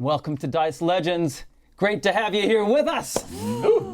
Welcome to Dice Legenz. Great to have you here with us.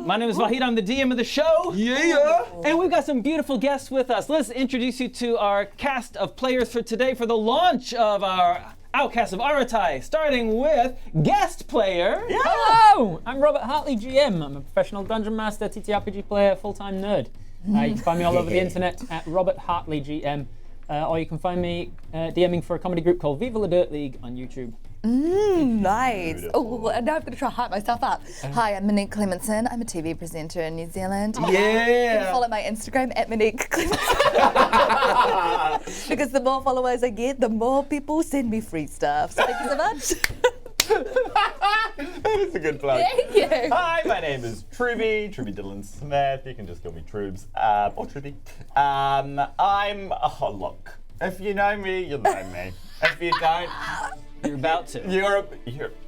My name is Vahid. I'm the DM of the show. Yeah. And we've got some beautiful guests with us. Let's introduce you to our cast of players for today for the launch of our Outcasts of Ātukaan, starting with guest player. Yeah. Hello, I'm Robert Hartley, GM. I'm a professional dungeon master, TTRPG player, full-time nerd. You can find me all over the internet at Robert Hartley, GM. Or you can find me DMing for a comedy group called Viva La Dirt League on YouTube. Nice. Oh, now I'm going to try to hype myself up. Hi, I'm Monique Clementson. I'm a TV presenter in New Zealand. You can follow my Instagram at Monique Clementson. Because the more followers I get, the more people send me free stuff. So thank you so much. That is a good plug. Thank you. Hi, my name is Truby Dillon Smith. You can just call me Trubes, or Truby. I'm a look. If you know me, you'll know me. If you don't, You're about to.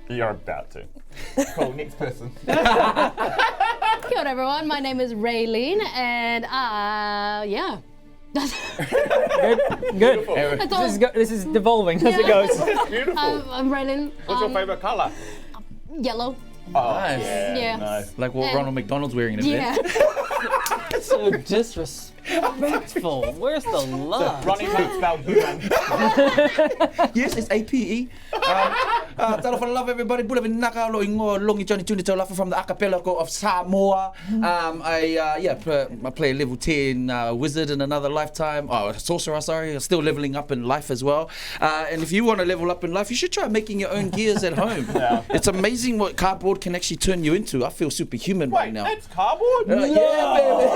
you're about to. Cool. Next person. Kia ora, everyone. My name is Raylene, and yeah. Good. That's all. This is devolving as it goes. Beautiful. I'm Raylene. What's your favorite color? Yellow. Oh, Nice. Yeah. Nice. Like what And- Ronald McDonald's wearing in it. Yeah. So disrespectful. Where's the love? Ronnie can't spell human. Yes, it's APE. Talo for love everybody. Bula bin naka lo ingo longi Johnny Tuni to laugh from the archipelago of Samoa. I play a level 10 wizard in another lifetime. Oh, sorcerer, sorry. Still leveling up in life as well. And if you want to level up in life, you should try making your own gears at home. Yeah. It's amazing what cardboard can actually turn you into. I feel superhuman right Wait, now. that's cardboard? Yeah, baby.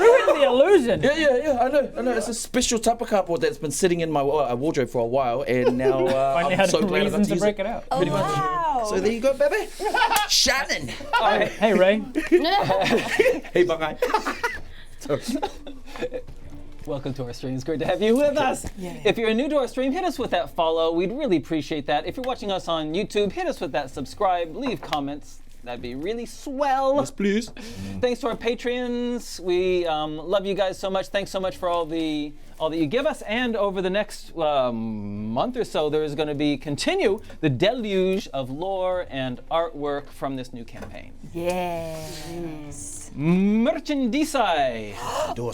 Ruin the illusion. Yeah, I know. It's a special type of cardboard that's been sitting in my wardrobe for a while, and now Finally I'm had so a glad I reason got to to use break it. it out. Pretty much. Wow. So there you go, baby. Shannon. Hey, Ray. Hey, Bangai. Welcome to our stream. It's great to have you with us. If you're new to our stream, hit us with that follow. We'd really appreciate that. If you're watching us on YouTube, hit us with that subscribe. Leave comments. That'd be really swell. Yes, please. Thanks to our Patreons. We love you guys so much. Thanks so much for all that you give us. And over the next month or so, there is going to continue the deluge of lore and artwork from this new campaign. Yes. Merchandise.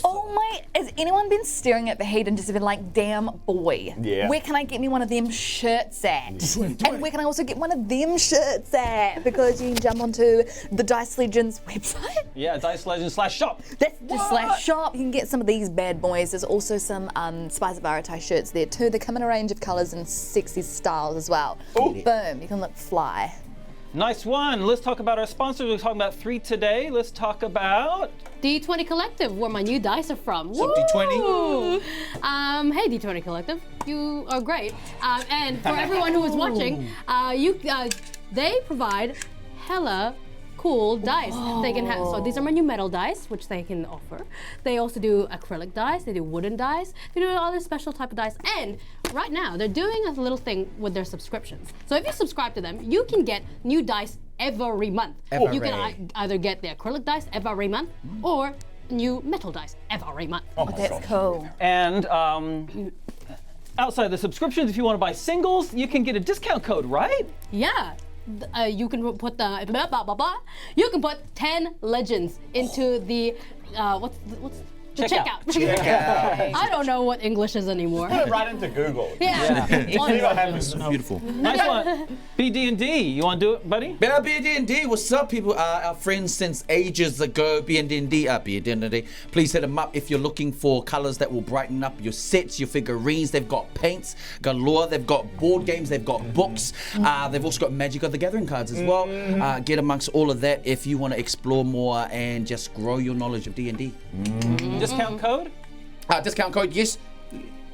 Oh my, has anyone been staring at the heat and just been like, damn boy, Yeah. where can I get me one of them shirts at? And where can I also get one of them shirts at? Because you can jump onto the Dice Legenz website. Yeah, Dice Legenz /shop. That's just /shop. You can get some of these bad boys. There's also some Spice of Ātukaan shirts there too. They come in a range of colours and sexy styles as well. Ooh. Boom, you can look fly. Nice one. Let's talk about our sponsors. We're talking about 3 today. Let's talk about D20 Collective, where my new dice are from. What's up, D20? Woo! Hey, D20 Collective, you are great. And for everyone who is watching, they provide hella cool dice. They can have, so these are my new metal dice, which they can offer. They also do acrylic dice, they do wooden dice, they do all this special type of dice. And right now, they're doing a little thing with their subscriptions. So if you subscribe to them, you can get new dice every month. You can either get the acrylic dice every month, or new metal dice every month. Oh my That's gosh. cool. and outside the subscriptions, if you want to buy singles, you can get a discount code, right? Yeah. You can put you can put 10 legends into the what's the Checkout. checkout. I don't know what English is anymore. Put it right into Google. Yeah. See what happens. Beautiful. Nice one. BD&D, you want to do it, buddy? BD&D, what's up, people? Our friends since ages ago. BD&D. Please hit them up if you're looking for colors that will brighten up your sets, your figurines. They've got paints galore. They've got board games. They've got books. They've also got Magic of the Gathering cards as well. Get amongst all of that if you want to explore more and just grow your knowledge of D&D. Discount code? Discount code, yes.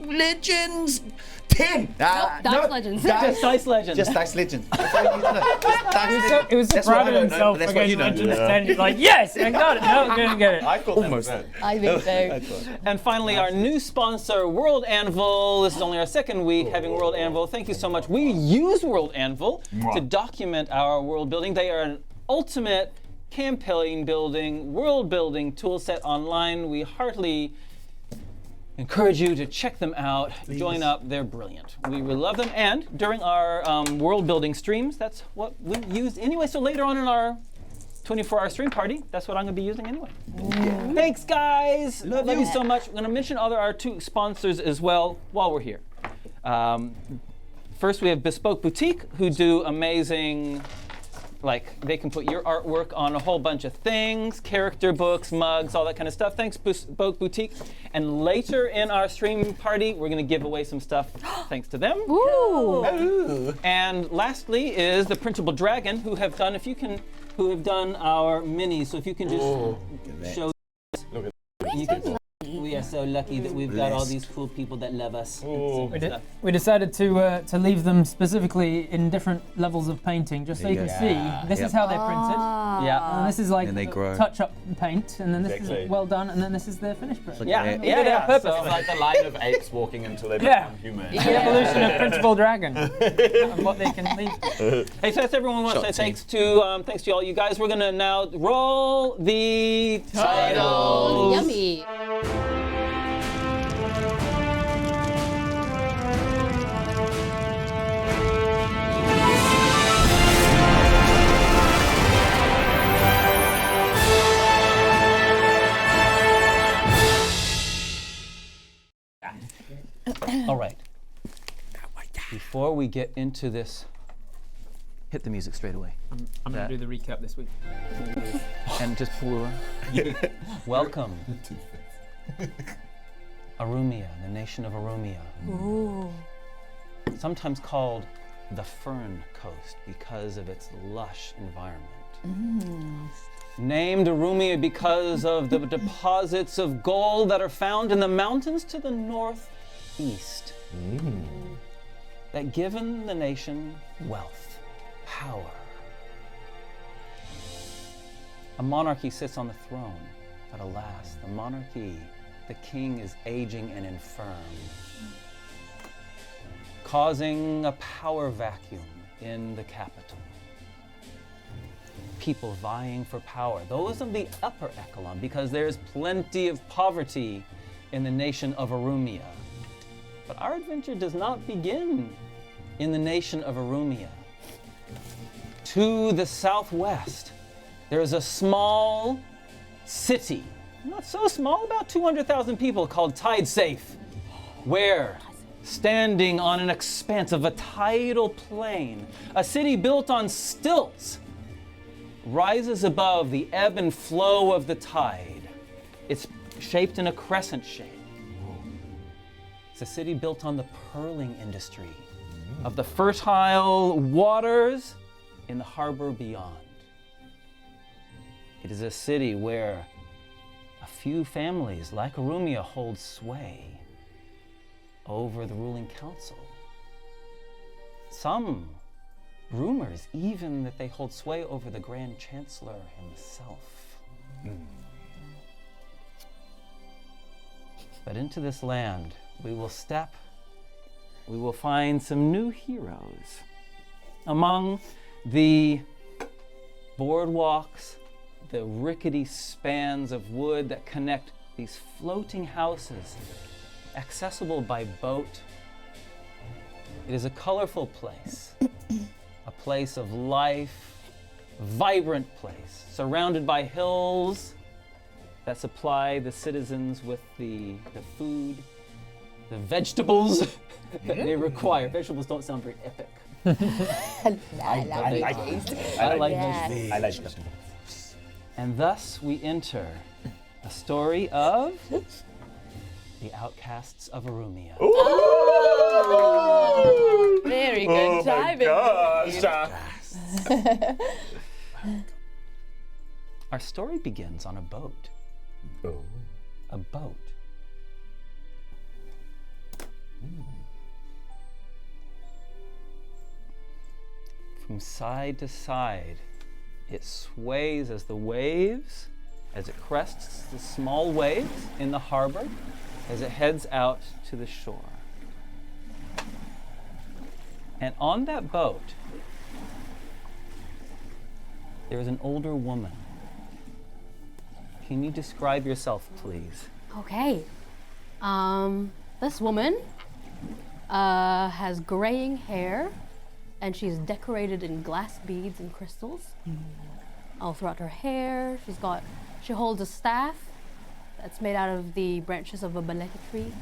Legends 10. Dice Legends. Just Dice Legends. Just Dice Legends. That's all you need to know. Just Dice Legends. It was That's what I proud of don't know, himself but that's what you against know. Legends 10. He's like, yes, I got it. No, didn't get it. I thought Almost. that was it. I think so. And finally, our new sponsor, World Anvil. This is only our second week having World Anvil. Thank you so much. We use World Anvil to document our world building. They are an ultimate campaign building, world building tool set online. We heartily encourage you to check them out. Join up. They're brilliant. We really love them. And during our world building streams, that's what we use anyway. So later on in our 24-hour stream party, that's what I'm going to be using anyway. Thanks, guys. Love you so much. I'm going to mention our 2 sponsors as well while we're here. First, we have Bespoke Boutique, who do amazing, they can put your artwork on a whole bunch of things, character books, mugs, all that kind of stuff. Thanks, Bespoke Boutique. And later in our stream party, we're going to give away some stuff thanks to them. Ooh. And lastly is the Printable Dragon, who have done our minis. So if you can just show this. Look at You can, we are so lucky that we've got all these cool people that love us. We decided to leave them specifically in different levels of painting, just so you can see. This is how they're printed. Yeah. And this is like And they grow. touch-up paint, and then this Exactly. is well done, and then this is the finished print. Yeah. We did it on purpose. It's like the line of apes walking until they Yeah. become human. The evolution of Printable Dragon and what they can leave. Hey, so that's everyone wants to Shot say thanks to all you guys. We're gonna now roll the Oh, titles. yummy. All right. Before we get into this, hit the music straight away. I'm going to do the recap this week. And just pull Welcome. Aurumia, the nation of Aurumia. Ooh. Sometimes called the Fern Coast because of its lush environment. Named Aurumia because of the deposits of gold that are found in the mountains to the northeast. That given the nation wealth, power. A monarchy sits on the throne, but alas, the monarchy, the king is aging and infirm, causing a power vacuum in the capital. People vying for power, those of the upper echelon, because there's plenty of poverty in the nation of Aurumia. But our adventure does not begin in the nation of Aurumia. To the southwest, there is a small city, not so small, about 200,000 people, called Tide Safe, where, standing on an expanse of a tidal plain, a city built on stilts, rises above the ebb and flow of the tide. It's shaped in a crescent shape. It's a city built on the pearling industry of the fertile waters in the harbor beyond. It is a city where a few families like Aurumia hold sway over the ruling council. Some rumors even that they hold sway over the Grand Chancellor himself. But into this land we will step, we will find some new heroes. Among the boardwalks, the rickety spans of wood that connect these floating houses, accessible by boat. It is a colorful place, a place of life, a vibrant place, surrounded by hills that supply the citizens with the food, the vegetables that they require. Vegetables don't sound very epic. I like it. I like Yes. vegetables. I like vegetables. And thus we enter a story of the Outcasts of Aurumia. Very good timing. Our story begins on a boat. A boat. From side to side, it sways as the waves, as it crests the small waves in the harbor, as it heads out to the shore. And on that boat, there is an older woman. Can you describe yourself, please? Okay. This woman has graying hair, and she's decorated in glass beads and crystals all throughout her hair. She holds a staff that's made out of the branches of a baleta tree,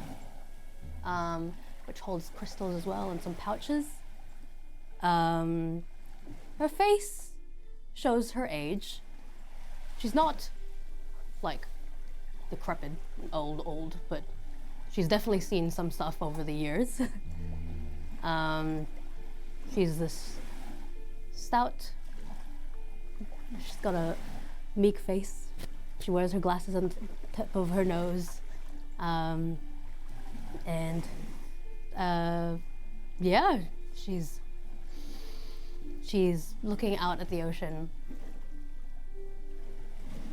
which holds crystals as well and some pouches. Her face shows her age. She's not like decrepit, old, but she's definitely seen some stuff over the years. She's this stout. She's got a meek face. She wears her glasses on the tip of her nose. Yeah, she's looking out at the ocean,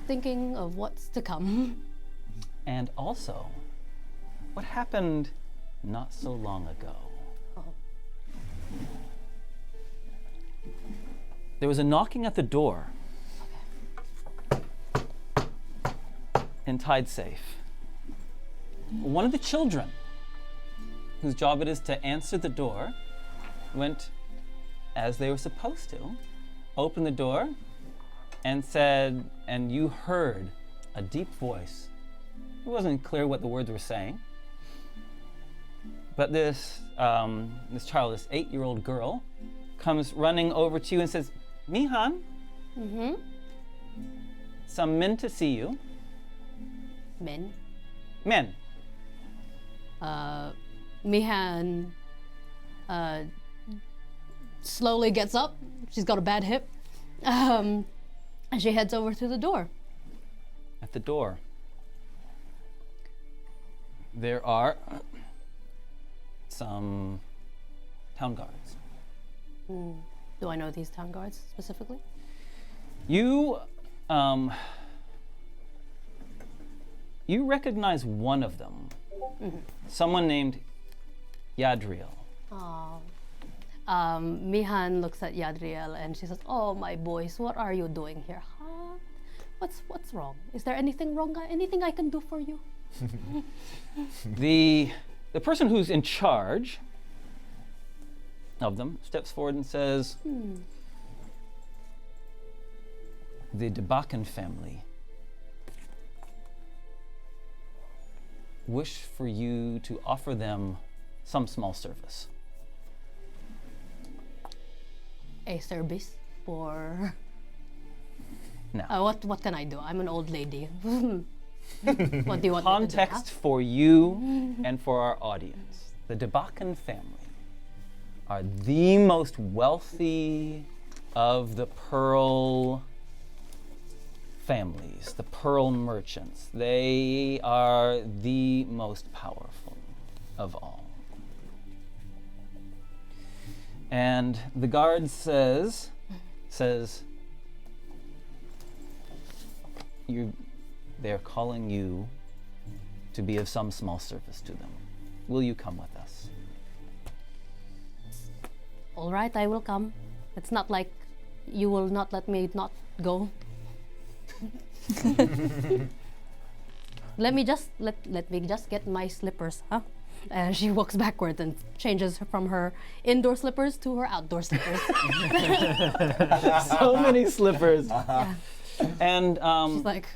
thinking of what's to come. And also, what happened not so long ago? There was a knocking at the door in Tide Safe. One of the children, whose job it is to answer the door, went as they were supposed to, opened the door, and said, and you heard a deep voice. It wasn't clear what the words were saying, but this child, this 8-year-old girl, comes running over to you and says, Mihan, some men to see you. Men? Men. Mihan slowly gets up. She's got a bad hip. And she heads over to the door. At the door, there are some town guards. Do I know these town guards specifically? You recognize one of them. Someone named Yadriel. Mihan looks at Yadriel and she says, "Oh, my boys, what are you doing here? Huh? What's wrong? Is there anything wrong? Anything I can do for you?" The person who's in charge of them steps forward and says, the Ātukaan family wish for you to offer them some small service. A service for... No. What can I do? I'm an old lady. What do you want me to do? Context for you and for our audience. The Ātukaan family are the most wealthy of the pearl families, the pearl merchants. They are the most powerful of all. And the guard says, they're calling you to be of some small service to them. Will you come with us? All right, I will come. It's not like you will not let me not go. Let me just get my slippers, huh? And she walks backwards and changes from her indoor slippers to her outdoor slippers. So many slippers. Yeah. And She's like,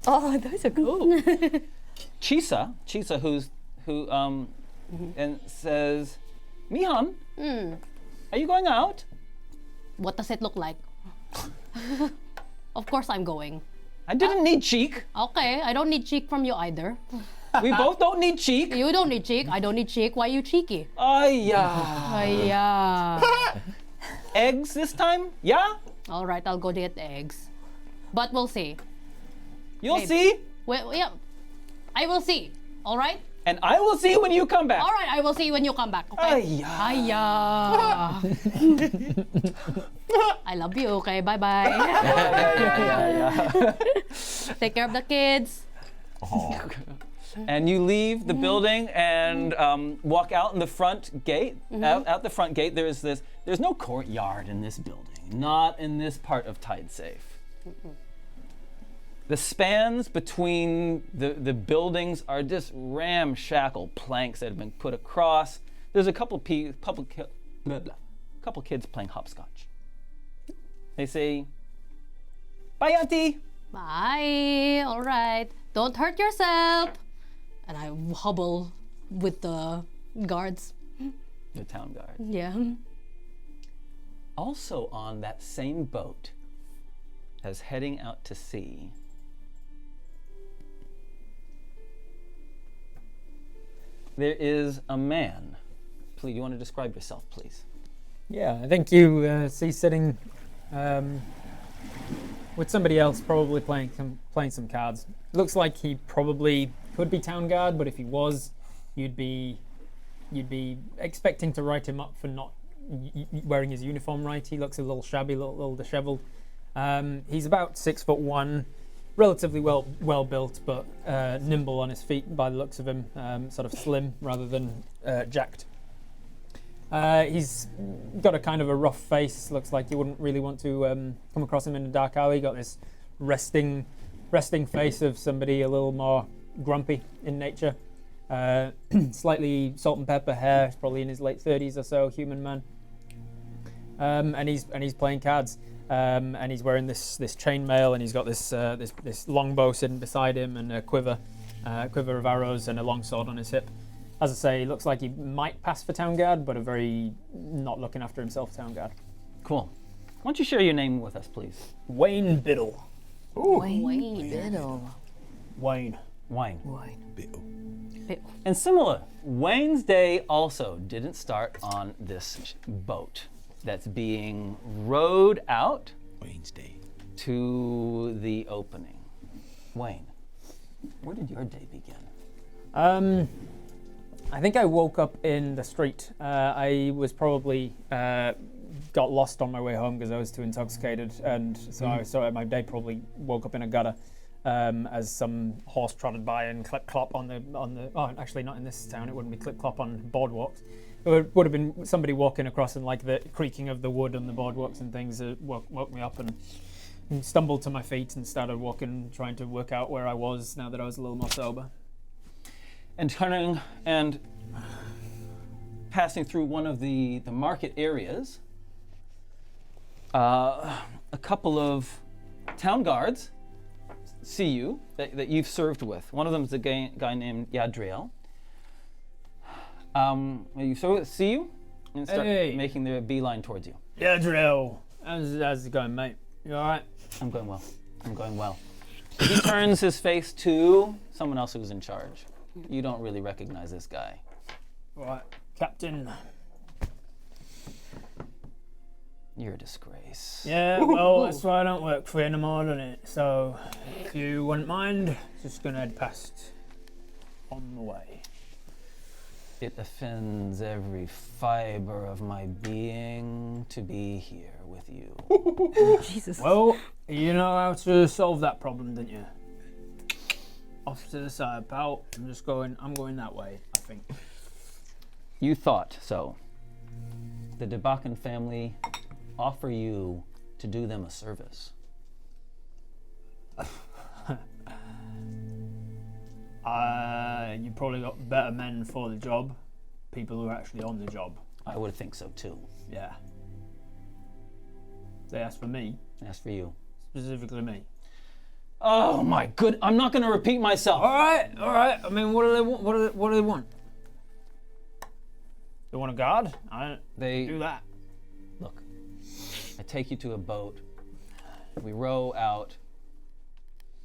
Oh, those are cool. Chisa, and says, Mihan, are you going out? what does it look like? Of course I'm going. I didn't need cheek. Okay, I don't need cheek from you either. We both don't need cheek. You don't need cheek. I don't need cheek. Why are you cheeky? Yeah. Eggs this time? Yeah? All right, I'll go get eggs. But we'll see. You'll Maybe. see. Well, yeah, I will see. All right? And I will see when you come back. All right, I will see when you come back. Okay? Ay-ya. I love you. Okay, bye-bye. Take care of the kids. And you leave the building and walk out in the front gate. Out the front gate, there's no courtyard in this building. Not in this part of Tide Safe. The spans between the buildings are just ramshackle planks that have been put across. There's a couple kids playing hopscotch. They say, "Bye, Auntie." Bye. All right. Don't hurt yourself. And I hobble with the guards. The town guard. Yeah. Also on that same boat as heading out to sea, there is a man. Please, you want to describe yourself, please? Yeah, I think you see sitting with somebody else, probably playing some cards. Looks like he probably could be town guard, but if he was, you'd be expecting to write him up for not wearing his uniform right. He looks a little shabby, a little disheveled. He's about 6'1", relatively well built, but nimble on his feet by the looks of him. Sort of slim rather than jacked. He's got a kind of a rough face. Looks like you wouldn't really want to come across him in a dark alley. Got this resting face of somebody a little more grumpy in nature. Slightly salt and pepper hair. He's probably in his late 30s or so. Human man. And he's playing cards. And he's wearing this chainmail, and he's got this longbow sitting beside him, and a quiver of arrows, and a long sword on his hip. As I say, he looks like he might pass for town guard, but a very not looking after himself town guard. Cool. Why don't you share your name with us, please? Wayne Biddle. Wayne Biddle. Wayne. Biddle. And similar, Wayne's day also didn't start on this boat that's being rowed out Wayne's Day. to the opening. Wayne, where did your day begin? I think I woke up in the street. I was probably got lost on my way home because I was too intoxicated, and so my day probably woke up in a gutter as some horse trotted by and clip clop on the. Oh, actually not in this town. It wouldn't be clip clop on boardwalks. It would have been somebody walking across, and like the creaking of the wood on the boardwalks and things woke me up, and stumbled to my feet and started walking, trying to work out where I was now that I was a little more sober. And turning and passing through one of the market areas, a couple of town guards see you that you've served with. One of them is a guy named Yadriel. You see you and start making their beeline towards you. Yeah, Drill. How's it going, mate? You all right? I'm going well. He turns his face to someone else who's in charge. You don't really recognize this guy. Right, Captain. You're a disgrace. Yeah, well, that's why I don't work for you anymore, doesn't it? So, if you wouldn't mind, just gonna head past on the way. It offends every fiber of my being to be here with you. Jesus. Well, you know how to solve that problem, don't you? Off to the side, pal. I'm going that way, I think. You thought so. The Debakan family offer you to do them a service. You probably got better men for the job. People who are actually on the job. I would think so too. Yeah. They asked for me. As for you. Specifically me. Oh my good! I'm not going to repeat myself. All right. I mean, what do they want? What do they want? They want a guard? I don't do that. Look, I take you to a boat. We row out,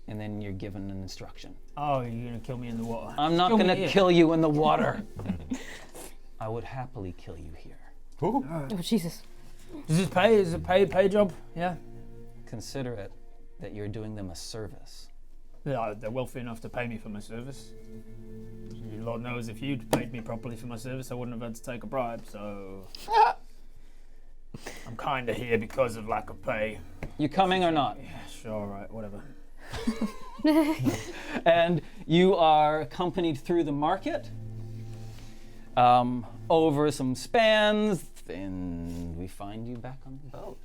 and then you're given an instruction. Oh, you're gonna kill me in the water? I'm not going to kill you in the water. I would happily kill you here. Ooh. Oh, Jesus. Does this pay? Is it pay job? Yeah. Consider it that you're doing them a service. Yeah, they're wealthy enough to pay me for my service. Lord knows if you'd paid me properly for my service, I wouldn't have had to take a bribe, so... I'm kinda here because of lack of pay. You coming or not? Yeah, sure, right, whatever. And you are accompanied through the market, over some spans, and we find you back on the boat.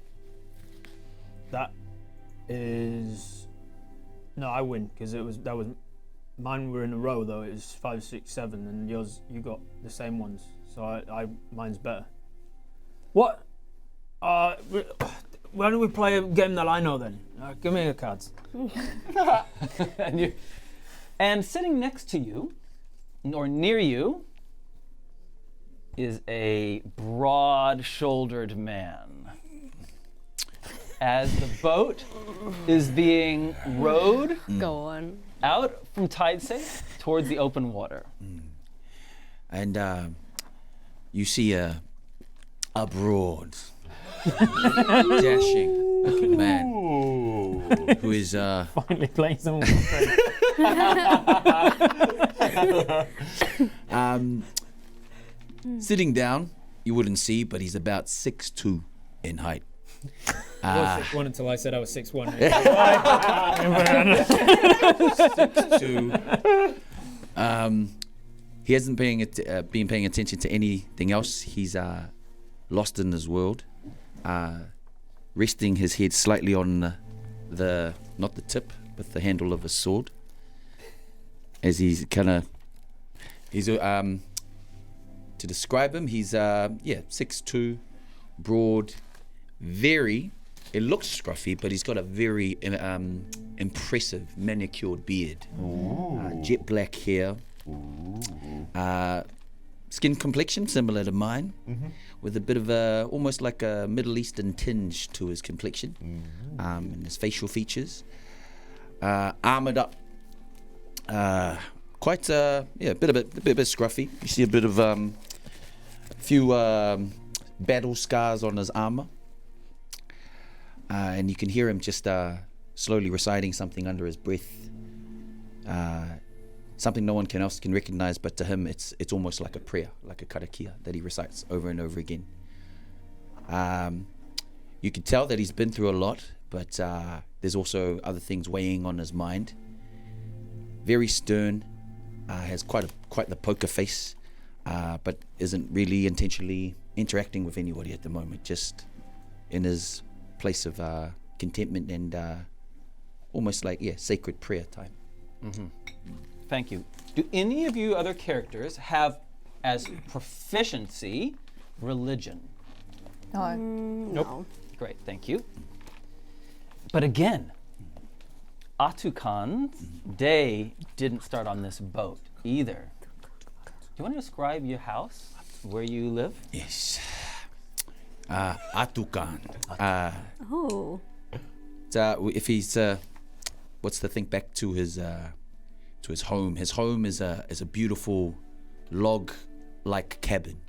That is No, I win because that was mine were in a row though. It was 5, 6, 7, and yours you got the same ones. So mine's better. What? Why don't we play a game that I know then? Give me your cards. And sitting next to you, or near you, is a broad-shouldered man. As the boat is being rowed Go on. out from Tidesafe towards the open water. And you see a broad, dashing looking man who is Finally playing someone. sitting down. You wouldn't see, but he's about 6'2" in height. I was 6'1" until I said I was 6'1". 6'2". He hasn't been paying attention to anything else. He's lost in his world, resting his head slightly on the not the tip, but the handle of his sword. As he's to describe him, he's 6'2", broad, very. It looks scruffy, but he's got a very impressive manicured beard, jet black hair, skin complexion similar to mine, with a bit of almost like a Middle Eastern tinge to his complexion, and his facial features. Armored up, quite a bit scruffy. You see a bit of a few battle scars on his armor. And you can hear him just slowly reciting something under his breath. Something no one else can recognize, but to him it's almost like a prayer, like a karakia that he recites over and over again. You can tell that he's been through a lot, but there's also other things weighing on his mind. Very stern, has quite the poker face, but isn't really intentionally interacting with anybody at the moment, just in his place of contentment and almost like sacred prayer time. Thank you. Do any of you other characters have as proficiency religion? No. No. Great, thank you. But again, Ātukaan, they didn't start on this boat either. Do you want to describe your house, where you live? Yes. Ātukaan. Oh. If he's, what's the think back to his home? His home is a beautiful log-like cabin,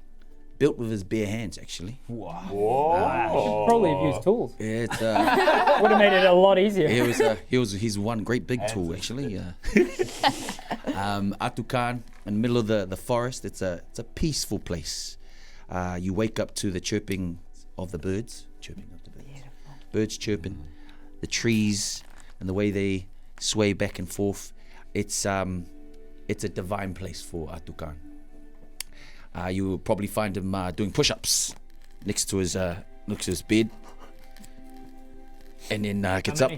built with his bare hands, actually. Whoa. Probably have used tools. Yeah, it's, Would have made it a lot easier. he's one great big tool, actually. Ātukaan, in the middle of the forest. It's a peaceful place. You wake up to the chirping of the birds. Birds chirping. The trees and the way they sway back and forth. It's a divine place for Ātukaan. You will probably find him doing push-ups next to his bed, and then gets up.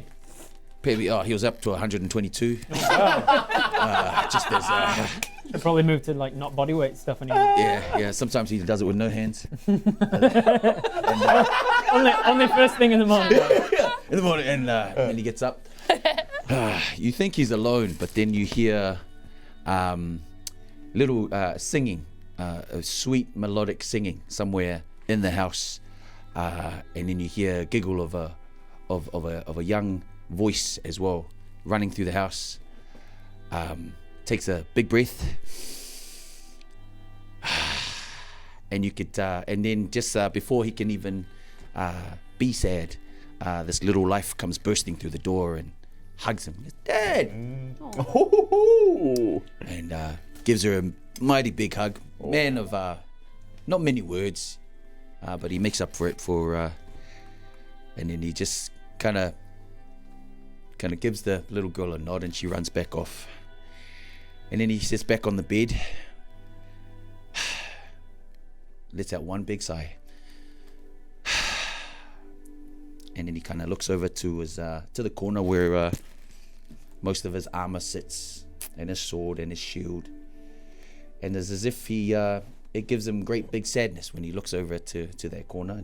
He was up to 122. Just as They probably moved to like not bodyweight stuff anymore. yeah. Sometimes he does it with no hands. only first thing in the morning. In the morning, and he gets up. You think he's alone, but then you hear little singing, a sweet melodic singing somewhere in the house, and then you hear a giggle of a young voice as well, running through the house. Takes a big breath, and you could, and then just before he can even be sad, this little life comes bursting through the door and hugs him. Dad! And gives her a mighty big hug. Man of not many words, but he makes up for it and then he just kind of gives the little girl a nod, and she runs back off. And then he sits back on the bed, lets out one big sigh, and then he kind of looks over to his to the corner where Most of his armor sits, and his sword and his shield. And it's as if it gives him great big sadness when he looks over to that corner.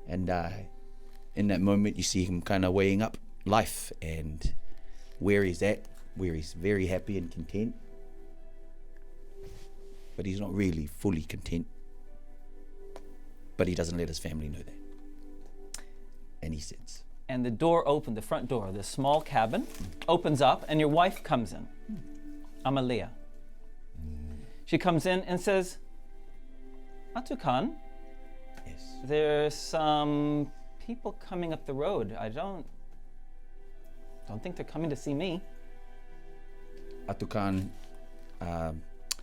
And in that moment, you see him kind of weighing up life and where he's at, where he's very happy and content. But he's not really fully content. But he doesn't let his family know that. And he sits. And the door opened, the front door, this small cabin opens up, and your wife comes in, Amalia. She comes in and says, Ātukaan, Yes. there's some people coming up the road. I don't think they're coming to see me. Ātukaan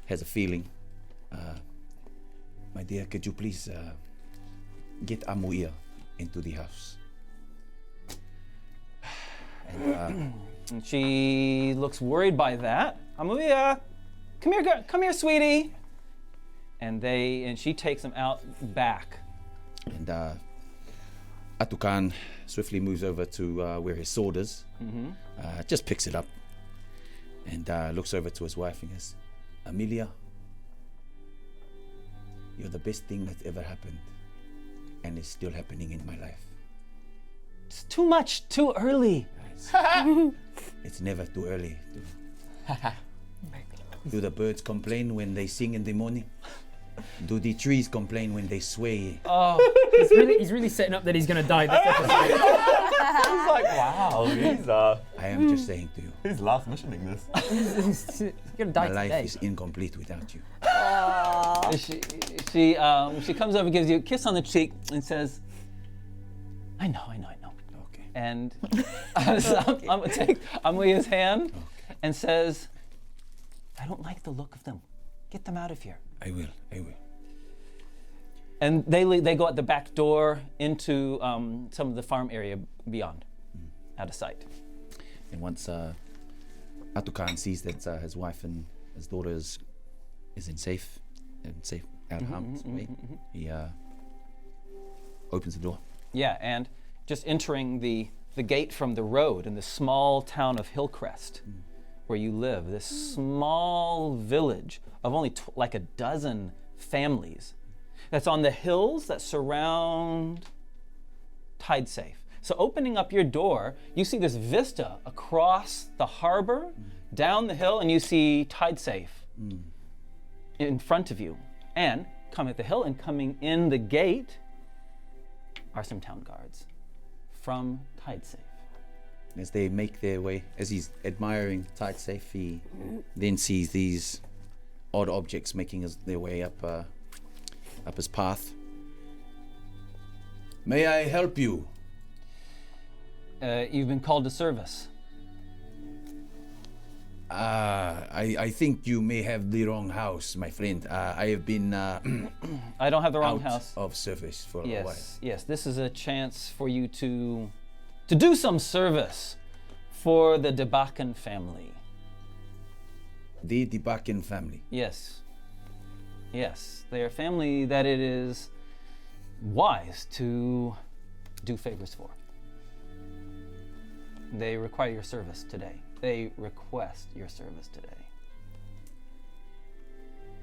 has a feeling. My dear, could you please get Amuia into the house? And she looks worried by that. Amalia, come here, sweetie. And she takes him out back. And Ātukaan swiftly moves over to where his sword is, just picks it up, and looks over to his wife and goes, Amelia, you're the best thing that's ever happened, and it's still happening in my life. It's too much, too early. It's never too early. Do the birds complain when they sing in the morning? Do the trees complain when they sway? He's really setting up that he's going to die this episode. He's like, wow, I am just saying to you, he's last missioning this. He's going to die my life today. is incomplete without you. She comes over and gives you a kiss on the cheek and says, I know. Okay. And I'm gonna take Amalia's hand and says, I don't like the look of them. Get them out of here. I will. And they go out the back door into some of the farm area beyond, out of sight. And once Ātukaan sees that his wife and his daughter is safe out of harm's way, he opens the door. Yeah, and just entering the gate from the road in the small town of Hillcrest, where you live, this small village of only like a dozen families that's on the hills that surround Tidesafe. So opening up your door, you see this vista across the harbor, down the hill, and you see Tidesafe in front of you. And coming at the hill and coming in the gate are some town guards from Tidesafe. As they make their way, as he's admiring Tidesafe, he then sees these odd objects making their way up his path. May I help you? You've been called to service. I think you may have the wrong house, my friend. I have been I don't have the wrong out house. of service for a while. Yes. This is a chance for you to do some service for the Debakan family. The Debakan family. Yes. They are a family that it is wise to do favors for. They require your service today. They request your service today.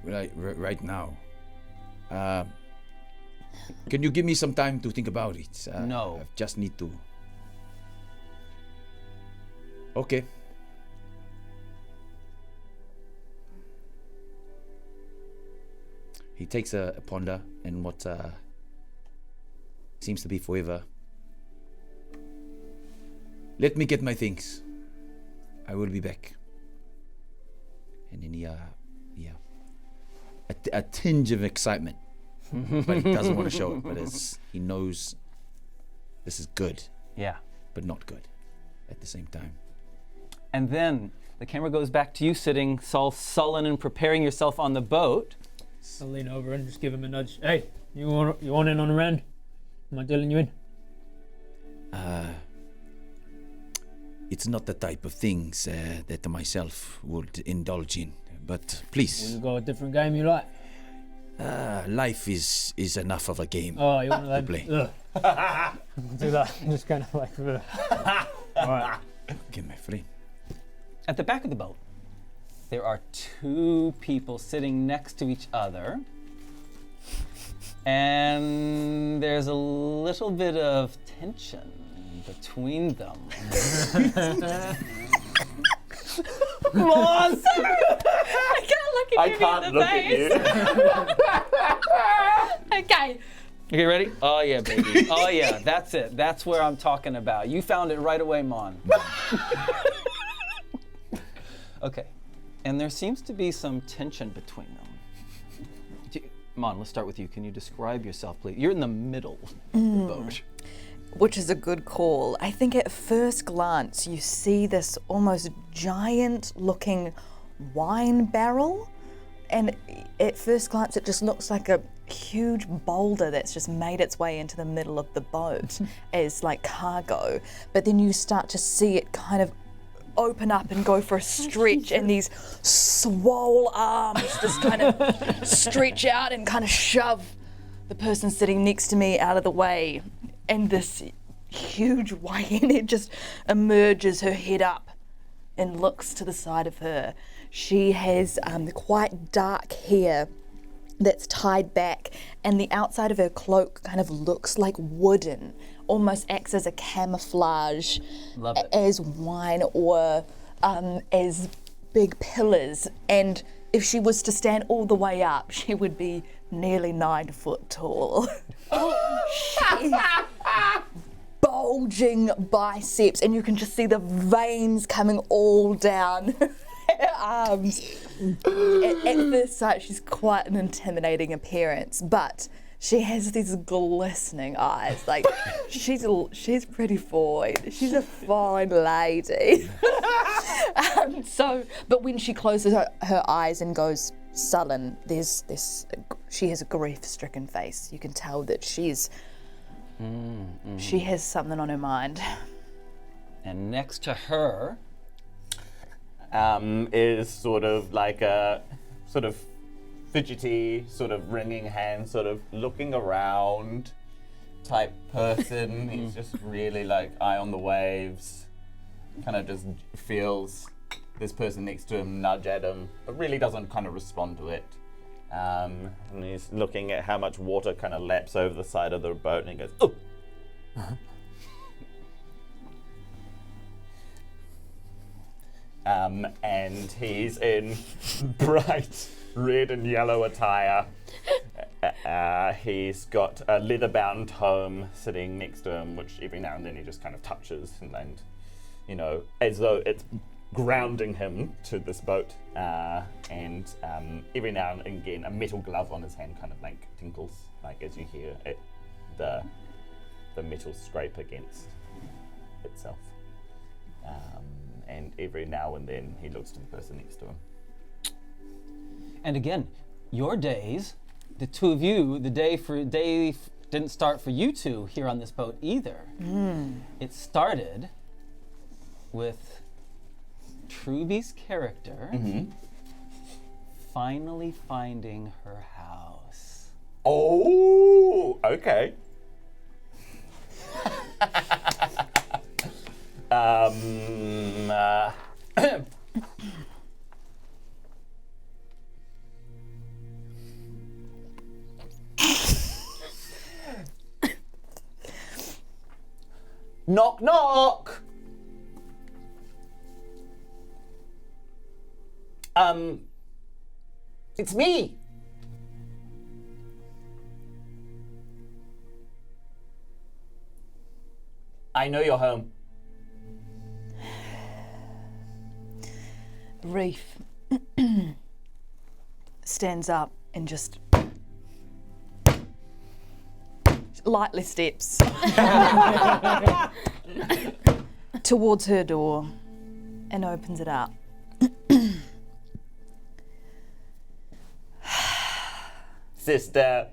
Right now. Can you give me some time to think about it? No. I just need to. Okay. He takes a ponder in what seems to be forever. Let me get my things. I will be back. And then a tinge of excitement, but he doesn't want to show it. But he knows this is good, Yeah. but not good at the same time. And then the camera goes back to you sitting all sullen and preparing yourself on the boat. I'll lean over and just give him a nudge. Hey, you want in on a round? Am I dealing you in? It's not the type of things that myself would indulge in, but please. You got a different game you like? Life is enough of a game. Oh, you want to play. do that. I'm just kind of like, ugh. All right. Get my flea. At the back of the boat, there are two people sitting next to each other. And there's a little bit of tension between them. Mon! I can't look at you. Okay. Okay, ready? Oh yeah, baby. Oh yeah, that's it. That's where I'm talking about. You found it right away, Mon. Okay, and there seems to be some tension between them. Mon, let's start with you. Can you describe yourself, please? You're in the middle of the boat. Which is a good call. I think at first glance you see this almost giant-looking wine barrel, and at first glance it just looks like a huge boulder that's just made its way into the middle of the boat as like cargo. But then you start to see it kind of open up and go for a stretch, and these swole arms just kind of stretch out and kind of shove the person sitting next to me out of the way, and this huge hyena just emerges, her head up, and looks to the side of her. She has quite dark hair that's tied back, and the outside of her cloak kind of looks like wooden, almost acts as a camouflage. Love it. As wine or as big pillars. And if she was to stand all the way up, she would be nearly 9 foot tall. She's bulging biceps, and you can just see the veins coming all down her arms. At first sight, she's quite an intimidating appearance, but she has these glistening eyes. Like, she's pretty fine. She's a fine lady. But when she closes her eyes and goes sullen, she has a grief-stricken face. You can tell that she has something on her mind. And next to her is sort of like a sort of fidgety, sort of wringing hand, sort of looking around type person. He's just really like eye on the waves, kind of just feels this person next to him nudge at him, but really doesn't kind of respond to it. And he's looking at how much water kind of laps over the side of the boat, and he goes, "Oh!" And he's in bright red and yellow attire. He's got a leather-bound tome sitting next to him, which every now and then he just kind of touches, and you know, as though it's grounding him to this boat. And every now and again, a metal glove on his hand kind of like tinkles, like as you hear it, the metal scrape against itself. And every now and then he looks to the person next to him. And again, your days, the two of you, the day didn't start for you two here on this boat either. It started with Truby's character finally finding her house. Oh, okay. Knock, knock. It's me. I know you're home. Reaf stands up and just lightly steps towards her door and opens it up. Sister.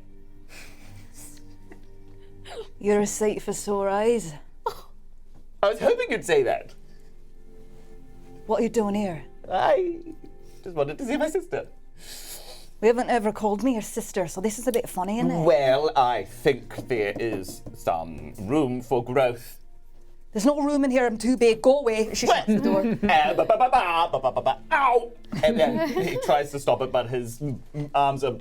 You're a sight for sore eyes. I was hoping you'd say that. What are you doing here? I just wanted to see my sister. We haven't ever called me your sister, so this is a bit funny, isn't it? Well, I think there is some room for growth There's no room in here. I'm too big. Go away. She shuts the door. Ow! And then he tries to stop it, but his arms are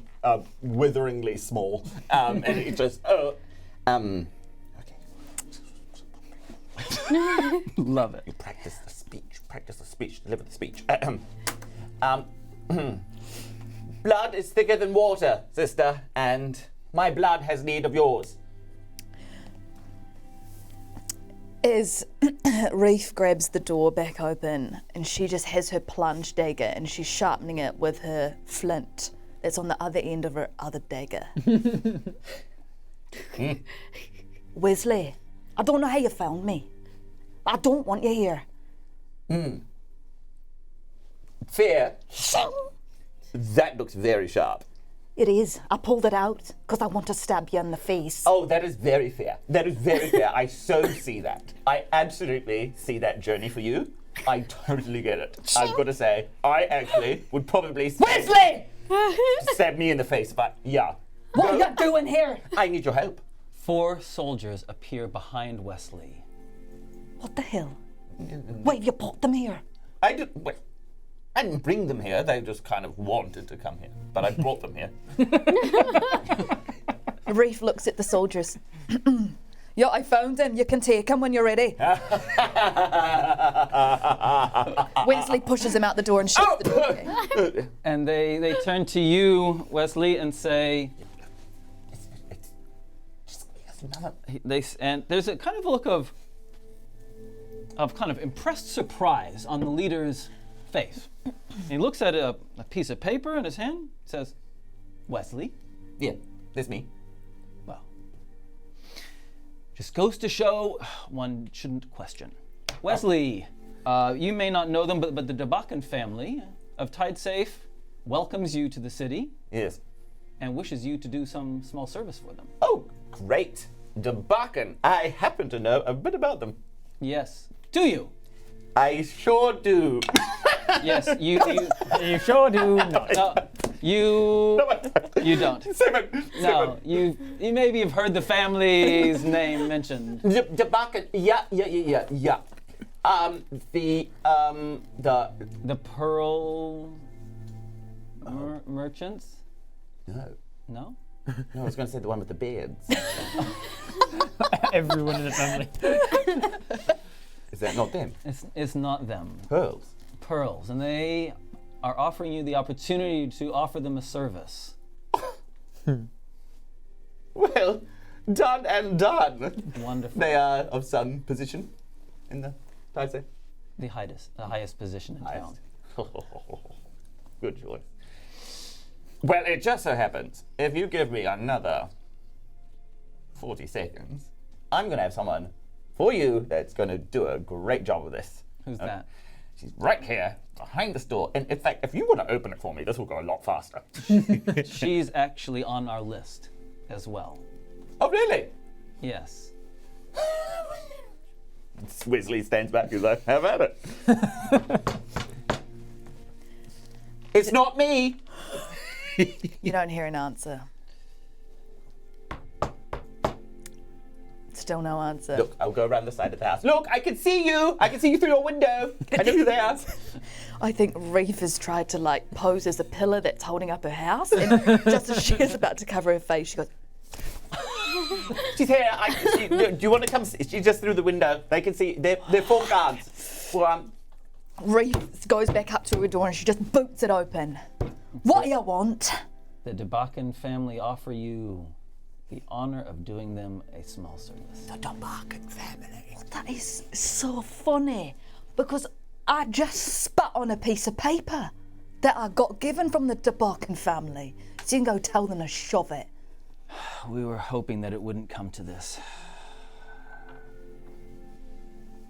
witheringly small. And he just, okay. Love it. Practice the speech, deliver the speech. Blood is thicker than water, sister, and my blood has need of yours. As Reaf grabs the door back open and she just has her plunge dagger and she's sharpening it with her flint that's on the other end of her other dagger. Wezley, I don't know how you found me. I don't want you here. Fear. That looks very sharp. It is. I pulled it out because I want to stab you in the face. Oh, that is very fair. That is very fair. I so see that. I absolutely see that journey for you. I totally get it. I've got to say, I actually would probably Wezley! stab me in the face, but yeah. What are you doing here? I need your help. 4 soldiers appear behind Wezley. What the hell? Why have you brought them here? I didn't bring them here. They just kind of wanted to come here, but I brought them here. Reaf looks at the soldiers. Yeah, I found him. You can take him when you're ready. Wezley pushes him out the door and shuts the door. And they turn to you, Wezley, and say, and there's a kind of look of kind of impressed surprise on the leader's face. And he looks at a piece of paper in his hand, says, Wezley? Yeah, that's me. Well, just goes to show one shouldn't question. Wezley, you may not know them, but the Ātukaan family of Tidesafe welcomes you to the city. Yes. And wishes you to do some small service for them. Oh, great. Ātukaan. I happen to know a bit about them. Yes. Do you? I sure do. Yes, you You sure do not. no, you don't. No, you maybe have heard the family's name mentioned. Ātukaan. Yeah. The Pearl merchants? No. No? No, I was going to say the one with the beards. Everyone in the family. Is that not them? It's not them. Pearls. Pearls, and they are offering you the opportunity to offer them a service. Well, done and done. Wonderful. They are of some position in the Tidesafe. The highest position in town. Good choice. Well, it just so happens, if you give me another 40 seconds, I'm going to have someone for you that's going to do a great job of this. Who's that? She's right here, behind this door. And in fact, if you want to open it for me, this will go a lot faster. She's actually on our list as well. Oh, really? Yes. Wezley stands back. He's like, have at it. It's not me. You don't hear an answer. Still no answer. Look, I'll go around the side of the house. Look, I can see you. I can see you through your window. I know you're there. I think Reaf has tried to pose as a pillar that's holding up her house, and just as she is about to cover her face, she goes, She's here. Do you want to come? She's just through the window. They can see. They're 4 guards. Well, Reaf goes back up to her door and she just boots it open. What do you want? The Ātukaan family offer you the honor of doing them a small service. the Ātukaan family. That is so funny because I just spat on a piece of paper that I got given from the Ātukaan family. So you can go tell them to shove it. We were hoping that it wouldn't come to this.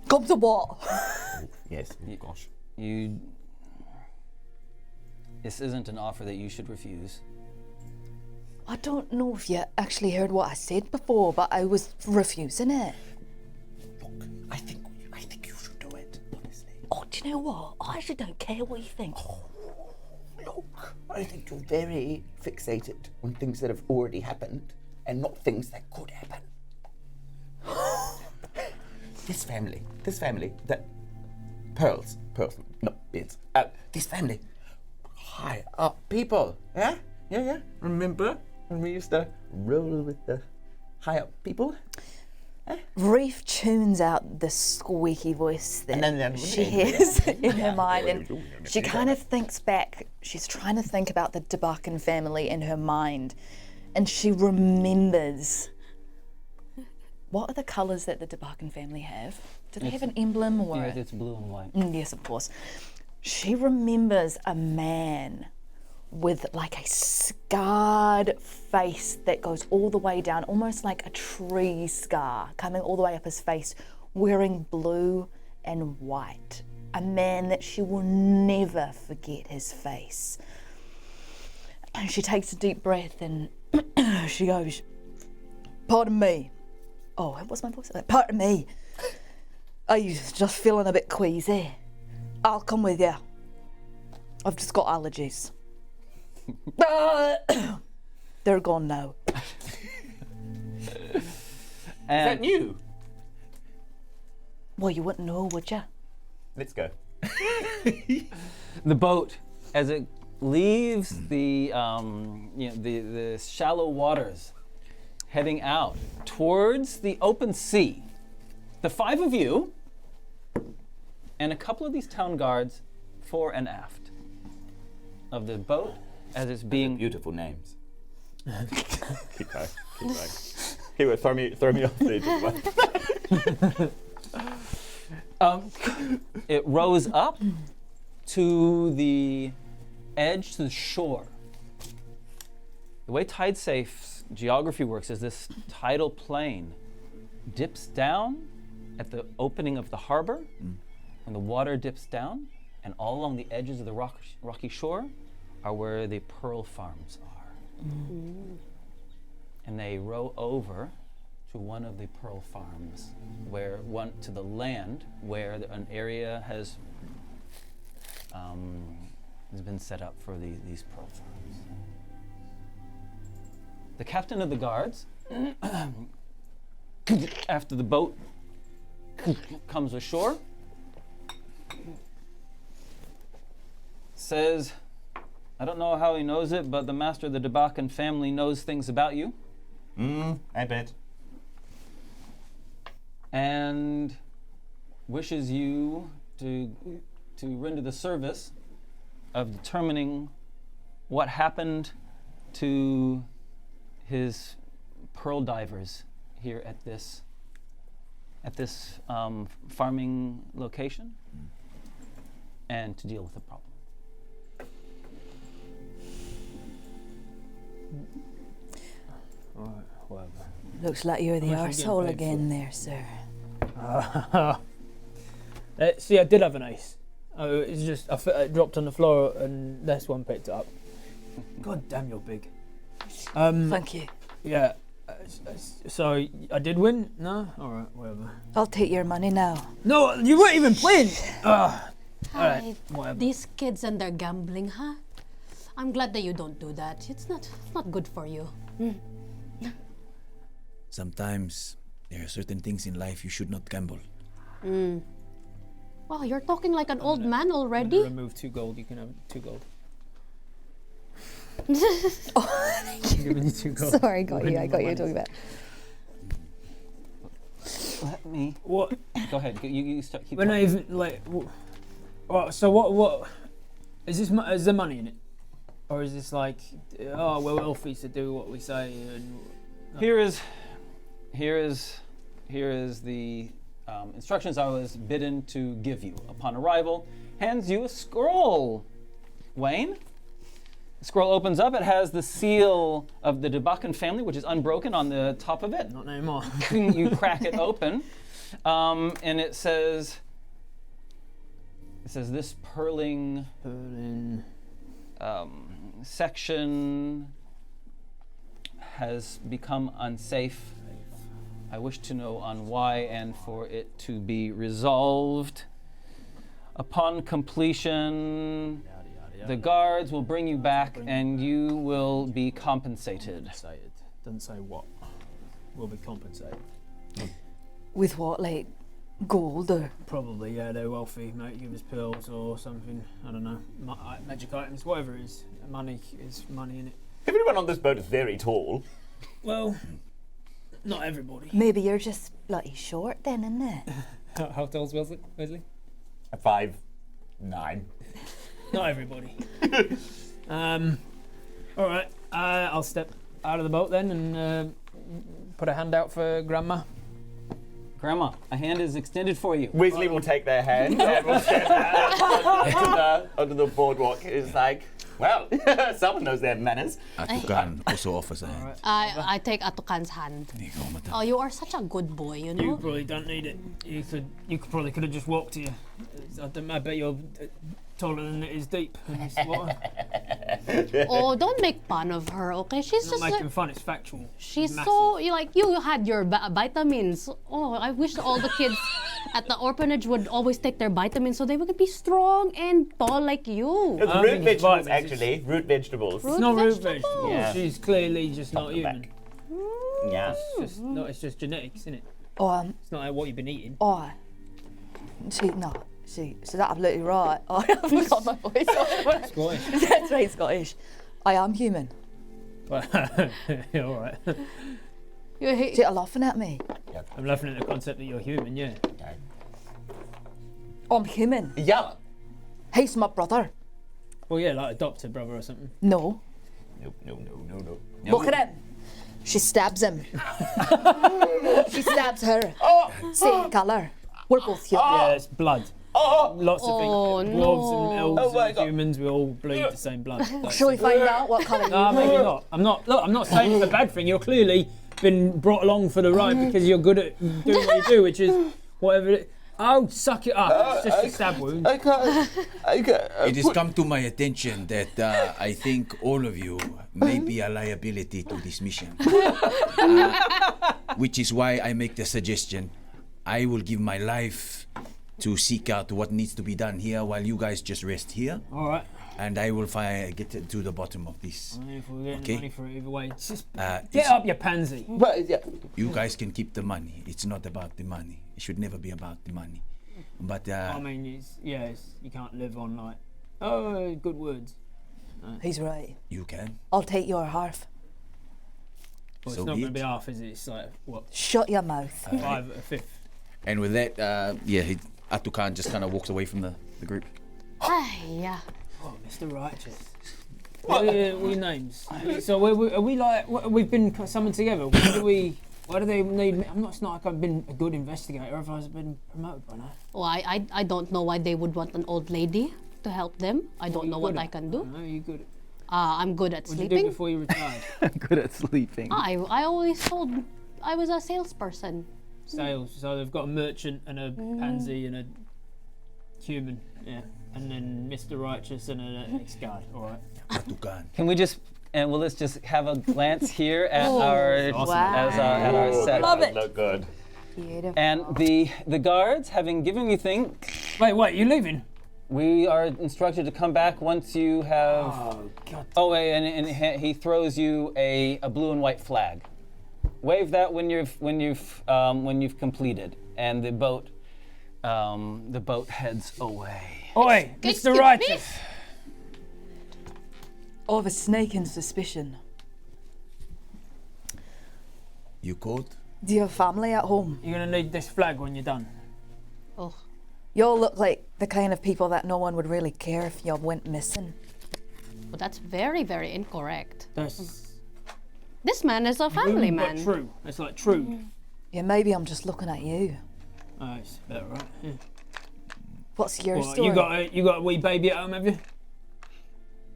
Come to what? Yes. Gosh. This isn't an offer that you should refuse. I don't know if you actually heard what I said before, but I was refusing it. Look, I think you should do it, honestly. Oh, do you know what? I actually don't care what you think. Look, I think you're very fixated on things that have already happened and not things that could happen. this family, that pearls, no, beads. This family, high up people, yeah. Remember when we used to roll with the high up people? Reaf tunes out the squeaky voice that then- she hears in her mind, and she kind of thinks back. She's trying to think about the Ātukaan family in her mind, and she remembers. What are the colours that the Ātukaan family have? Do they have an emblem or? Yes, it's blue and white. Yes, of course. She remembers a man with like a scarred face that goes all the way down, almost like a tree scar coming all the way up his face, wearing blue and white. A man that she will never forget his face. And she takes a deep breath and she goes, "Pardon me." Oh, what's my voice? "Pardon me. Are you just feeling a bit queasy? I'll come with you. I've just got allergies." They're gone now. Is that new? Well, you wouldn't know, would you? Let's go. The boat, as it leaves the the shallow waters, heading out towards the open sea. The five of you and a couple of these town guards, fore and aft of the boat, as it's being Beautiful names. Keep going. He would throw me off stage as well. it rose up to the edge, to the shore. The way Tide Safe's geography works is this tidal plain dips down at the opening of the harbor, and the water dips down, and all along the edges of the rocky shore are where the pearl farms are. And they row over to one of the pearl farms, to the land where an area has been set up for these pearl farms. The captain of the guards, after the boat comes ashore, says, "I don't know how he knows it, but the master of the Ātukaan family knows things about you." I bet. And wishes you to render the service of determining what happened to his pearl divers here at this farming location, and to deal with the problem. Whatever. Looks like you're the How much are you arsehole getting paid again there, sir. See, I did have an ace. It's just it dropped on the floor and this one picked it up. God damn, you're big. Thank you. Yeah. So I did win? No? Alright, whatever. I'll take your money now. No, you weren't even playing! Hi, Alright, whatever. these kids and their gambling, huh? I'm glad that you don't do that. It's not good for you. Sometimes there are certain things in life you should not gamble. Wow, you're talking like an old man I'm already. gonna remove 2 gold, you can have 2 gold. I'm giving you 2 gold. Sorry, got you. I got you talking about. Let me What? go ahead. You start. Keep We're not talking. even like. So what? Is this? Is there money in it, or is this like? Oh, we're wealthy to do what we say. And Here is the instructions I was bidden to give you upon arrival. Hands you a scroll, Wayne. The scroll opens up. It has the seal of the Ātukaan family, which is unbroken on the top of it. not anymore. You crack it open, and it says this purling Berlin. section has become unsafe. I wish to know on why and for it to be resolved. Upon completion, the guards will bring you back and you will be compensated. Doesn't say what. Will be compensated. With what, like gold or Probably, yeah, they're wealthy. Might give us pills or something. I don't know. Magic items, whatever it is. Money is money in it. Everyone on this boat is very tall. Well, not everybody. maybe you're just bloody short then, isn't it? How tall's Wezley? 5'9". Not everybody. All right. I'll step out of the boat then and put a hand out for Grandma. Grandma, a hand is extended for you. Weasley will take their hand and will stand onto the boardwalk. It's like, well, someone knows their manners. Ātukaan also offers a hand. I take Ātukaan's hand. There you go, madam. Oh, you are such a good boy, you You know? probably don't need it. You probably could have just walked here. I bet you're taller than it is deep in this water. Oh, don't make fun of her, okay? She's Not just making fun. It's factual. she's massive. so you had your vitamins. Oh, I wish all the kids at the orphanage would always take their vitamins so they would be strong and tall like you. It's don't root think it's vegetables, vitamins, actually. Root vegetables. It's not root vegetables. vegetables. Yeah. She's clearly just not Back. human. Yeah. It's just genetics, isn't it? It's not what you've been eating. See, that's absolutely right. I haven't got my voice on. Scottish. That's right, Scottish. I am human. All right. You- You're laughing at me. I'm laughing at the concept that you're human. Yeah. I'm human. Yeah. He's my brother. Well, yeah, like adopted brother or something. No. No. Look at him. She stabs him. She stabs her. Same colour. We're both human. Yeah, it's blood. Lots of Oh, things. Dwarves and elves Oh my and God. humans, we all bleed the same blood. Shall we find out what colour you No, are? maybe not. I'm not saying it's a bad thing. You're clearly been brought along for the ride because you're good at doing what you do, which is whatever it. Oh, suck it up. It's just a stab wound. I can't. It has come to my attention that I think all of you may be a liability to this mission. Which is why I make the suggestion. I will give my life to seek out what needs to be done here while you guys just rest here. All right. And I will get to the bottom of this. If we're getting Okay. money for it either way, just It's- get up, you pansy. But yeah. You guys can keep the money. It's not about the money. It should never be about the money. But I mean, you can't live on like, oh, good words. He's right. you can. I'll take your half. Well, So it's not be going to it. be half, is it? It's like what, Shut your mouth. 5 a fifth. And with that, Ātukaan just kind of walks away from the group. yeah. Oh, Mr. Righteous. What are your names? So are we like we've been summoned together? Why do they need me? It's not like I've been a good investigator. If I've been promoted by now. Well, I don't know why they would want an old lady to help them. I don't know what I can do. No, you good. I'm good at What did you do sleeping. before you retired? Good at sleeping. I always told I was a salesperson. Sales. So they've got a merchant and a pansy and a human. Yeah. And then Mr. Righteous and an ex-guard. All right. Ātukaan. Can we just let's just have a glance here at Oh, our awesome. at our set. Love it. Look good. Beautiful. And the guards, having given you thing, Wait, you leaving? we are instructed to come back once you have. Oh God. Oh wait, and he throws you a blue and white flag. Wave that when you've completed, and the boat heads away. Oi, Excuse Mr. me? Righteous. I have a sneaking suspicion. You called? Do you have family at home? You're gonna need this flag when you're done. Oh, Y'all look like the kind of people that no one would really care if y'all went missing. well, that's very, very incorrect. That's This man is a family rude, man. but true. It's like true. Yeah, maybe I'm just looking at you. Oh, it's better, right? Yeah. What's your What, story? you got a wee baby at home, have you?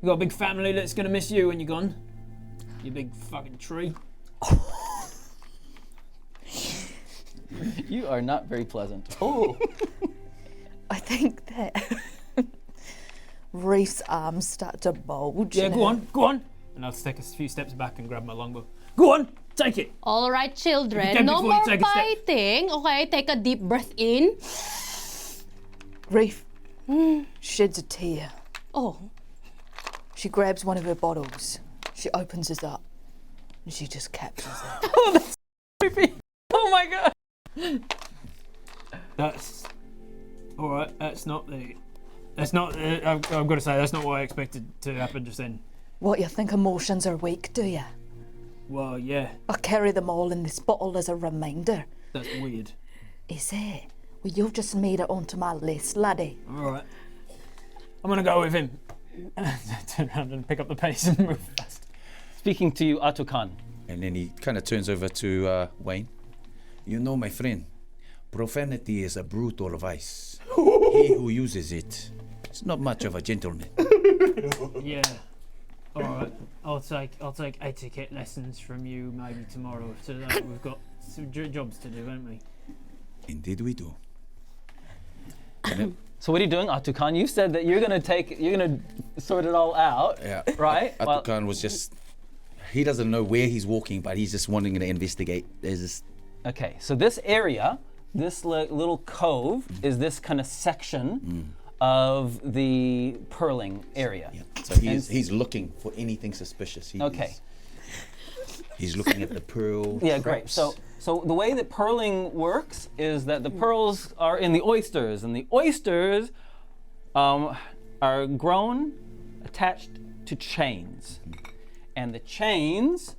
You got a big family that's gonna miss you when you're gone. You big fucking tree. You are not very pleasant. Oh. I think that Reef's arms start to bulge. Yeah, go on. And I'll take a few steps back and grab my longbow. Go on, take it. All right, Be children, dead no before you more take a step. fighting. Okay, take a deep breath in. Reef sheds a tear. Oh, She grabs one of her bottles. She opens it up. And she just captures it. Oh my god. That's all right. That's not. I've got to say, that's not what I expected to happen just then. What, you think emotions are weak, do you? Well, yeah, I carry them all in this bottle as a reminder. that's weird. Is it? Well, you've just made it onto my list, laddie. All right, I'm gonna go with him. Turn around and pick up the pace and move fast. Speaking to you, Ātukaan. And then he kind of turns over to Wayne. You know, my friend, profanity is a brutal vice. He who uses it is not much of a gentleman. Yeah. All right. I'll take etiquette lessons from you maybe tomorrow. So that we've got some jobs to do, haven't we? Indeed we do. So what are you doing, Ātukaan? You said that you're gonna sort it all out, Yeah. right? Well, Ātukaan was just, he doesn't know where he's walking, but he's just wanting to investigate. There's this, okay, so this area, this little cove, is this kind of section of the purling area. yeah. So he's looking for anything suspicious. Okay. He's looking at the pearl. Yeah, great. traps. So the way that purling works is that the pearls are in the oysters, and the oysters are grown attached to chains, and the chains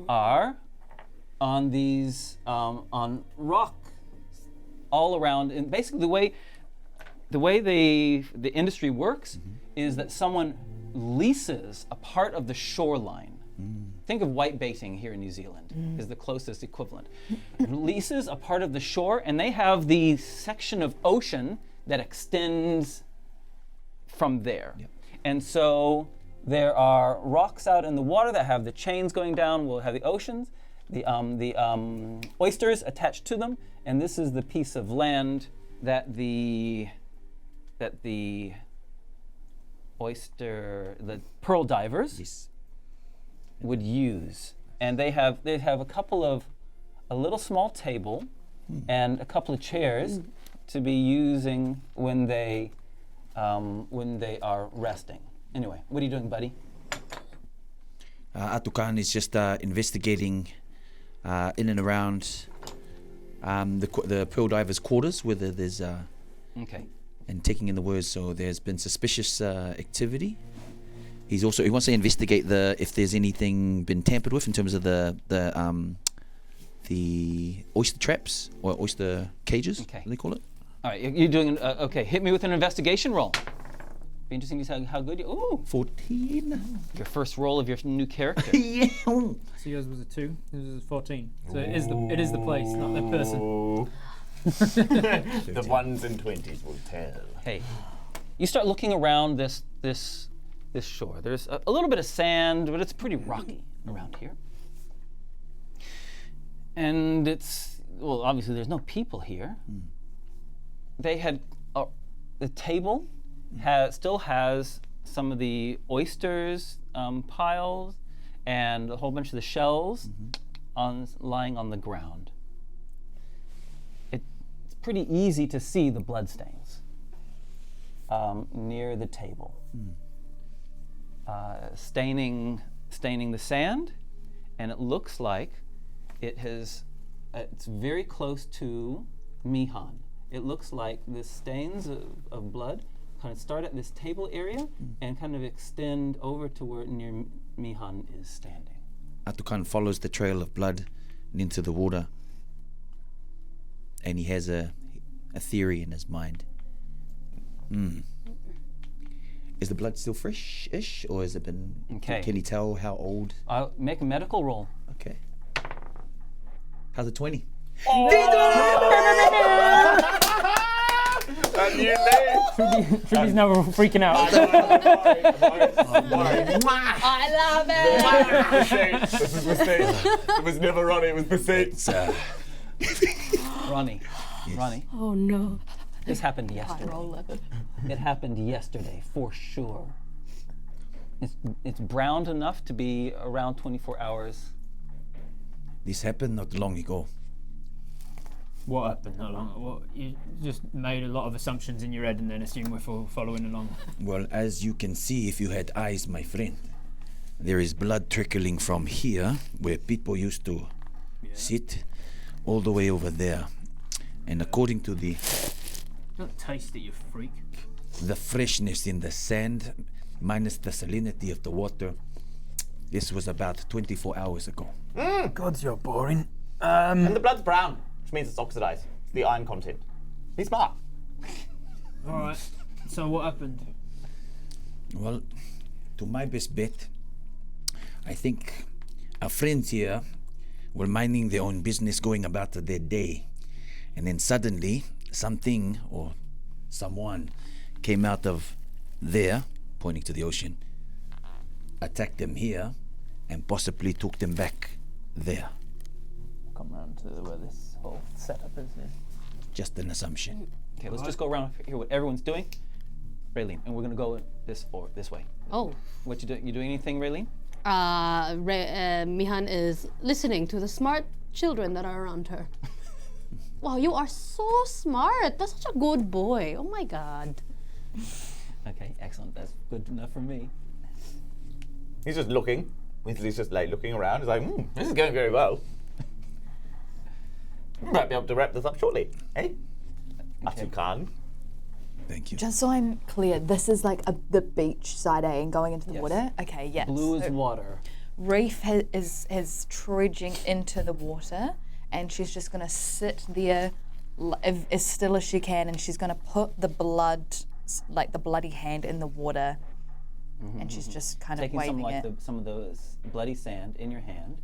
are on these on rock all around. And basically, the way the industry works is that someone leases a part of the shoreline. Think of white baiting here in New Zealand is the closest equivalent. Leases a part of the shore, and they have the section of ocean that extends from there. Yep. And so there are rocks out in the water that have the chains going down. We'll have the oceans, the oysters attached to them, and this is the piece of land that the pearl divers Yes. would use. And they have a little small table and a couple of chairs to be using when they are resting. Anyway, what are you doing, buddy? Ātukaan is just investigating in and around the pearl divers' quarters, whether there's Okay. and taking in the words. So there's been suspicious activity. He wants to investigate if there's anything been tampered with in terms of the oyster traps or oyster cages. Okay. They call it. All right, you're doing okay. Hit me with an investigation roll. Be interesting to see how good you. Ooh, 14. your first roll of your new character. Yeah. So yours was a 2. Yours was a 14. So it is the place, not the person. Ooh. The ones and 20s will tell. Hey, you start looking around this shore. There's a little bit of sand, but it's pretty rocky around here. And obviously there's no people here. They had the table still has some of the oysters piles and a whole bunch of the shells lying on the ground. It's pretty easy to see the bloodstains near the table. Staining the sand, and it looks like it's very close to Mihan. It looks like the stains of blood kind of start at this table area and kind of extend over to where near Mihan is standing. Ātukaan follows the trail of blood into the water, and he has a theory in his mind. Is the blood still fresh-ish, or has it been? Okay. Can he tell how old? I'll make a medical roll. Okay. How's a 20? And you late. Trudy's now freaking out. I love it. This is mistake. It was never Ronnie, it was mistake. Ronnie. Oh no. This happened yesterday. It happened yesterday for sure. It's browned enough to be around 24 hours. This happened not long ago. What happened that long? What, you just made a lot of assumptions in your head and then assume we're following along. Well, as you can see if you had eyes, my friend, there is blood trickling from here, where people used to sit, all the way over there. And according to Don't taste it, you freak. the freshness in the sand, minus the salinity of the water, this was about 24 hours ago. God, you're boring. And the blood's brown, which means it's oxidized. It's the iron content. Be smart. All right. So what happened? Well, to my best bet, I think our friends here were minding their own business, going about their day. And then suddenly, something or someone came out of there, pointing to the ocean, attacked them here, and possibly took them back there. Come round to where this whole setup is here. Just an assumption. Okay, let's just go around here what everyone's doing. Raylene, and we're gonna go this way. Oh. What you doing? You doing anything, Raylene? Mihan is listening to the smart children that are around her. Wow, you are so smart. That's such a good boy. Oh my god. Okay, excellent. That's good enough for me. He's just looking. He's just like looking around. He's like, this is going very well. We might be able to wrap this up shortly. Hey? Ātukaan. Thank you. Just so I'm clear, this is like the beach side A and going into the Yes. water? Okay, yes. Blue is So water. Reaf is trudging into the water and she's just going to sit there as still as she can and she's going to put the blood, like the bloody hand in the water and she's just kind of Taking some waving it. some of the bloody sand in your hand,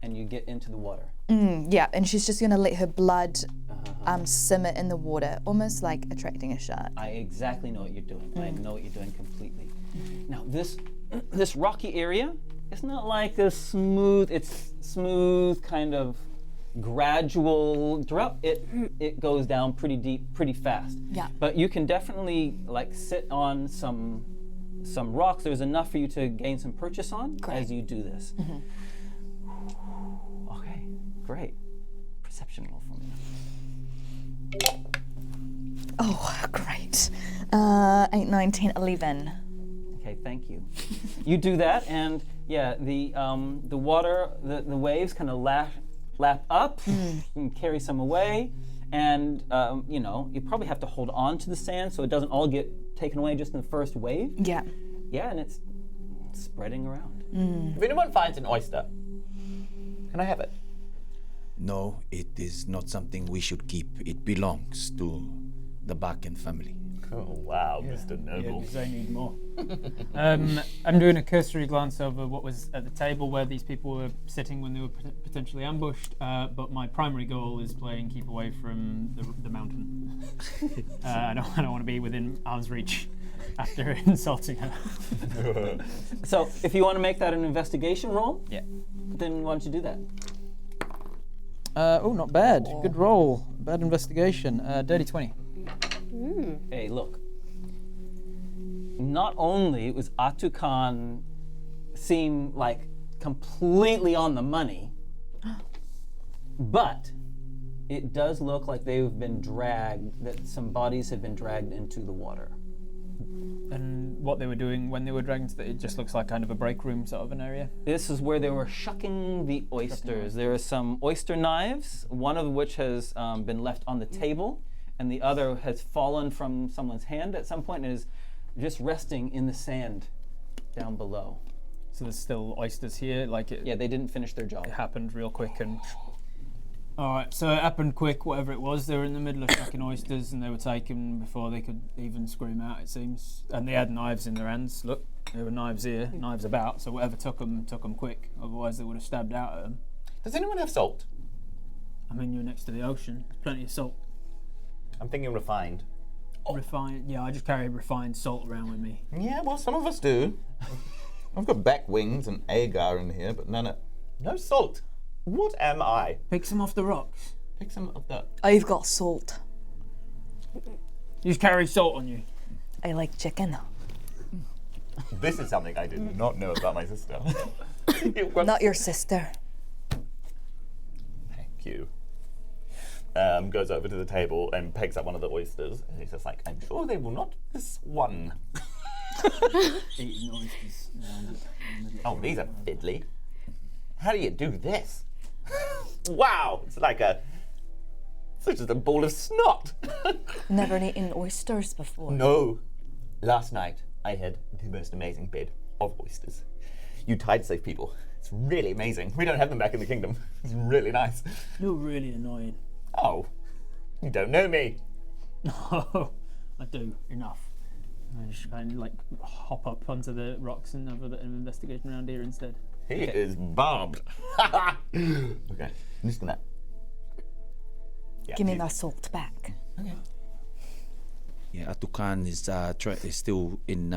and you get into the water. Yeah, and she's just going to let her blood simmer in the water, almost like attracting a shark. I exactly know what you're doing. I know what you're doing completely. Now this rocky area, it's not like a smooth. It's smooth, kind of gradual drop. It goes down pretty deep, pretty fast. Yeah. But you can definitely like sit on some rocks. There's enough for you to gain some purchase on as you do this. Okay, great. Perception roll for me. Oh, great. 8, 9, 10, 11. Okay, thank you. You do that, and yeah, the water, the waves kind of lap up and carry some away, and you probably have to hold on to the sand so it doesn't all get taken away just in the first wave. Yeah. Yeah, and it's spreading around. If anyone finds an oyster, can I have it? No, it is not something we should keep. It belongs to the Bakken family. Oh, wow, Mr. Noble. because they need more. I'm doing a cursory glance over what was at the table where these people were sitting when they were potentially ambushed, but my primary goal is playing keep away from the mountain. I don't want to be within arm's reach after insulting her. So if you want to make that an investigation roll, Yeah. then why don't you do that? Oh, not bad. Good roll. Bad investigation. Dirty 20. Hey, look. Not only was Ātukaan seem like completely on the money, but it does look like they've been dragged, that some bodies have been dragged into the water. And what they were doing when they were dragged into it just looks like kind of a break room sort of an area. This is where they were shucking the oysters. There are some oyster knives, one of which has been left on the table, and the other has fallen from someone's hand at some point and is just resting in the sand down below. So there's still oysters here, like it, Yeah, they didn't finish their job. it happened real quick and... Alright, so it happened quick, whatever it was. They were in the middle of shucking oysters and they were taken before they could even scream out, it seems. And they had knives in their hands. Look, there were knives here, knives about, so whatever took them quick. Otherwise they would have stabbed out at them. Does anyone have salt? I mean, you're next to the ocean. There's plenty of salt. I'm thinking refined. Refined, yeah, I just carry refined salt around with me. Yeah, well, some of us do. I've got back wings and agar in here, but no salt. What am I? Pick some off the rocks. Pick some of the... I've got salt. You just carry salt on you. I like chicken. This is something I did not know about my sister. You've got- Not your sister. Thank you. Goes over to the table and picks up one of the oysters. And he's just like, I'm sure they will not this one. Eating oysters. Oh, these are fiddly. How do you do this? Wow, it's like a Such as a ball of snot. Never eaten oysters before. No. Last night, I had the most amazing bed of oysters. You tide safe people. It's really amazing. We don't have them back in the kingdom. It's really nice. You're really annoying. Oh, you don't know me. No, I do. Enough. I just kind of like hop up onto the rocks and have a bit of investigation around here instead. He is barbed. Okay, I'm just gonna. Yeah, Give me my salt back. Yeah, Ātukaan is still in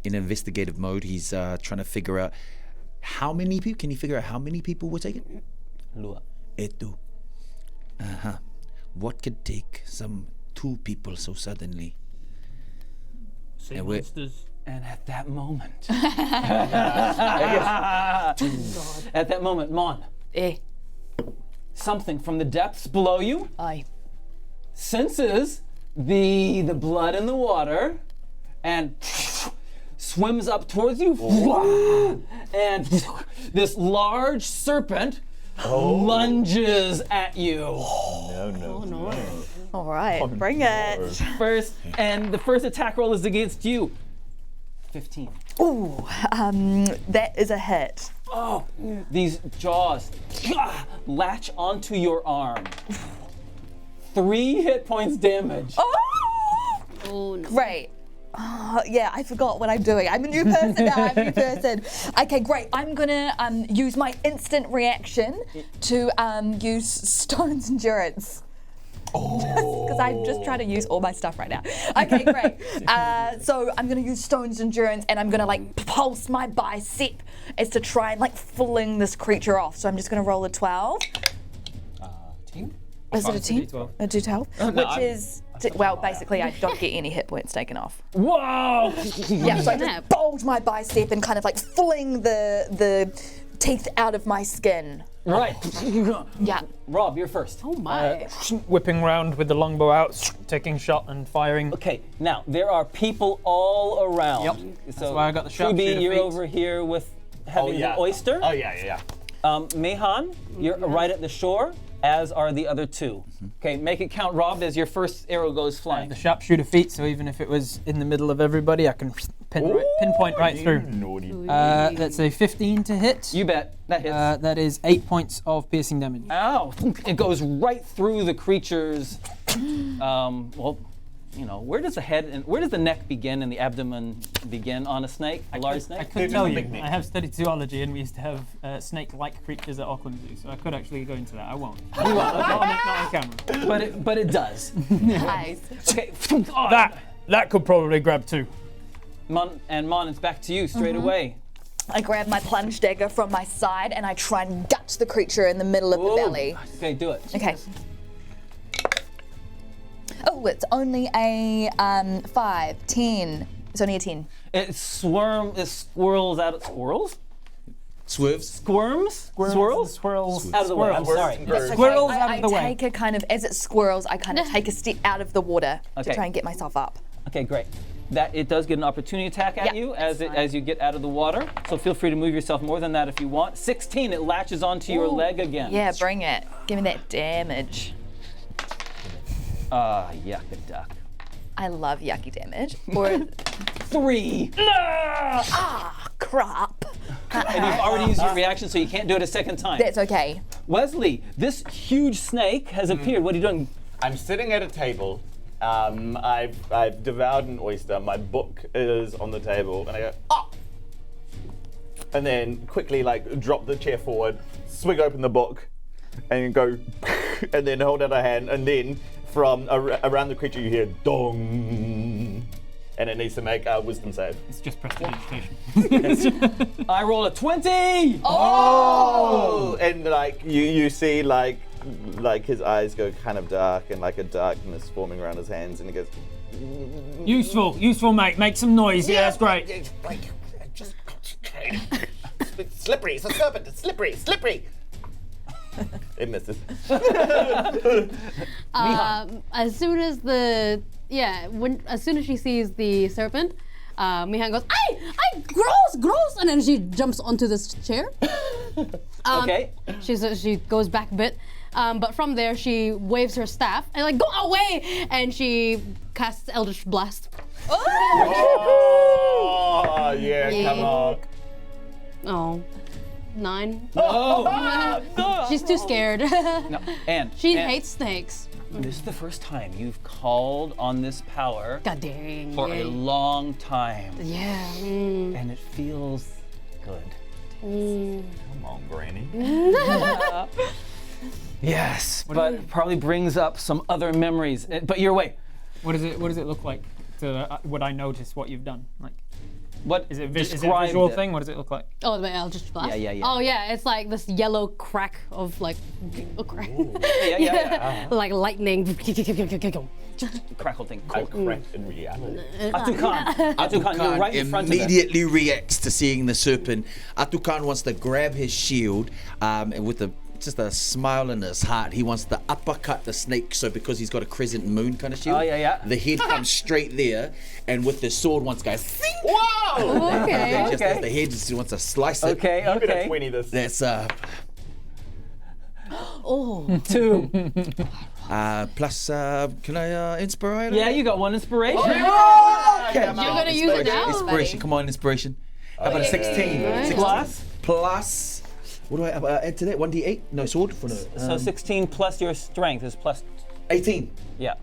investigative mode. He's trying to figure out how many people. Can you figure out how many people were taken? Lua. Etu. What could take some 2 people so suddenly? Sea And we're- monsters. And at that moment, at that moment, Mon, Eh. something from the depths below you Aye. senses the blood in the water and swims up towards you. And this large serpent lunges at you. All right, bring it. First, and the first attack roll is against you. 15. Ooh, that is a hit. Oh, these jaws latch onto your arm. 3 hit points damage. Oh, Oh no. great. Yeah, I forgot what I'm doing. I'm a new person now. I'm a new person. Okay, great. I'm gonna use my instant reaction to use Stone's Endurance. Because I'm just trying to use all my stuff right now. Okay, great. So I'm gonna use Stone's Endurance and I'm gonna like pulse my bicep as to try and like fling this creature off. So I'm just gonna roll a 12. Is it a 10? D12. A D12? Which is, well, basically I don't get any hit points taken off. Whoa! Yeah, so I Snap. just bulge my bicep and kind of like fling the teeth out of my skin. Right. Yeah. Rob, you're first. Oh my. Whipping round with the longbow out, taking shot and firing. Okay, now there are people all around. Yep. So That's why I got the sharpshooter Truby, you're feat. over here with having yeah. the oyster. Oh yeah. Mihan, you're right at the shore, as are the other 2. Okay, make it count, Rob, as your first arrow goes flying. The sharpshooter feat, so even if it was in the middle of everybody, I can pinpoint right through. Naughty. That's a 15 to hit. You bet. That hits. That is 8 points of piercing damage. Ow! It goes right through the creature's. Well, you know, where does the head and where does the neck begin and the abdomen begin on a snake? A large I snake? could tell you. picnic. I have studied zoology, and we used to have snake-like creatures at Auckland Zoo, so I could actually go into that. I won't. You won't, okay. Not on camera. But it does. Nice. Okay. Oh, That could probably grab 2. Mon, it's back to you straight away. I grab my plunge dagger from my side and I try and gut the creature in the middle of the Ooh. belly. Okay, do it. Okay. Oh, it's only a 5, 10. It's only a 10. It squirrels out. Squirrels? Swerves. Squirms? Swirls? Swirls. Out of the way. I'm sorry. That's Squirrels okay. out of the way. I take a kind of, as it swirls, I kind of take a step out of the water Okay. to try and get myself up. Okay, great. That it does get an opportunity attack at Yeah, you that's as you get out of the water. So feel free to move yourself more than that if you want. 16, it latches onto your leg again. Yeah, bring it. Give me that damage. Yuck a duck. I love yucky damage. Or 3. crap. And you've already used your reaction, so you can't do it a second time. That's okay. Wezley, this huge snake has appeared. What are you doing? I'm sitting at a table. I've devoured an oyster. My book is on the table, and I go, ah! And then quickly drop the chair forward, swing open the book, and go, and then hold out a hand, and then from around the creature you hear dong, and it needs to make a wisdom save. It's just prestidigitation. I roll a 20! Oh! And you see his eyes go kind of dark, and a darkness forming around his hands, and he goes, Useful, mate. Make some noise. Yeah, that's great. Just concentrate. It's slippery. It's a serpent. It's slippery. It misses. As soon as as soon as she sees the serpent, Mihan goes, "Ay, gross!" And then she jumps onto this chair. Okay. She goes back a bit. But from there, she waves her staff and like, go away! And she casts Eldritch Blast. Oh, yeah, come on. Oh, 9. No. She's too scared. No. And She and hates snakes. This is the first time you've called on this power God dang. for a long time, Yeah. and it feels good. Come on, Granny. Yes, but it probably brings up some other memories. But your way. What does it look like? Would I notice what you've done? Like, What is it a describe visual it. thing? What does it look like? Oh, the Eldritch Blast? Yeah. Oh, yeah, it's like this yellow crack of like, a crack. Yeah. Like lightning. Crackle thing. I Cool. cracked in reality. Ātukaan, you're right in front of it. immediately reacts to seeing the serpent. Ātukaan wants to grab his shield and with just a smile in his heart, he wants to uppercut the snake. So because he's got a crescent moon kind of shield, Oh, yeah. the head comes straight there, and with the sword wants to go. Whoa! Okay. Just as the head just wants to slice it. Okay. I'm gonna 20 this. That's Oh. 2. plus. Can I inspire? Yeah, you got 1 inspiration. Okay. You're gonna use it now? Inspiration. Come on, inspiration. How about a 16? Nice. 16 plus. What do I add to that? 1d8? No, sword for no. So 16 plus your strength is plus. 18. Yeah.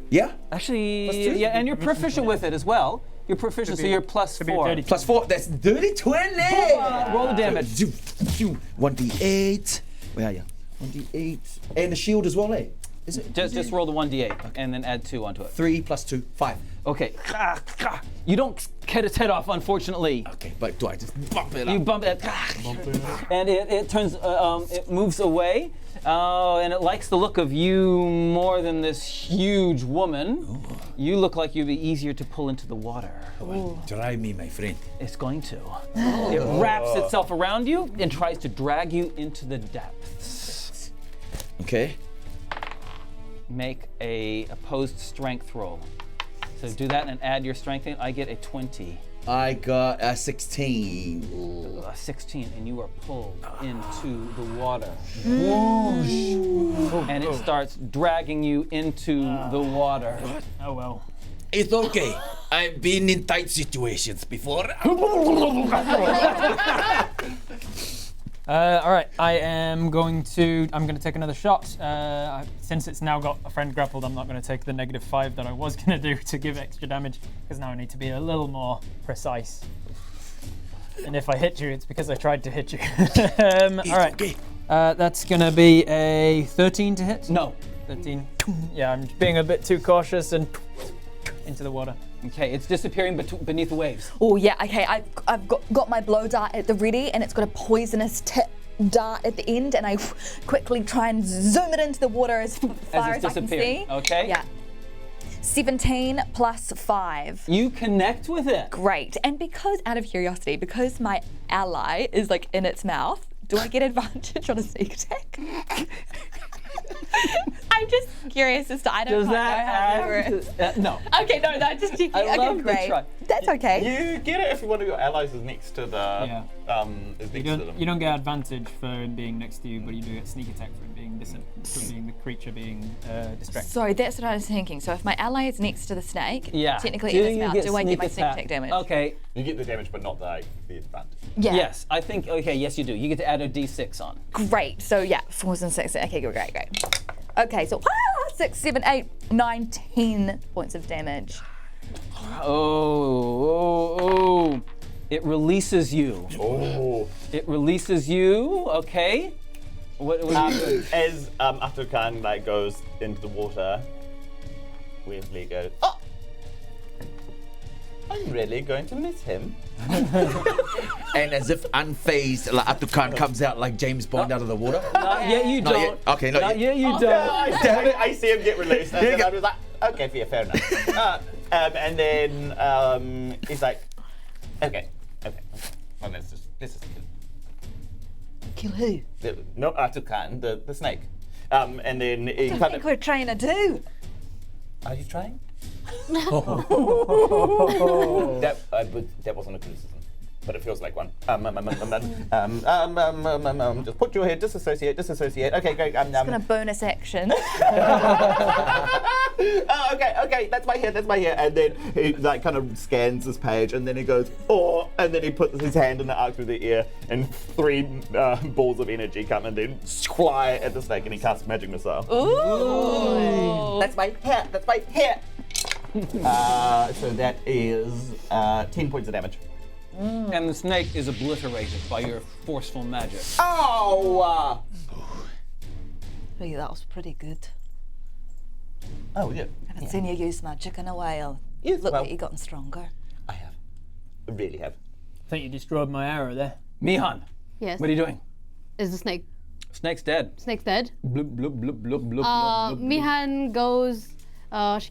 Yeah. Actually, Plus 2? yeah, and you're proficient with it as well. You're proficient, so you're plus Could be a 4. dirty Plus 4. That's dirty 20. Roll the damage. 1d8. Where are you? 1d8. And the shield as well, eh? Is it? Just roll the 1d8 and then add 2 onto it. 3 plus 2, 5. Okay. You don't cut its head off, unfortunately. Okay, but do I just bump it up? You bump it, and it turns, it moves away, and it likes the look of you more than this huge woman. Ooh. You look like you'd be easier to pull into the water. Well, try me, my friend. It's going to. It wraps itself around you and tries to drag you into the depths. Okay. Make a opposed strength roll. So do that and add your strength in. I get a 20. I got a 16. A 16, and you are pulled into the water. And it starts dragging you into the water. Oh well. It's okay. I've been in tight situations before. All right, I'm going to take another shot. Since it's now got a friend grappled, I'm not going to take the -5 that I was going to do to give extra damage, because now I need to be a little more precise. And if I hit you, it's because I tried to hit you. All right, okay. that's going to be a 13 to hit. No. 13. Yeah, I'm being a bit too cautious and into the water. Okay, it's disappearing beneath the waves. Oh yeah, okay. I've got my blow dart at the ready, and it's got a poisonous tip dart at the end, and I quickly try and zoom it into the water as far it's as I can disappearing. see. Okay. Yeah. 17 plus 5. You connect with it. Great. And because, out of curiosity, because my ally is like in its mouth, do I get advantage on a sneak attack? I'm just curious as to I don't Does quite that know how to do it. add? No. Okay, no, just checking. I Okay, love the great. try. That's okay. You get it if one of your allies is next to the. Is next to them. You don't get advantage for him being next to you, but you do get sneak attack for him being the creature being distracted. So that's what I was thinking. So if my ally is next to the snake, Yeah. technically Do in its you mouth, get do I get my sneak sneak attack damage? Okay. You get the damage, but not the advantage. Yeah. Yes, I think. Okay, yes, you do. You get to add a d6 on. Great. So yeah, 4s and 6s. Okay, great. Okay, so 6, 7, 8, 9, 10 points of damage. Oh. It releases you. Oh. It releases you. Okay. What do you do? As Ātukaan goes into the water, Wezley goes, "Oh, I'm really going to miss him." And as if unfazed, like Ātukaan comes out like James Bond out of the water. Not yet, you Not don't. yet. Okay, not Not yet. yet, you don't. I see him get released, and then I was like, "Okay, yeah, fair enough." And then he's like, "Okay. Well, let's just Kill who? no, Ātukaan, the snake." And then he I kind think of. we're trying to do. Are you trying? That wasn't a criticism. but it feels like one. Just put your head, disassociate. Okay, great. Gonna bonus action. Oh, okay, that's my hair. And then he like kind of scans this page, and then he goes, oh, and then he puts his hand in the arc through the ear, and 3 balls of energy come and then fly at the snake, and he casts magic missile. Ooh. That's my hair. So that is 10 points of damage. And the snake is obliterated by your forceful magic. Oh! Hey, that was pretty good. Oh, yeah. I haven't seen you use magic in a while. Yes, Look well- like you've gotten stronger. I have. I really have. I think you destroyed my arrow there. Mihan, Yes. what are you doing? Is the snake? Snake's dead. Snake's dead. Blub, blub, blub, blub, blub, blub, blub. Mihan goes. Can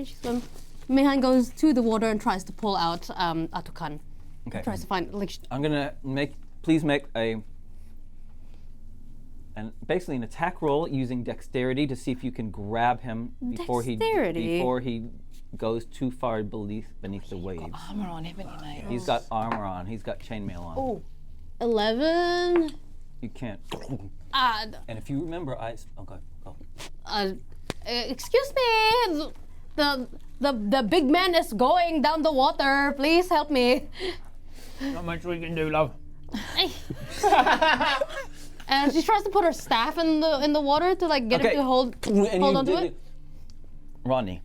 she swim? Mihan goes to the water and tries to pull out Ātukaan. Okay. Tries to find like. I'm gonna please make basically an attack roll using dexterity to see if you can grab him before Dexterity? he goes too far beneath the waves. Armor on, haven't you, mate? He's got armor on. He's got chainmail on. Oh, 11. You can't. Uh, And if you remember, go. Excuse me. The big man is going down the water. Please help me. Not much we can do, love. And she tries to put her staff in the water to like get Okay. it to hold onto it. Ronnie,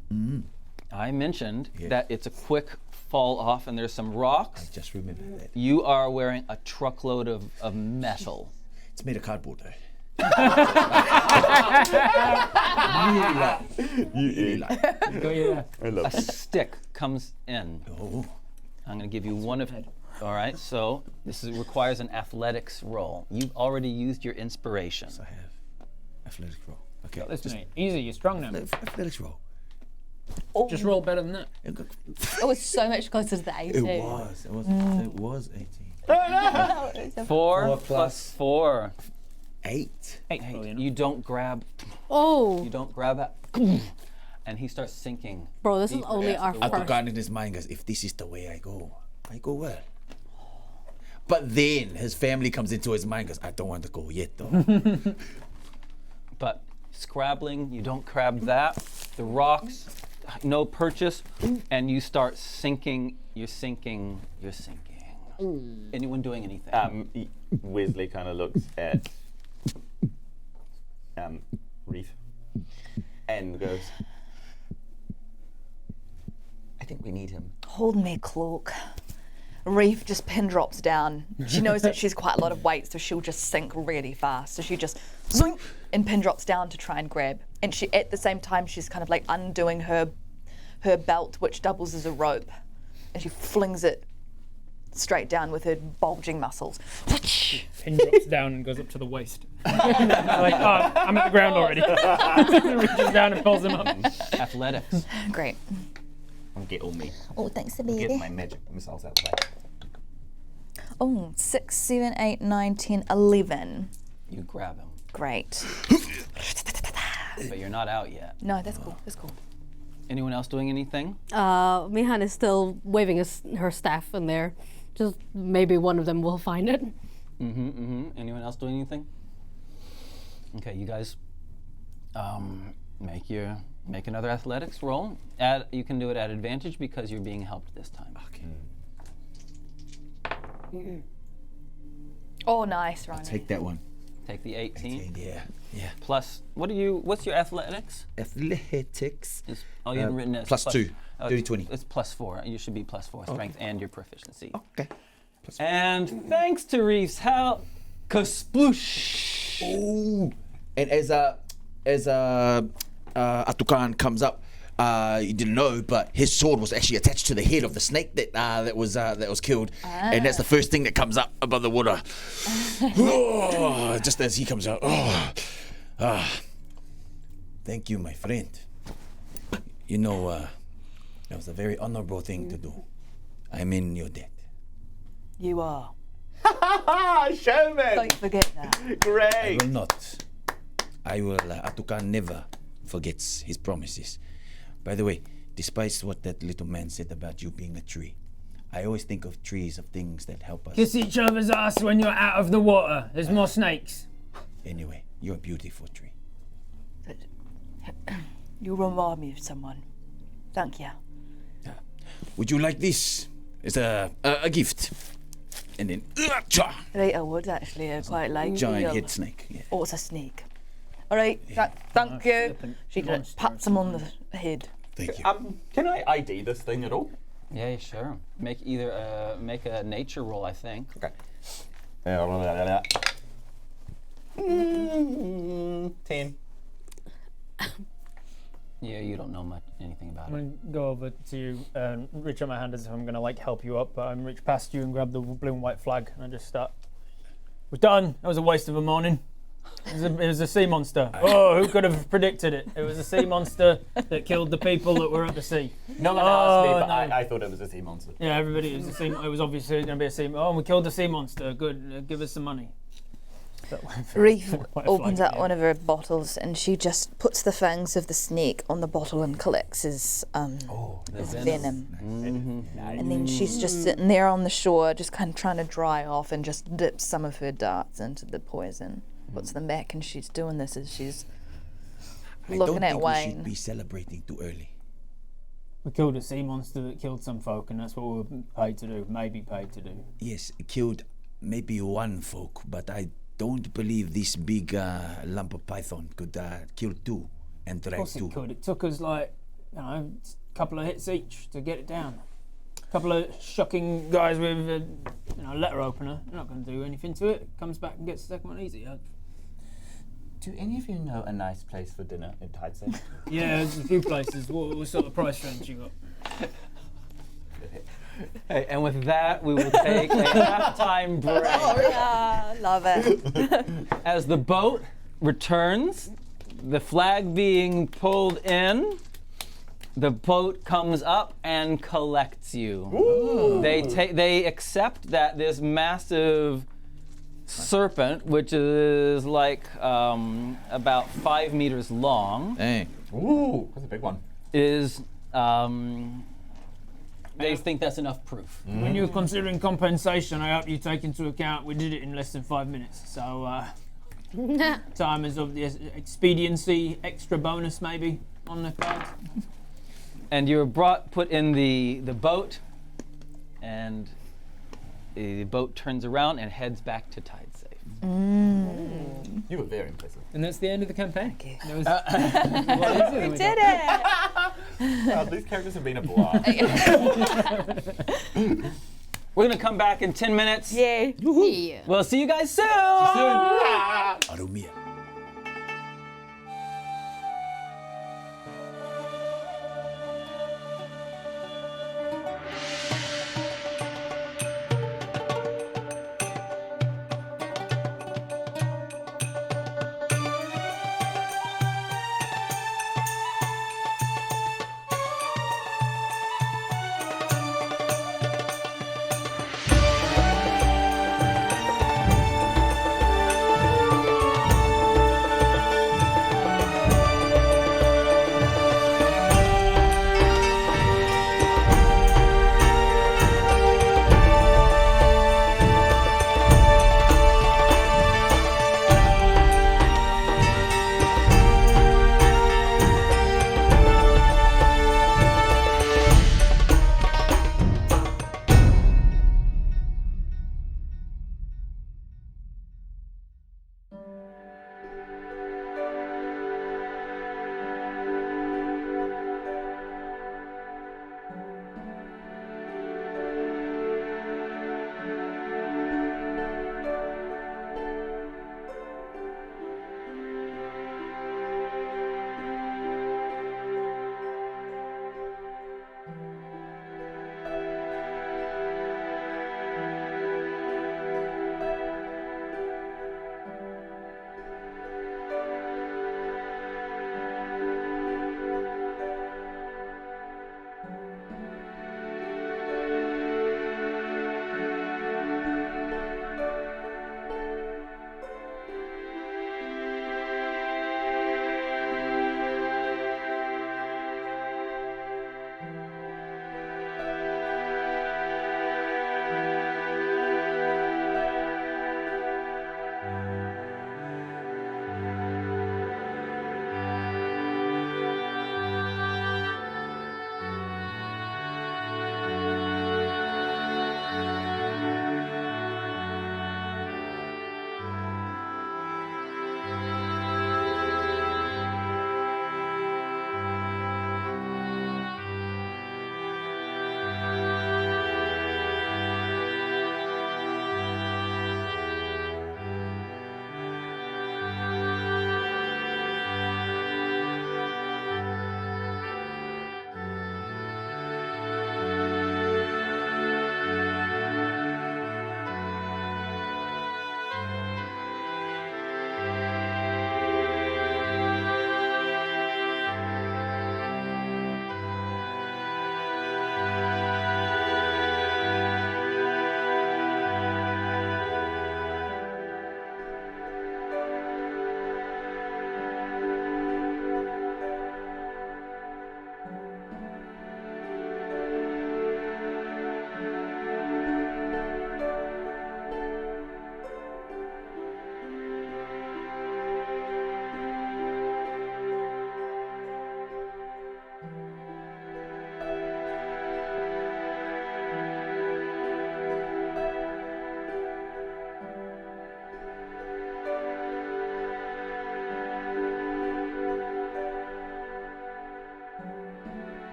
I mentioned that it's a quick fall off and there's some rocks. Just remember that. You are wearing a truckload of metal. It's made of cardboard, though. You Go, yeah. I love A stick comes in. Oh, I'm going to give you one of. All right, so requires an athletics roll. You've already used your inspiration. I have athletics roll. Okay, Listen, mate, easy, you're strong now. athletics roll. Just roll better than that. it was so much closer to the 18. It was 18. 4 plus 4. 8. You don't grab. Oh, You don't grab it. And he starts sinking. bro, this is Deeper only into our the first. Ātukaan in his mind goes, if this is the way I go well. But then his family comes into his mind and goes, I don't want to go yet, though. But scrabbling, you don't grab that. The rocks, no purchase, and you start sinking. You're sinking. Anyone doing anything? Wezley kind of looks at Reaf and goes, I think we need him. Hold me, cloak. Reef just pin drops down. She knows that she's quite a lot of weight, so she'll just sink really fast. So she just zoink and pin drops down to try and grab. And she, at the same time, she's kind of like undoing her belt, which doubles as a rope, and she flings it straight down with her bulging muscles. Pin drops down and goes up to the waist. Like, oh, I'm at the ground already. Reaches down and pulls him up. Athletics. Great. Get on me. Oh, thanks, Get baby. my magic missiles out the way. Oh, 6, 7, 8, 9, 10, 11. You grab him, Great. but you're not out yet. No, that's cool. That's cool. Anyone else doing anything? Mihan is still waving her staff in there. Just maybe one of them will find it. Anyone else doing anything? Okay, you guys make another athletics roll. You can do it at advantage because you're being helped this time. Okay. Oh, nice, Ronnie. Take that one. Take the 18 Yeah. plus. What's your athletics? Athletics. You haven't written it. plus 2. Dirty 20. It's plus 4. You should be plus 4 strength and your proficiency. Okay. And thanks to Reef's help, kasploosh. Ooh. And as Ātukaan comes up, you didn't know, but his sword was actually attached to the head of the snake that was killed, and that's the first thing that comes up above the water. Just as he comes out. Thank you, my friend. You know, that was a very honorable thing to do. I'm in your debt. You are. Showman! Don't forget that. I Great! will not. Ātukaan never forgets his promises. By the way, despite what that little man said about you being a tree, I always think of trees, of things that help us. Kiss each other's ass when you're out of the water. There's more snakes. Anyway, you're a beautiful tree. You remind me of someone. Thank you. Would you like this? It's a gift. And then Right, I would actually. I quite like giant the, head snake. Yeah. Oh, it's a snake. All right, thank you. She kind of pats him on the head. Thank you. Can I ID this thing at all? Yeah, sure. Make make a nature roll, I think. Okay. 10. Yeah, you don't know anything about I'm it. gonna go over to you and reach out my hand as if I'm gonna like help you up, but I'm reach past you and grab the blue and white flag and I just start. We're done. That was a waste of a morning. It was a sea monster. Oh, who could have predicted it? It was a sea monster that killed the people that were at the sea. No one asked me, but no. I thought it was a sea monster. Yeah, everybody. It was a sea. It was obviously going to be a sea. Oh, we killed the sea monster. Good. Give us some money. Reef White opens flag, up yeah. one of her bottles and she just puts the fangs of the snake on the bottle and collects his venom. And then she's just sitting there on the shore, just kind of trying to dry off and just dips some of her darts into the poison. Puts them back, and she's doing this as she's looking I at don't think we Wayne. should be celebrating too early. We killed a sea monster that killed some folk, and that's what we were paid to do. Maybe paid to do. Yes, killed maybe one folk, but I don't believe this big lump of python could kill two and Of drag course two. it could. It took us like, a couple of hits each to get it down. A couple of shocking guys with a letter opener. They're not going to do anything to it. Comes back and gets the second one easy. Do any of you know a nice place for dinner in Tidesay? Yeah, there's a few places. What sort of price range you got? Hey, and with that, we will take a halftime break. Yeah, love it. As the boat returns, the flag being pulled in, the boat comes up and collects you. Ooh. They accept that this massive serpent, which is like about 5 meters long, Hey, Ooh, that's a big one. is they think that's enough proof. When you're considering compensation, I hope you take into account we did it in less than 5 minutes. So time is of the expediency, extra bonus maybe on the card. And you're put in the boat, and the boat turns around and heads back to Tidesay. You were very impressive. And that's the end of the campaign. Okay. There was, what is it? We did it! Wow, these characters have been a blast. We're gonna come back in 10 minutes. Yay. Yeah. We'll see you guys soon. Ārumiya.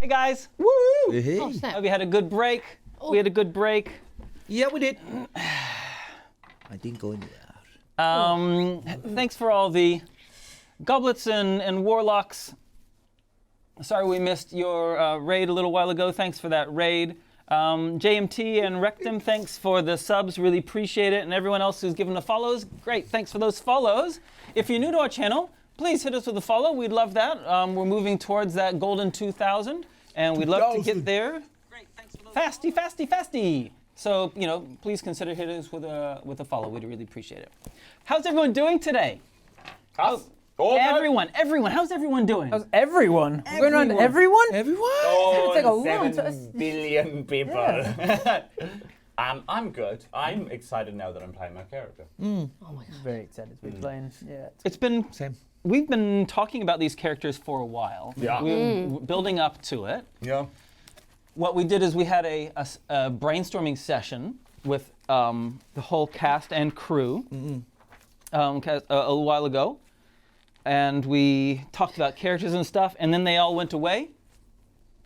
Hey guys. Woo! Hey. Oh, snap. Hope you had a good break. We had a good break. Yeah, we did. I didn't go anywhere. Thanks for all the goblets and warlocks. Sorry we missed your raid a little while ago. Thanks for that raid. JMT and Rectum, thanks for the subs. Really appreciate it. And everyone else who's given the follows, great. Thanks for those follows. If you're new to our channel, please hit us with a follow. We'd love that. We're moving towards that golden 2,000, and we'd love to get there. Great. Thanks for those fasty, fasty, fasty. So, please consider hitting us with a follow. We'd really appreciate it. How's everyone doing today? Everyone. How's everyone doing? How's everyone? We're going around to everyone? Everyone? Oh, It's like a long 7 billion people. I'm good. I'm excited now that I'm playing my character. Very excited to be playing. Yeah. It's been. Same. We've been talking about these characters for a while. Yeah. We're building up to it. Yeah. What we did is we had a brainstorming session with the whole cast and crew a little while ago. And we talked about characters and stuff, and then they all went away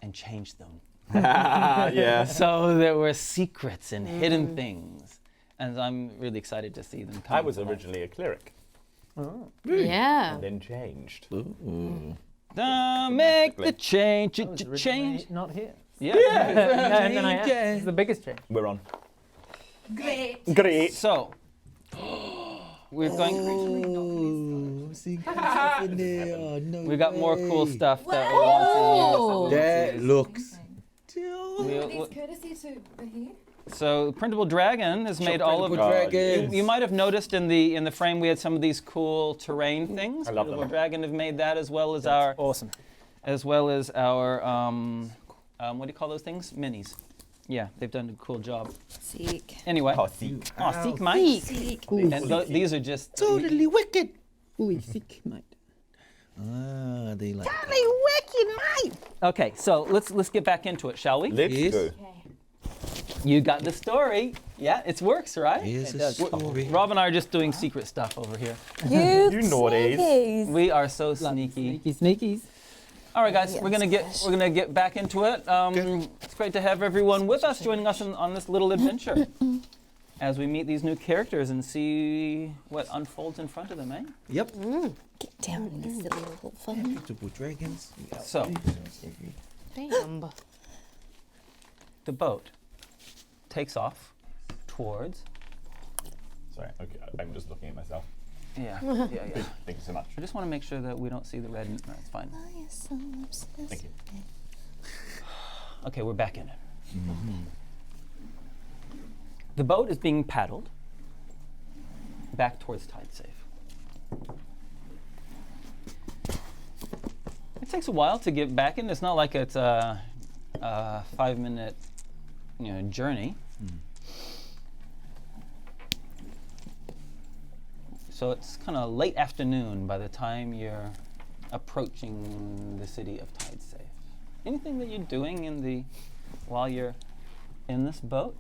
and changed them. Yeah. So there were secrets and hidden things. And I'm really excited to see them come. I was originally a cleric, Yeah. and then changed. Make the change. Change. Not here. Yeah. And then it's the biggest change. We're on. Great. Great. So we're going. We got more cool stuff that we want to use. That looks. courtesy to Raheem. So Printable Dragon has made all of Printable Dragons. You might have noticed in the frame we had some of these cool terrain things. I love Printable them. Dragon have made that as well as our Awesome. what do you call those things? Minis. Yeah, they've done a cool job. Seek. Anyway. Oh, see. Oh, seek mate. Seek. And these are just Totally wicked. Ooh, sick, mate. Ah, they like. Okay, so let's get back into it, shall we? Let's Yes. go. You got the story. Yeah, it works, right? Here's It a does. story. Rob and I are just doing secret stuff over here. You naughties. We are so sneaky. Sneakies. All right, guys, Yes, we're gonna get back into it. It's great to have everyone with us, joining us on this little adventure as we meet these new characters and see what unfolds in front of them, eh? Yep. Get down, you silly little fun. Printable dragons. So Damn. the boat takes off towards. Sorry, okay, I'm just looking at myself. Yeah. Thank you so much. I just want to make sure that we don't see the red. No, it's fine. Thank you. Okay, we're back in it. The boat is being paddled back towards Tide Safe. It takes a while to get back in. It's not like it's a 5-minute, journey. So it's kind of late afternoon by the time you're approaching the city of Tide Safe. Anything that you're doing while you're in this boat?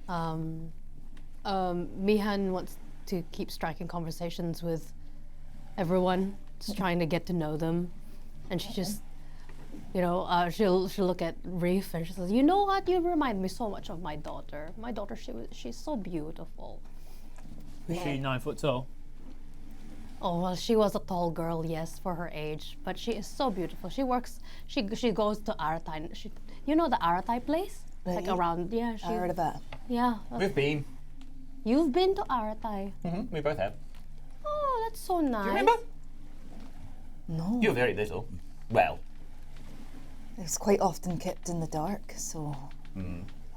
Mihan wants to keep striking conversations with everyone, just trying to get to know them, and she just, she'll look at Reaf and she says, "You know what? You remind me so much of my daughter. My daughter, she's so beautiful." Is she 9 foot tall? Oh well, she was a tall girl, yes, for her age, but she is so beautiful. She works. She goes to Aratai. You know the Aratai place? Like Right. around. Yeah, I heard of that. Yeah. We've been. You've been to Aratai. We both have. Oh, that's so nice. Do you remember? No. You're very little. Well, It's quite often kept in the dark, so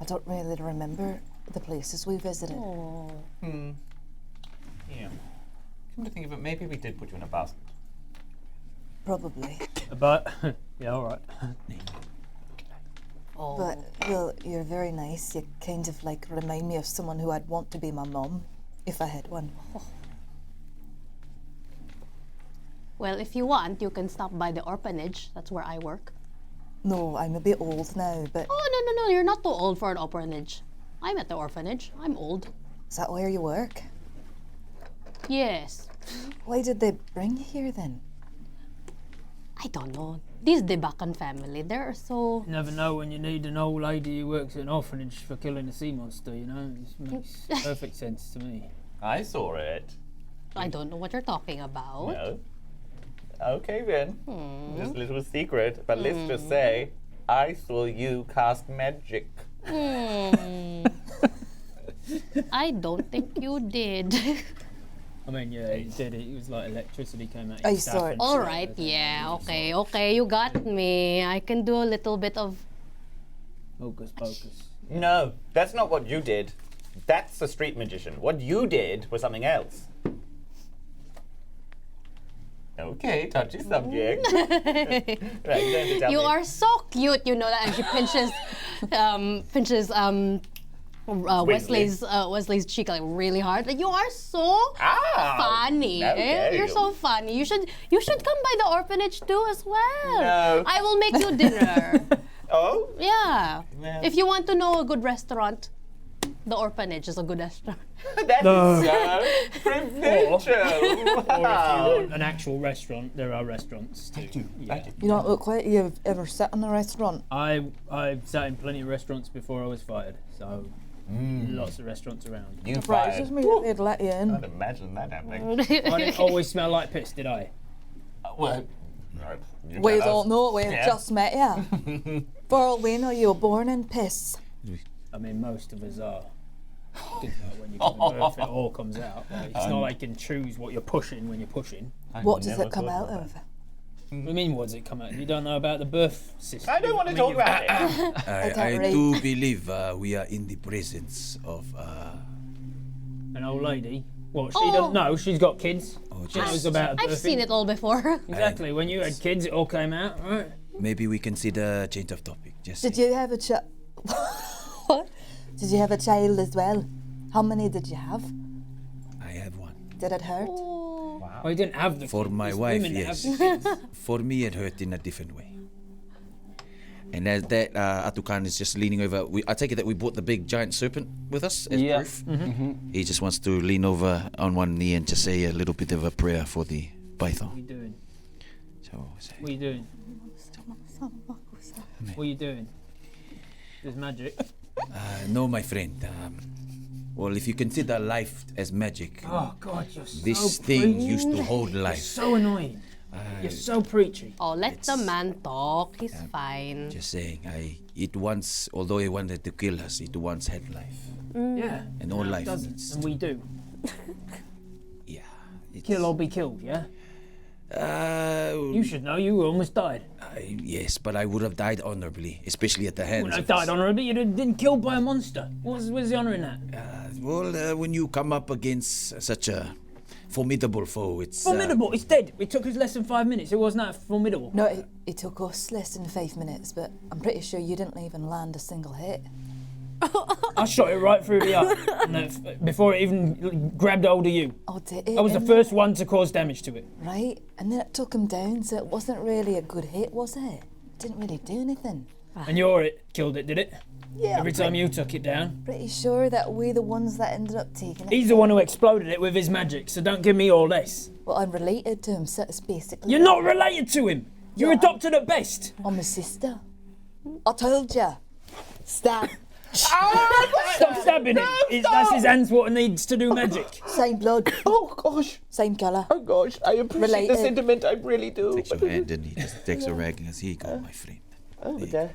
I don't really remember the places we visited. Oh. yeah. Come to think of it, maybe we did put you in a basket. Probably. But, yeah, all right. Oh. But you're very nice. You kind of remind me of someone who I'd want to be my mom, if I had one. Well, if you want, you can stop by the orphanage. That's where I work. No, I'm a bit old now, but Oh, no, you're not too old for an orphanage. I'm at the orphanage. I'm old. is that where you work? Yes. Why did they bring you here then? I don't know. These Debakan family, they're so... Never know when you need an old lady who works at an orphanage for killing a sea monster, you know? It makes perfect sense to me. I saw it. I don't know what you're talking about. No. Okay then. Just a little secret, but let's just say I saw you cast magic. I don't think you did. I mean, yeah, it did. It was like electricity came out. I his saw staff it. and All shit. right, yeah, okay, you got me. I can do a little bit of... Hocus pocus. No, that's not what you did. That's a street magician. What you did was something else. Okay, touchy subject. Right, you don't have to tell You me. are so cute, you know that. And she pinches Wezley's cheek like really hard. Like, you are so funny. okay. You're so funny. You should come by the orphanage too as well. No. I will make you dinner. Oh? Yeah. Well. If you want to know a good restaurant, the orphanage is a good restaurant. That is so provincial. Or if you want an actual restaurant, there are restaurants too. Yeah. You don't look like you've ever sat in a restaurant. I've sat in plenty of restaurants before I was fired, so lots of restaurants around. You Surprises fired. me that they'd let you in. I'd imagine that happening. I didn't always smell like piss, did I? Well, you We tell us. don't know, we've Yeah. just met you. For all we know, you were born in piss. I mean, most of us are. When you give birth, it all comes out. Like, it's not like you can choose what you're pushing when you're pushing. What does never it come thought out about of? What do you mean, what does it come out? You don't know about the birth system. I don't want to talk about it. I read. do believe we are in the presence of. An old lady. Well, she doesn't know. She's got kids. She knows about birthing. I've seen it all before. Exactly. When you had kids, it all came out, right? Maybe we consider change of topic. Just Did you have a child? What? Did you have a child as well? How many did you have? I have one. Did it hurt? Well, you didn't have the For kids. my It's wife, women that yes. have the kids. For me, it hurt in a different way. And as that, Ātukaan is just leaning over. I take it that we brought the big giant serpent with us as Yeah. proof. He just wants to lean over on one knee and just say a little bit of a prayer for the python. What are you doing? So, say, What are you doing? What are you doing? There's magic. no, my friend. Well, if you consider life as magic, Oh God, you're so this thing preachy. used to hold You're life. so annoying. You're so preachy. Oh, let the man talk. He's fine. Just saying, it once, although it wanted to kill us, it once had life. Yeah. And all Now it life doesn't, needs and we do. Yeah. it's- Kill or be killed. Yeah. Uh, You should know. You almost died. yes, but I would have died honorably, especially at the hands When I of died honorably, you'd been killed by a monster. What's the honour in that? when you come up against such a formidable foe, it's Formidable. It's dead. It took us less than 5 minutes. It wasn't that formidable. No, it took us less than 5 minutes, but I'm pretty sure you didn't even land a single hit. I shot it right through the eye and before it even grabbed hold of you. Oh, did it? I was the And first one to cause damage to it. Right, and then it took him down, so it wasn't really a good hit, was it? It didn't really do anything. And your it killed it, did it? Yeah, Every time you took it down. pretty sure that we're the ones that ended up taking it. He's the one who exploded it with his magic, so don't give me all this. Well, I'm related to him, so it's basically. You're not related to him. You're Yeah. adopted at best. I'm a sister. I told ya. Stop. Stop stabbing him. That's his answer needs to do magic. Same blood, Oh gosh, same colour. oh gosh, I appreciate the Related. sentiment, I really do. takes your hand and he just takes a rag and goes, "Here you go, my friend. Oh, okay.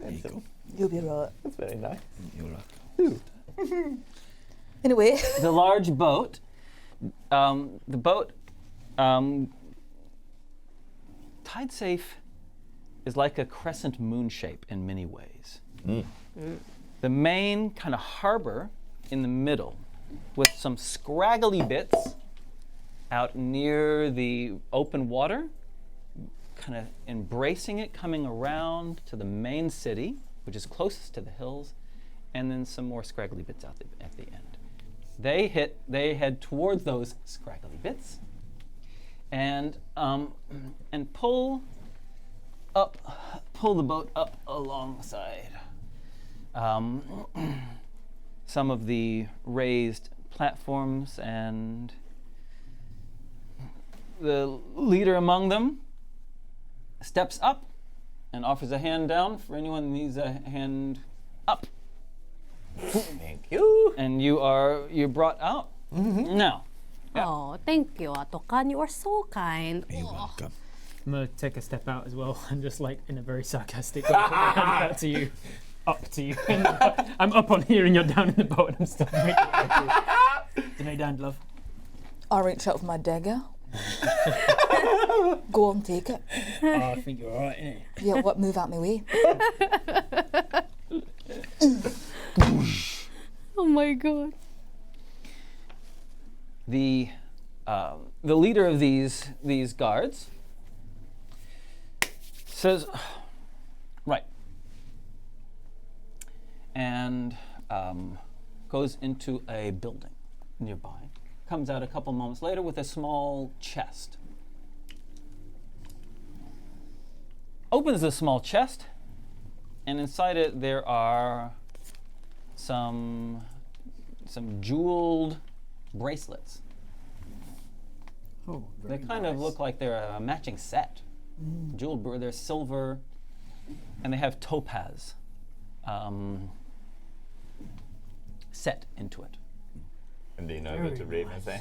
There you go. You'll be right. That's very nice. You're lucky." Anyway, The large boat, Tide Safe is like a crescent moon shape in many ways. The main kind of harbor in the middle with some scraggly bits out near the open water, kind of embracing it, coming around to the main city, which is closest to the hills, and then some more scraggly bits out at the end. They head towards those scraggly bits, and pull the boat up alongside some of the raised platforms, and the leader among them steps up and offers a hand down for anyone who needs a hand up. Thank you. And you're brought out. Now, Oh, thank you, Ātukaan. You are so kind. You're Oh. welcome. I'm gonna take a step out as well and just like in a very sarcastic way, put my hand out to you, up to you. And I'm up on here and you're down in the boat and I'm stuck. Do you need hand, love? I reach out for my dagger. Go on, take it. Oh, I think you're alright, innit? Yeah, what? Move out my way. Oh my god. the leader of these guards says, right, and goes into a building nearby. Comes out a couple moments later with a small chest. Opens the small chest, and inside it there are some jeweled bracelets. Oh, They kind of look like they're a matching set. Jeweled, they're silver, and they have topaz set into it. And lean over to Reaf and say,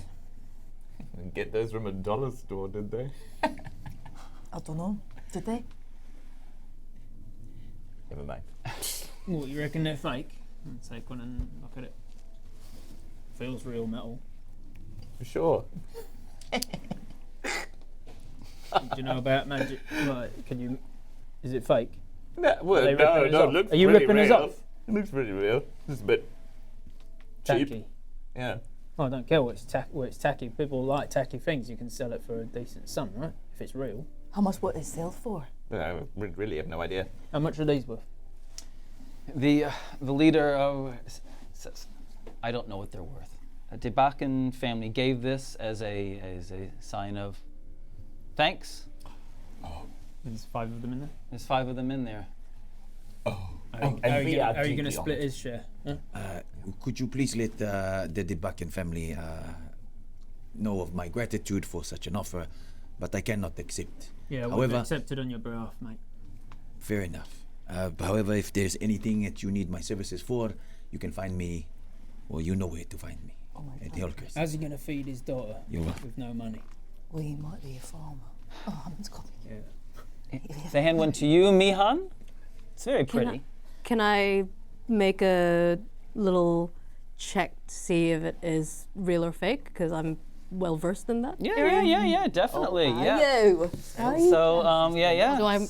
"Get those from a dollar store, did they?" I don't know. Did they? Never mind. What, you reckon they're fake? Let's take one and look at it. Feels real metal. For sure. Do you know about magic? Right, is it fake? No, well, they ripping us no, off? it looks Are you pretty ripping us real. off? It looks pretty real. It's a bit cheap. Tacky. Yeah. Oh, I don't care what it's tacky. People like tacky things. You can sell it for a decent sum, right? If it's real. How much would they sell for? I really have no idea. How much are these worth? The leader says, "I don't know what they're worth." A Ātukaan family gave this as a sign of thanks. There's 5 of them in there. There's 5 of them in there. How are you going to split his share? Huh? Could you please let the Ātukaan family know of my gratitude for such an offer, but I cannot accept. Yeah, we've However, accepted on your behalf, mate. fair enough. However, if there's anything that you need my services for, you can find me, or you know where to find me at the Outcasts. How's he going to feed his daughter You're welcome. with no money? We might be a farmer. Oh, I'm coming. Yeah. They hand one to you, Mihan. It's very pretty. Can I make a little check to see if it is real or fake? Because I'm well versed in that. Yeah, definitely. yeah. You. So,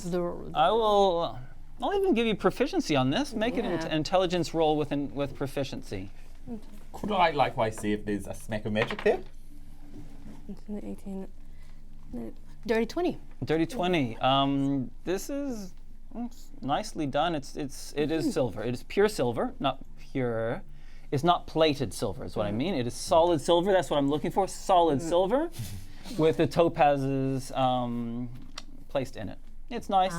Do I? I'll even give you proficiency on this. Make it an Yeah. intelligence roll with proficiency. Could I likewise see if there's a smack of magic there? 18. Dirty 20. Dirty 20. This is nicely done. It is silver. It is pure silver, not pure. It's not plated silver, is what I mean. It is solid silver. That's what I'm looking for. Solid silver, with the topazes placed in it. It's nice.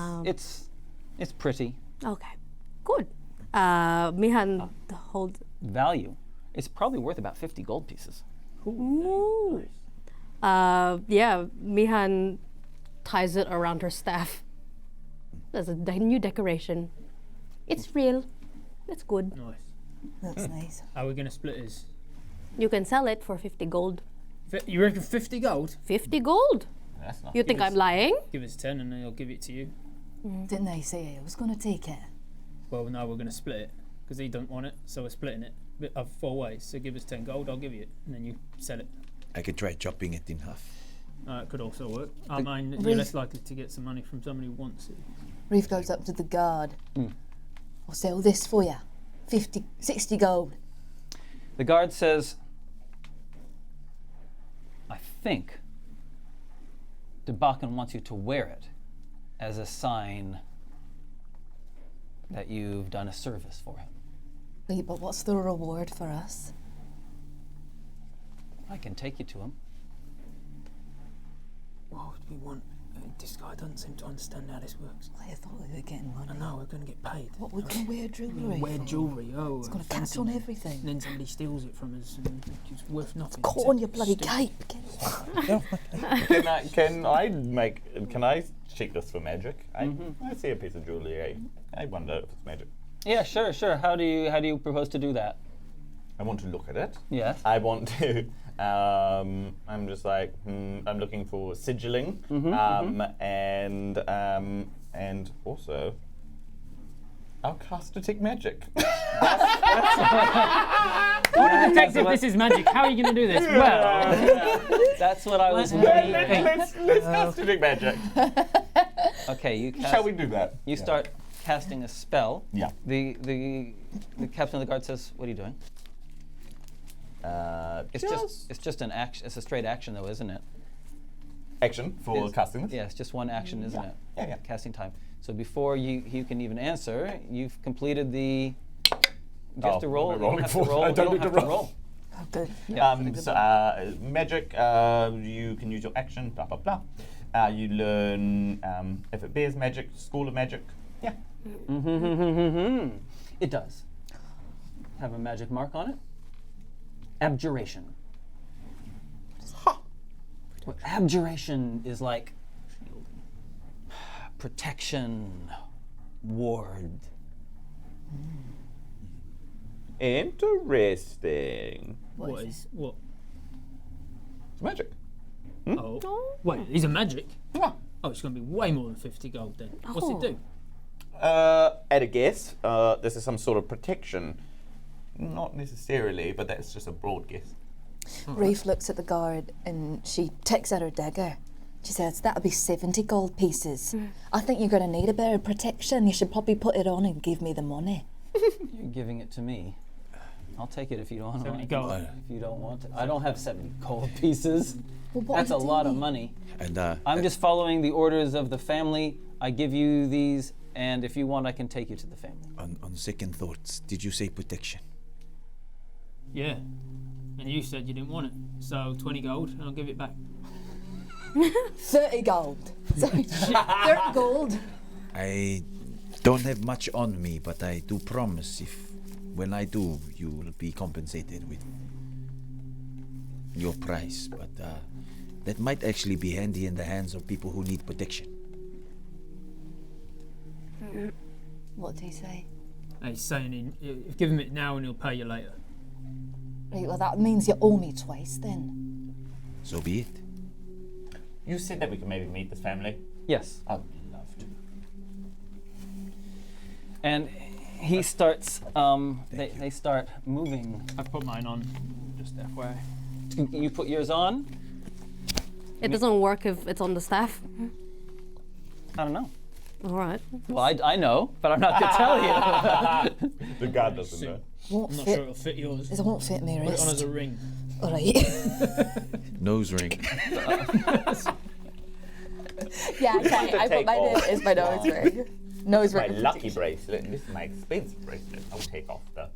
It's pretty. Okay. Good. Mihan hold. Value. It's probably worth about 50 gold pieces. Ooh. Yeah, Mihan ties it around her staff. There's a new decoration. It's real. It's good. Nice. That's nice. How are we going to split his? You can sell it for 50 gold. You reckon 50 gold? 50 gold? That's not. You think I'm lying? Give us 10 and then I'll give it to you. Didn't I say I was going to take it? Well, now we're going to split it because he don't want it, so we're splitting it of 4 ways. So give us 10 gold, I'll give you it, and then you sell it. I could try chopping it in half. It could also work. I mean, you're Reef- less likely to get some money from somebody who wants it. Reef goes up to the guard. I'll sell this for you. 60 gold. The guard says, I think Ātukaan wants you to wear it as a sign that you've done a service for him. Wait, but what's the reward for us? I can take you to him. What would we want This guy doesn't seem to understand how this works. I thought we were getting money. I know, we're going to get paid. What, we can wear jewellery? Wear jewellery, oh. It's got a fancy cut on man. everything. And then somebody steals it from us and it's worth nothing. Caught on your bloody Stupid. cape. Can I check this for magic? I see a piece of jewelry. I wonder if it's magic. Yeah, sure. How do you propose to do that? I want to look at it. Yes. I want to. I'm just like I'm looking for sigilling, and also Outcasts detect magic. What a detective, this is magic. How are you going to do this? Well, That's what I was Let's cast detect magic. Okay, you cast, Shall we do that? You start casting a spell. Yeah. The captain of the guard says, "What are you doing?" It's just an action. It's a straight action, though, isn't it? Action for casting this? Yeah, it's just one action, isn't it? Yeah. Casting time. So before you can even answer, you've completed the. You have to roll. I'm You don't rolling have to for it. roll. I You don't don't need have to to roll. roll. Oh, good. Magic, you can use your action, blah, blah, blah. You learn, if it bears magic, school of magic. Yeah. It does. Have a magic mark on it. Abjuration. Well, abjuration is like protection, ward. Interesting. what is. What? It's magic. Oh. Wait, these are magic? Yeah. Oh, it's going to be way more than 50 gold then. What's it do? At a guess, this is some sort of protection. Not necessarily, but that's just a broad guess. Reaf looks at the guard and she takes out her dagger. She says, that'll be 70 gold pieces. I think you're going to need a bit of protection. You should probably put it on and give me the money. You're giving it to me. I'll take it if you don't want 70 it. gold. If you don't want it. I don't have 70 gold pieces. Well, what That's are a you lot of doing? money. And I'm just following the orders of the family. I give you these, and if you want, I can take you to the family. on second thoughts, did you say protection? Yeah. And you said you didn't want it. So 20 gold and I'll give it back. 30 gold. Sorry, 30 gold. I don't have much on me, but I do promise when I do, you will be compensated with your price. But that might actually be handy in the hands of people who need protection. What do you say? He's saying give him it now and he'll pay you later. Right, well, that means you owe me twice then. So be it. You said that we could maybe meet this family. Yes. I'd love to. And he starts, they start moving. I've put mine on, just FYI. You put yours on? It doesn't work if it's on the staff. I don't know. All right. Well, I know, but I'm not going to tell you. The guard doesn't know. Won't I'm not fit. sure it'll fit yours. It won't fit me Put it on as wrist. a ring. All right. Nose ring. Yeah, okay. I put mine in as my nose ring. Nose My ring. lucky bracelet, and this is my expensive bracelet. I'll take off the.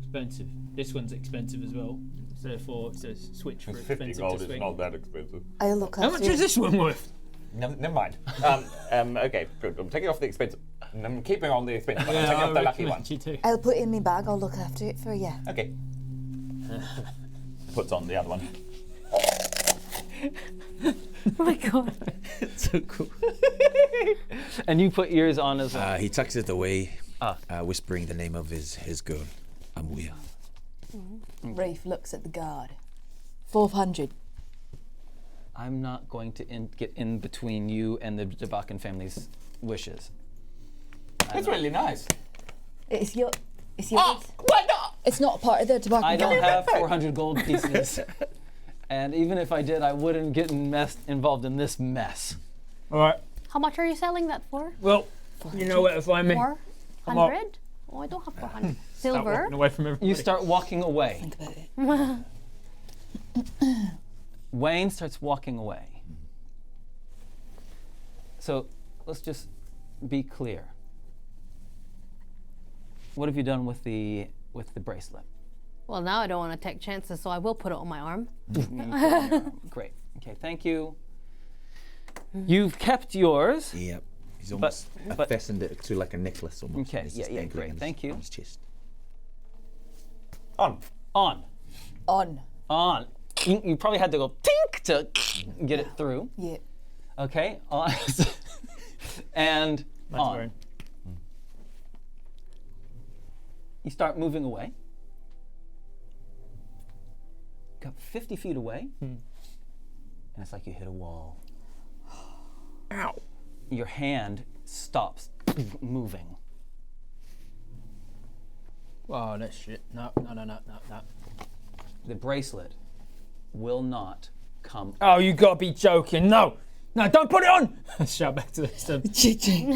Expensive. This one's expensive as well. So therefore it says switch for It's 50 expensive gold, to it's swing. not that expensive. I'll look How after much is this one worth? Never mind. Okay, good. I'm taking off the expensive. I'm keeping on the expensive, but I'm taking off the lucky one. recommend you too. I'll put it in my bag. I'll look after it for you. Okay. Puts on the other one. Oh my god. So cool. And you put yours on as well. He tucks it away, Ah. whispering the name of his girl, Amuya. Reaf looks at the guard. 400. I'm not going to get in between you and the Ātukaan family's wishes. That's really nice. It's your. It's Oh, yours. why not? It's not part of the tobacco. I don't have 400 gold pieces. And even if I did, I wouldn't get involved in this mess. Alright. How much are you selling that for? Well, you know where to find me. 400? Oh, I don't have 400. Stop Silver. walking away from everybody. You start walking away. Think about it. Wayne starts walking away. So let's just be clear. What have you done with the bracelet? Well, now I don't want to take chances, so I will put it on my arm. Great. Okay, thank you. You've kept yours. Yep. He's almost but- fastened it to like a necklace almost. Okay, It's yeah, just yeah, dangling great, on his- thank you. on his chest. On. On. On. You probably had to go tink to get it through. Yeah. Okay, on. And That's on. weird. You start moving away. Got 50 feet away. And it's like you hit a wall. Ow. Your hand stops moving. Oh, that's shit. No. The bracelet will not come. Oh, you gotta be joking. No, don't put it on. Shout back to the rest of them.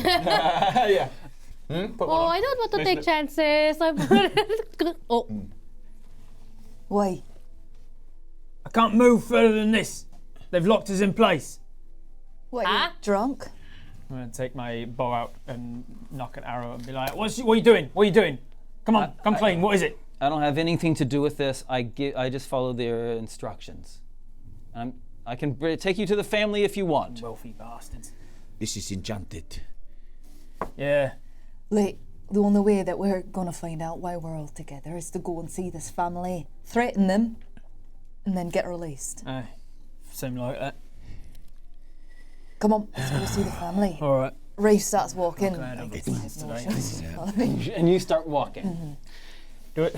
Yeah. Put one Oh, on. I don't want to take chances. Oh, Why? I can't move further than this. They've locked us in place. What, Huh? you drunk? I'm gonna take my bow out and knock an arrow and be like, what are you doing? What are you doing? Come on, come clean. What is it? I don't have anything to do with this. I just follow their instructions. I can take you to the family if you want. Wealthy bastards. This is enchanted. Yeah. Like, the only way that we're gonna find out why we're all together is to go and see this family, threaten them, and then get released. Aye. Something like that. Come on, let's go see the family. All right. Reaf starts walking. glad I'm Like, not it's today. emotions. And you start walking. Do it.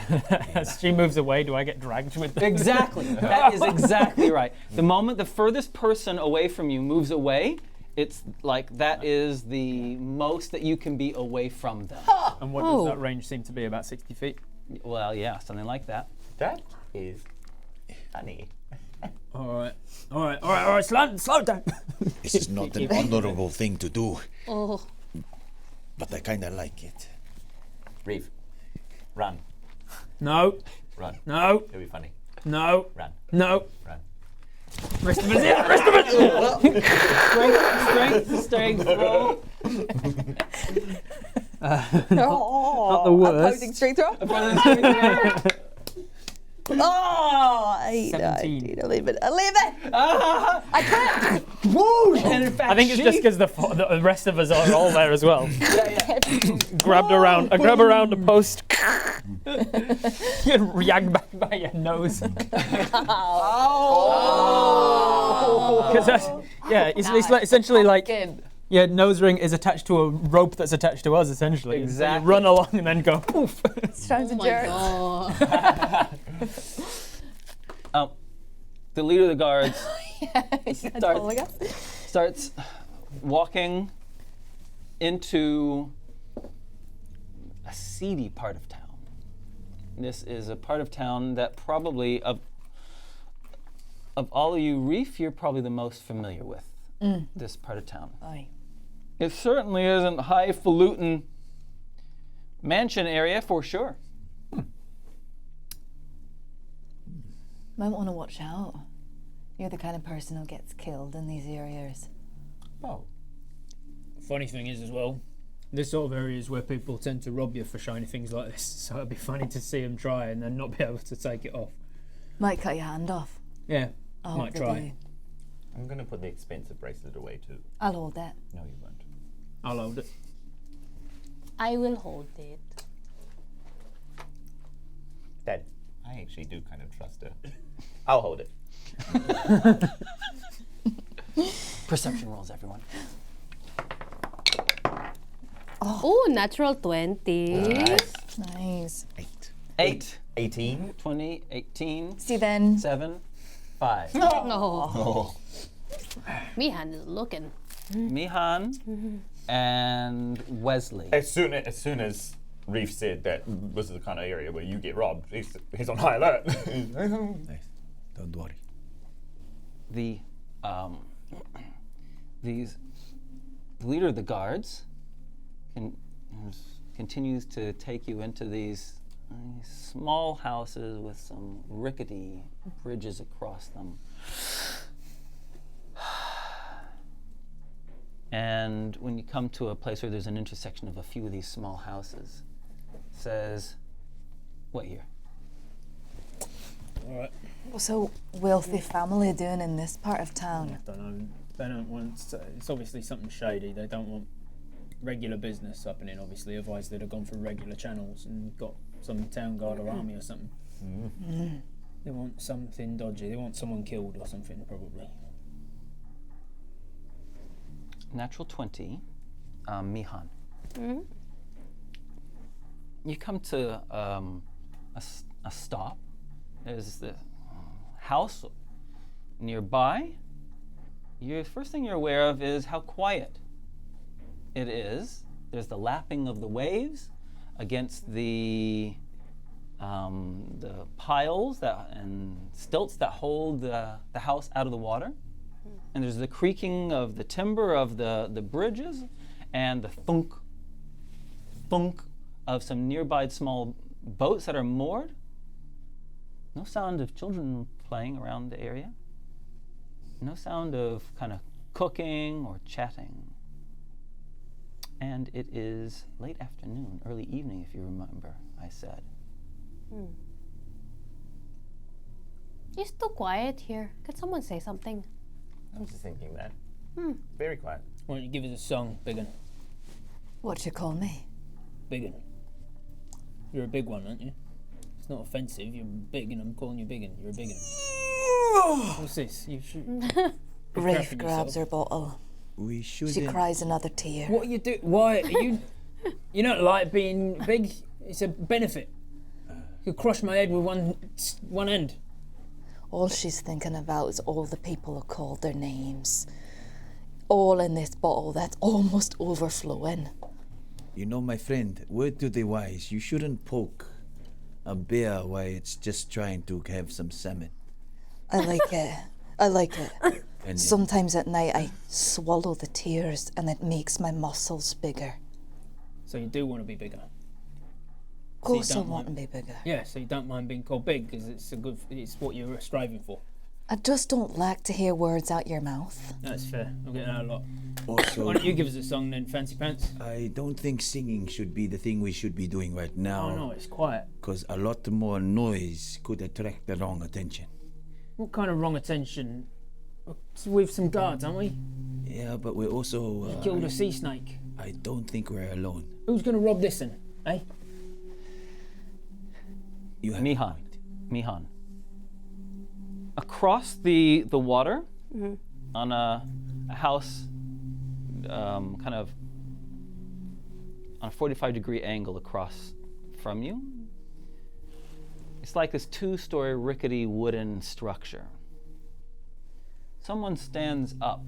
As she moves away, do I get dragged with them? Exactly. That is exactly right. The moment the furthest person away from you moves away, it's like that is the most that you can be away from them. And what does that range seem to be? About 60 feet? Well, yeah, something like that. That is funny. All right. Slow down. This is not an honorable thing to do, oh. but I kind of like it. Reef. Run. No. Run. No. It'll be funny. No. Run. No. Run. Rest of it. Strength roll. Not the worst. Opposing strength throw? Oh, 17. 11. I can't. Whoosh! And in fact, I think it's just because the rest of us are all there as well. yeah. Grab around the post. You yagged back by your nose. Because it's like, essentially like your nose ring is attached to a rope that's attached to us. Essentially, So Exactly. you run along and then go poof. Sounds Oh a my jerk. god. The leader of the guards Following us. starts walking into a seedy part of town. This is a part of town that probably, of all of you, Reef, you're probably the most familiar with this part of town. Aye. It certainly isn't highfalutin mansion area for sure. Might want to watch out. You're the kind of person who gets killed in these areas. Oh. Funny thing is as well, this sort of area is where people tend to rob you for shiny things like this. So it'd be funny to see them try and then not be able to take it off. Might cut your hand off. Yeah, I might hope they try. do. I'm gonna put the expensive bracelet away too. I'll hold that. No, you won't. I'll hold it. I will hold it. Dad, I actually do kind of trust her. I'll hold it. Perception rolls, everyone. Oh, natural 20. Nice. 8, 18. 20, 18, See then. 7, 5. Oh. Mihan is looking. Mihan and Wezley. As soon as Reef said that this is the kind of area where you get robbed, he's on high alert. Nice. Don't worry. The leader of the guards continues to take you into these small houses with some rickety bridges across them. And when you come to a place where there's an intersection of a few of these small houses, it says, what year? All right. What's a wealthy family doing in this part of town? Don't know. They don't want. It's obviously something shady. They don't want regular business happening. Obviously, otherwise they'd have gone through regular channels and got some town guard or army or something. They want something dodgy. They want someone killed or something, probably. Natural 20, Mihan. You come to a stop. There's the house nearby. The first thing you're aware of is how quiet it is. There's the lapping of the waves against the piles and stilts that hold the house out of the water. And there's the creaking of the timber of the bridges and the thunk of some nearby small boats that are moored. No sound of children playing around the area. No sound of kind of cooking or chatting. And it is late afternoon, early evening, if you remember, I said. It's too quiet here. Could someone say something? I'm just thinking that. Very quiet. Why don't you give us a song, Biggin? What you call me? Biggin. You're a big one, aren't you? It's not offensive. You're big, and I'm calling you Biggin. You're a biggin. What's this? You should. Reaf grabs her bottle. We shouldn't. She cries another tear. What you do? Why are you? You don't like being big. It's a benefit. You could crush my head with one end. All she's thinking about is all the people who called their names. All in this bottle that's almost overflowing. You know, my friend, word to the wise, you shouldn't poke a bear while it's just trying to have some salmon. I like it. I like it. And Sometimes at night I swallow the tears and it makes my muscles bigger. So you do want to be bigger. Of course I don't want to mind- be bigger. Yeah. So you don't mind being called big because it's what you're striving for. I just don't like to hear words out your mouth. That's fair. I'm getting that a lot. also, Why don't you give us a song then, Fancy Pants? I don't think singing should be the thing we should be doing right now. Oh no, it's quiet. Because a lot more noise could attract the wrong attention. What kind of wrong attention? With some guards, aren't we? Yeah, but we're also... Killed a sea snake. I don't think we're alone. Who's gonna rob this then? Eh? You have Mihan. Across the water, on a house, kind of on a 45-degree angle across from you, it's like this 2-story rickety wooden structure. Someone stands up.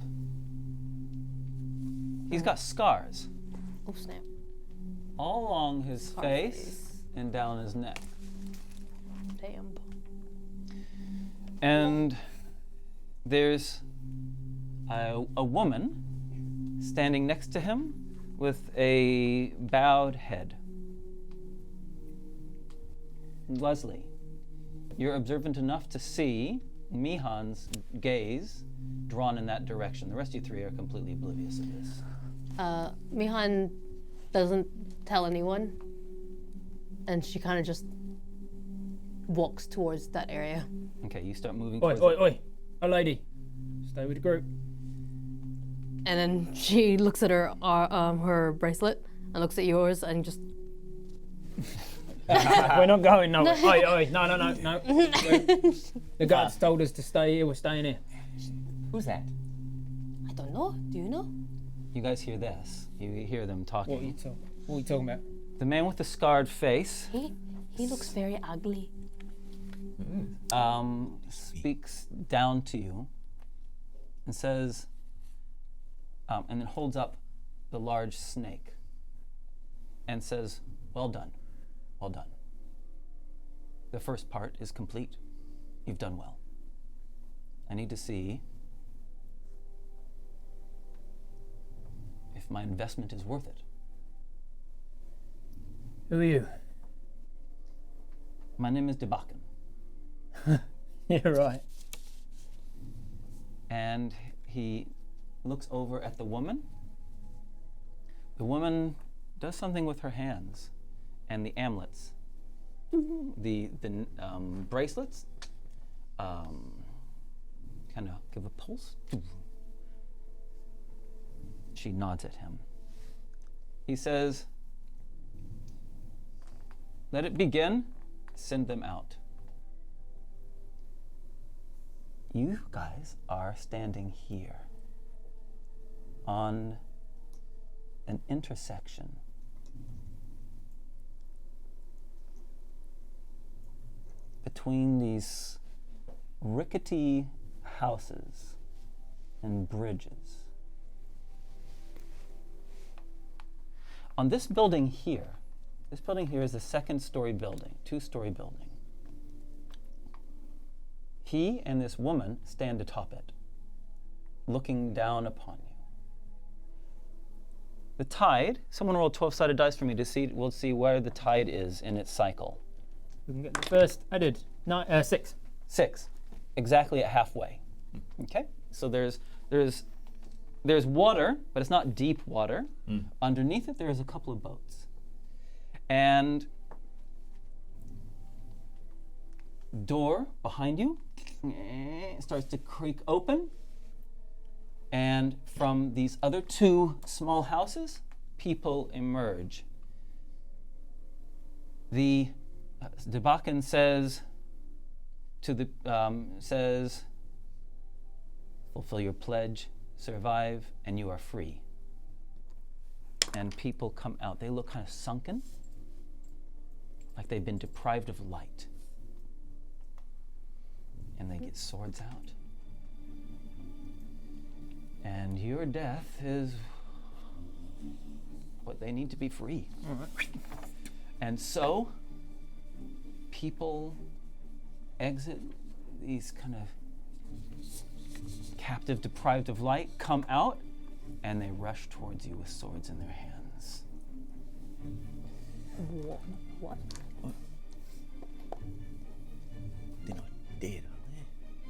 He's got scars Oh snap. all along his face and down his neck. Damn. And there's a woman standing next to him with a bowed head. Wezley, you're observant enough to see Mihan's gaze drawn in that direction. The rest of you three are completely oblivious of this. Mihan doesn't tell anyone, and she kind of just walks towards that area. Okay, you start moving Oi, towards oi, oi! A lady, stay with the group. And then she looks at her bracelet and looks at yours and just. We're not going nowhere. Oi, oi! No. The guards told us to stay here. We're staying here. Who's that? I don't know. Do you know? You guys hear this. You hear them talking. What are you talking about? The man with the scarred face He looks very ugly. speaks down to you and says, and then holds up the large snake and says, well done, well done. The first part is complete. You've done well. I need to see if my investment is worth it. Who are you? My name is Debakan. Yeah, right. And he looks over at the woman. The woman does something with her hands, and the amulets, the bracelets, kind of give a pulse, She nods at him. He says, let it begin. Send them out. You guys are standing here on an intersection. Between these rickety houses and bridges. On this building here is a second-story building, two-story building. He and this woman stand atop it, looking down upon you. The tide, someone roll 12-sided dice for me to see, we'll see where the tide is in its cycle. We can get the first. I did. 6. 6, exactly at halfway. Okay, so there's water, but it's not deep water. Underneath it, there's a couple of boats. And door behind you starts to creak open. And from these other 2 small houses, people emerge. The Debakan says to the fulfill your pledge, survive, and you are free. And people come out. They look kind of sunken, like they've been deprived of light. And they get swords out. And your death is what they need to be free. And so, people exit these kind of captive, deprived of light, come out, and they rush towards you with swords in their hands. What? They're not dead,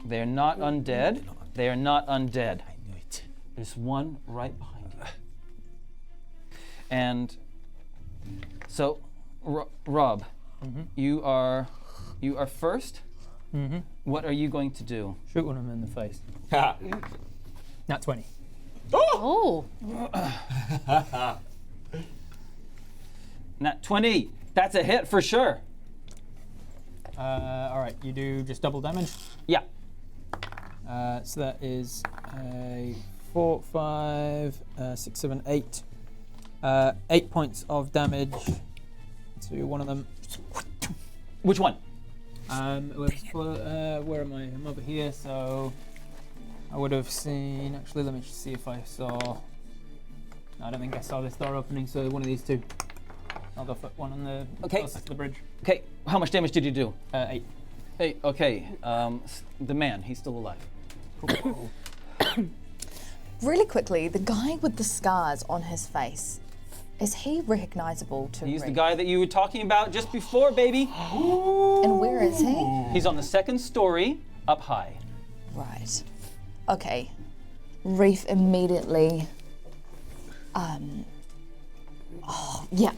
are They're not undead. They are not undead. they? I knew it. There's one right behind you. And so, Rob, you are first. What are you going to do? Shoot one of them in the face. Nat 20. Oh. Nat 20. That's a hit for sure. All right, you do just double damage. Yeah. So that is a 4, 5, 6, 7, 8. 8 points of damage to one of them. Which one? Where am I? I'm over here, so I would have seen. Actually, let me just see if I saw. No, I don't think I saw this door opening, so one of these 2. I'll go for one on the closest to the bridge. Okay, how much damage did you do? 8. 8, okay. The man, he's still alive. Really quickly, the guy with the scars on his face, is he recognizable to He's the Reaf? guy that you were talking about just before, baby. And where is he? He's on the second story, up high. Right. Okay. Reaf immediately.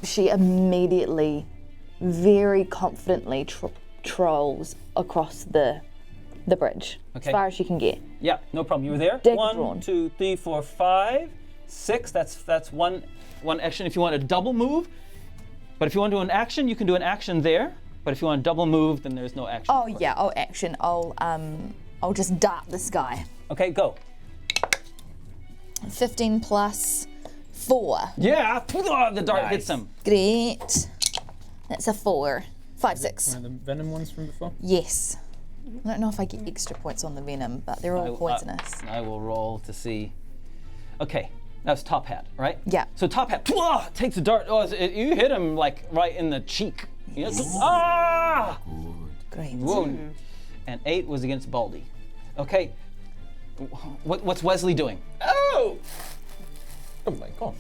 She immediately, very confidently trolls across the bridge Okay. as far as she can get. Yeah, no problem. You were there. Dig 1, drawn. 2, 3, 4, 5, 6. That's one action if you want a double move. But if you want to do an action, you can do an action there. But if you want a double move, then there's no action. Oh yeah. Oh, action. I'll just dart this guy. Okay, go. 15 plus 4. Yeah, the dart hits him. Great. That's a 4. 5, 6. One of the venom ones from before. Yes. I don't know if I get extra points on the venom, but they're all poisonous. I will roll to see. Okay, that's Top Hat, right? Yeah. So Top Hat takes the dart. Oh, you hit him like right in the cheek. Yes. Ah! Great. Wound. And 8 was against Baldy. Okay. What's Wezley doing? Oh! Oh my god.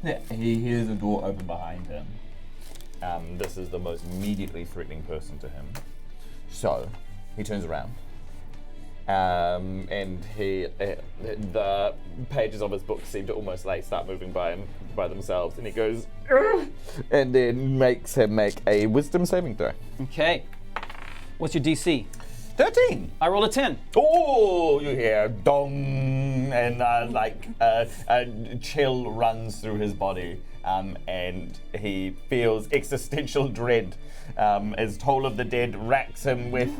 Yeah, he hears a door open behind him. This is the most immediately threatening person to him. So, he turns around. And the pages of his book seem to almost like start moving by themselves, and he goes, "Ugh," and then makes him make a wisdom saving throw. Okay. What's your DC? 13. I rolled a 10. Oh, you hear dong and a chill runs through his body, and he feels existential dread as Toll of the Dead racks him with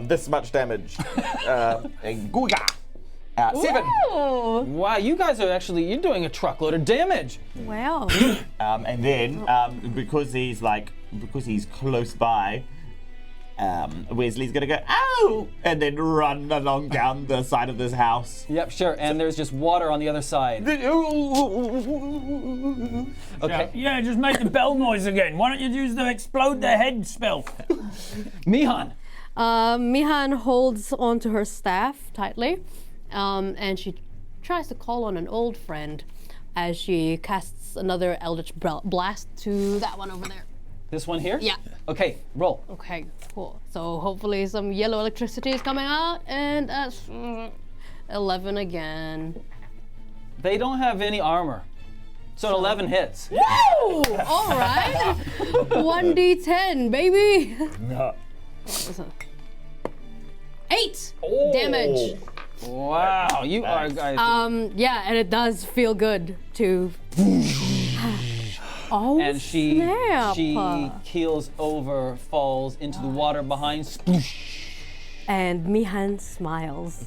this much damage. Googa! 7. Wow, you guys are you're doing a truckload of damage. Wow. And then because he's close by, Wezley's gonna go ow, and then run along down the side of this house. Yep, sure. And there's just water on the other side. Okay. Yeah, just make the bell noise again. Why don't you use the explode the head spell? Mihan. Mihan holds onto her staff tightly, and she tries to call on an old friend as she casts another Eldritch Blast to that one over there. This one here? Yeah. Okay, roll. Okay, cool. So hopefully some yellow electricity is coming out, and 11 again. They don't have any armor. So 11 hits. Woo! All right. 1d10, baby. No. 8 Oh. damage. Wow, you are guys. Yeah, and it does feel good to. Oh, and she snap. keels over, falls into the water behind. Sploosh. And Mihan smiles.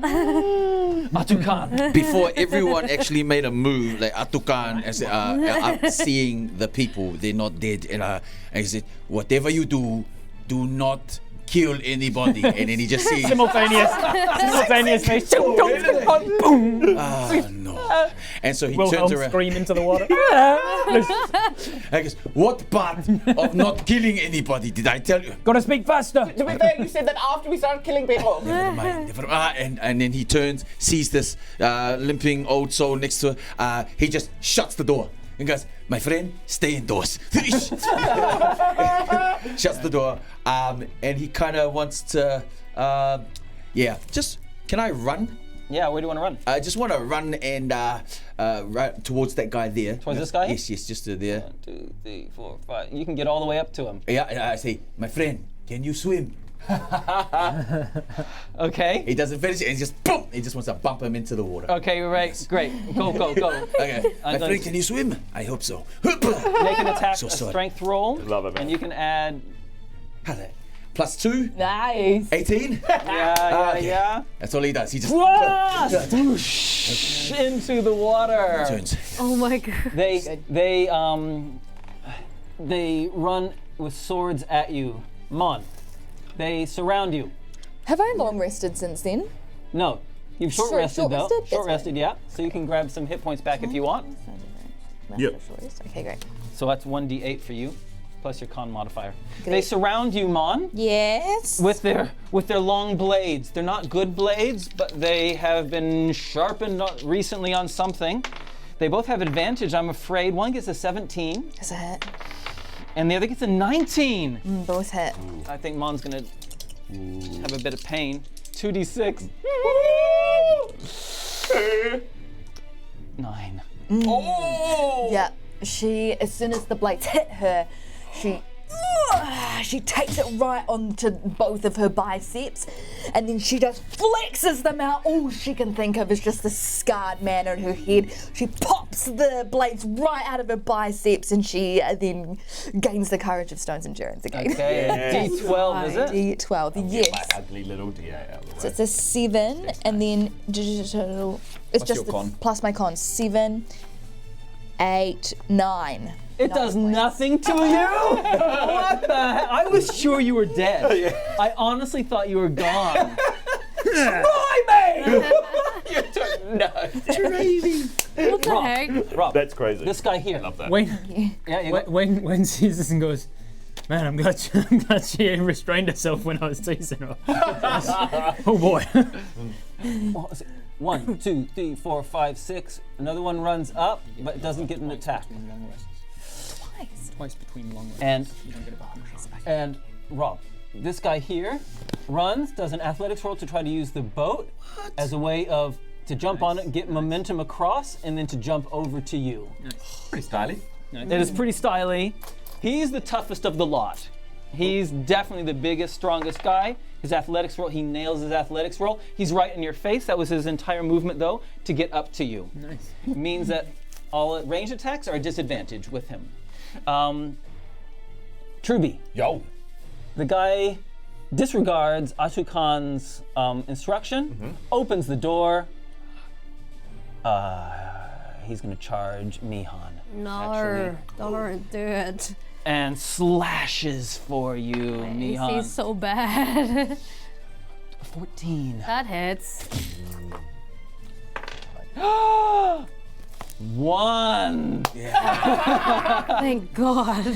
Ātukaan. Before everyone actually made a move, like Ātukaan, as seeing the people, they're not dead, and he said, "Whatever you do, do not kill anybody." And then he just sees Simultaneous face. Boom. no. And so he Wilhelm turns around. scream into the water. I guess, what part of not killing anybody did I tell you? Gotta speak faster. To be fair, you said that after we started killing people. Never mind. And then he turns, sees this limping old soul next to her. He just shuts the door and goes, "My friend, stay indoors." Shuts the door. And he kind of wants to, can I run? Yeah, where do you want to run? I just want to run and right towards that guy there. Towards this guy? Yes, just to there. 1, 2, 3, 4, 5. You can get all the way up to him. Yeah, I say, "My friend, can you swim?" Okay. He doesn't finish it and just boom! He just wants to bump him into the water. Okay, right. Great. Go. Okay. My going friend, to- can you swim? I hope so. Make an attack, So a sorry. strength roll. Love it, man. And you can add. +2, Nice. 18. Yeah. That's all he does. He just Swoosh into the water. turns. Oh my god. They run with swords at you. Mon. They surround you. Have I long rested since then? No. You've short rested though. short-rested? Short That's rested, yeah. So you can grab some hit points back if you want. Yep. Okay, great. So that's 1d8 for you, plus your con modifier. They Great. surround you, Mon, Yes. with their long blades. They're not good blades, but they have been sharpened recently on something. They both have advantage, I'm afraid. One gets a 17, That's a hit. and the other gets a 19. Both hit. I think Mon's gonna have a bit of pain. 2d6. 9. Yeah. She, as soon as the blades hit her, she takes it right onto both of her biceps, and then she just flexes them out. All she can think of is just the scarred man on her head. She pops the blades right out of her biceps, and she then gains the courage of Stone's endurance again. Okay, d12 is it? D12, yes. My ugly little D8 out of the way. So it's a 7, and then it's What's just your con? plus my con. 7, 8, 9. It does nothing to you? What the heck? I was sure you were dead. I honestly thought you were gone. What the heck? Rob, That's crazy. this guy here. Love that. Wayne Yeah, Wayne sees this and goes, "Man, I'm glad she restrained herself when I was teasing her." Oh boy. What was it? 1, 2, 3, 4, 5, 6. Another one runs up, but doesn't get an attack. Twice between long rests. And You don't get a bonus. and Rob, this guy here runs, does an athletics roll to try to use the boat as a way of to jump on it, get momentum across, and then to jump over to you. Pretty stylish. It is pretty stylish. He's the toughest of the lot. He's definitely the biggest, strongest guy. His athletics roll, he nails his athletics roll. He's right in your face. That was his entire movement, though, to get up to you. Nice. Means that all ranged attacks are a disadvantage with him. Truby. Yo. The guy disregards Ātukaan's instruction, opens the door. He's going to charge Mihan. No, don't do it. And slashes for you, Mihan. He's so bad. 14. That hits. 1. Thank God.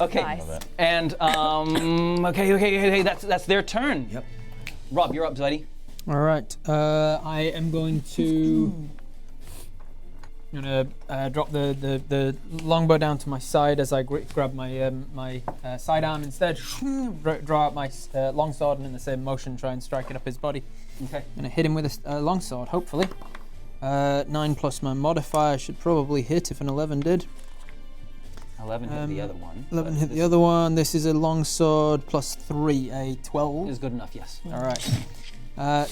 Okay. Nice. And okay. That's their turn. Yep. Rob, you're up, buddy. All right. I am going to. I'm gonna drop the longbow down to my side as I grab my my sidearm instead. Draw out my longsword and in the same motion try and strike it up his body. Okay. I'm gonna hit him with a longsword, hopefully. 9 plus my modifier should probably hit if an 11 did. 11 hit the other one. 11 but hit the other one. This is a longsword plus 3, a 12. Is good enough, yes. All right.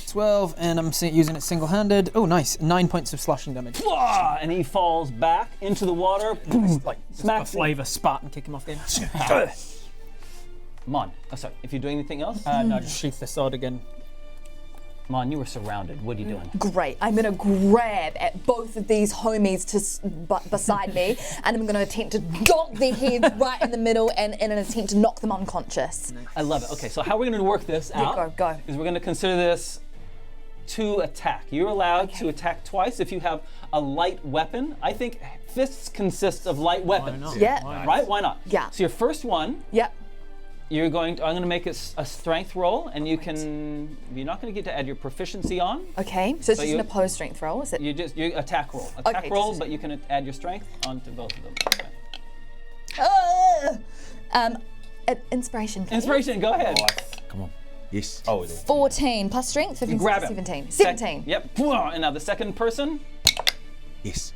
12, and I'm using it single-handed. Oh, nice. 9 points of slashing damage. Wah! And he falls back into the water. Like Smacks a flavor spot and kick him off the end. Mon. Oh, sorry. If you're doing anything else? No, just sheath the sword again. Mon, you were surrounded. What are you doing? Great. I'm gonna grab at both of these homies beside me, and I'm gonna attempt to donk their heads right in the middle, and in an attempt to knock them unconscious. I love it. Okay, so how we're going to work this out go. is we're going to consider this to attack. You're allowed to attack twice if you have a light weapon. I think fists consist of light weapons. not? Yeah. Right? Why not? Yeah. So your first one, Yep. I'm going to make it a strength roll, and you're not going to get to add your proficiency on. Okay. So it's just you- an opposed strength roll, is it? You attack roll. Attack Okay, roll, just- but you can add your strength onto both of them. Okay. Inspiration. please. Inspiration, go ahead. Come on. Yes. Oh, it is. 14 plus strength. 15, Grab him. 17. Sec- 17. Yep. And now the second person. Yes.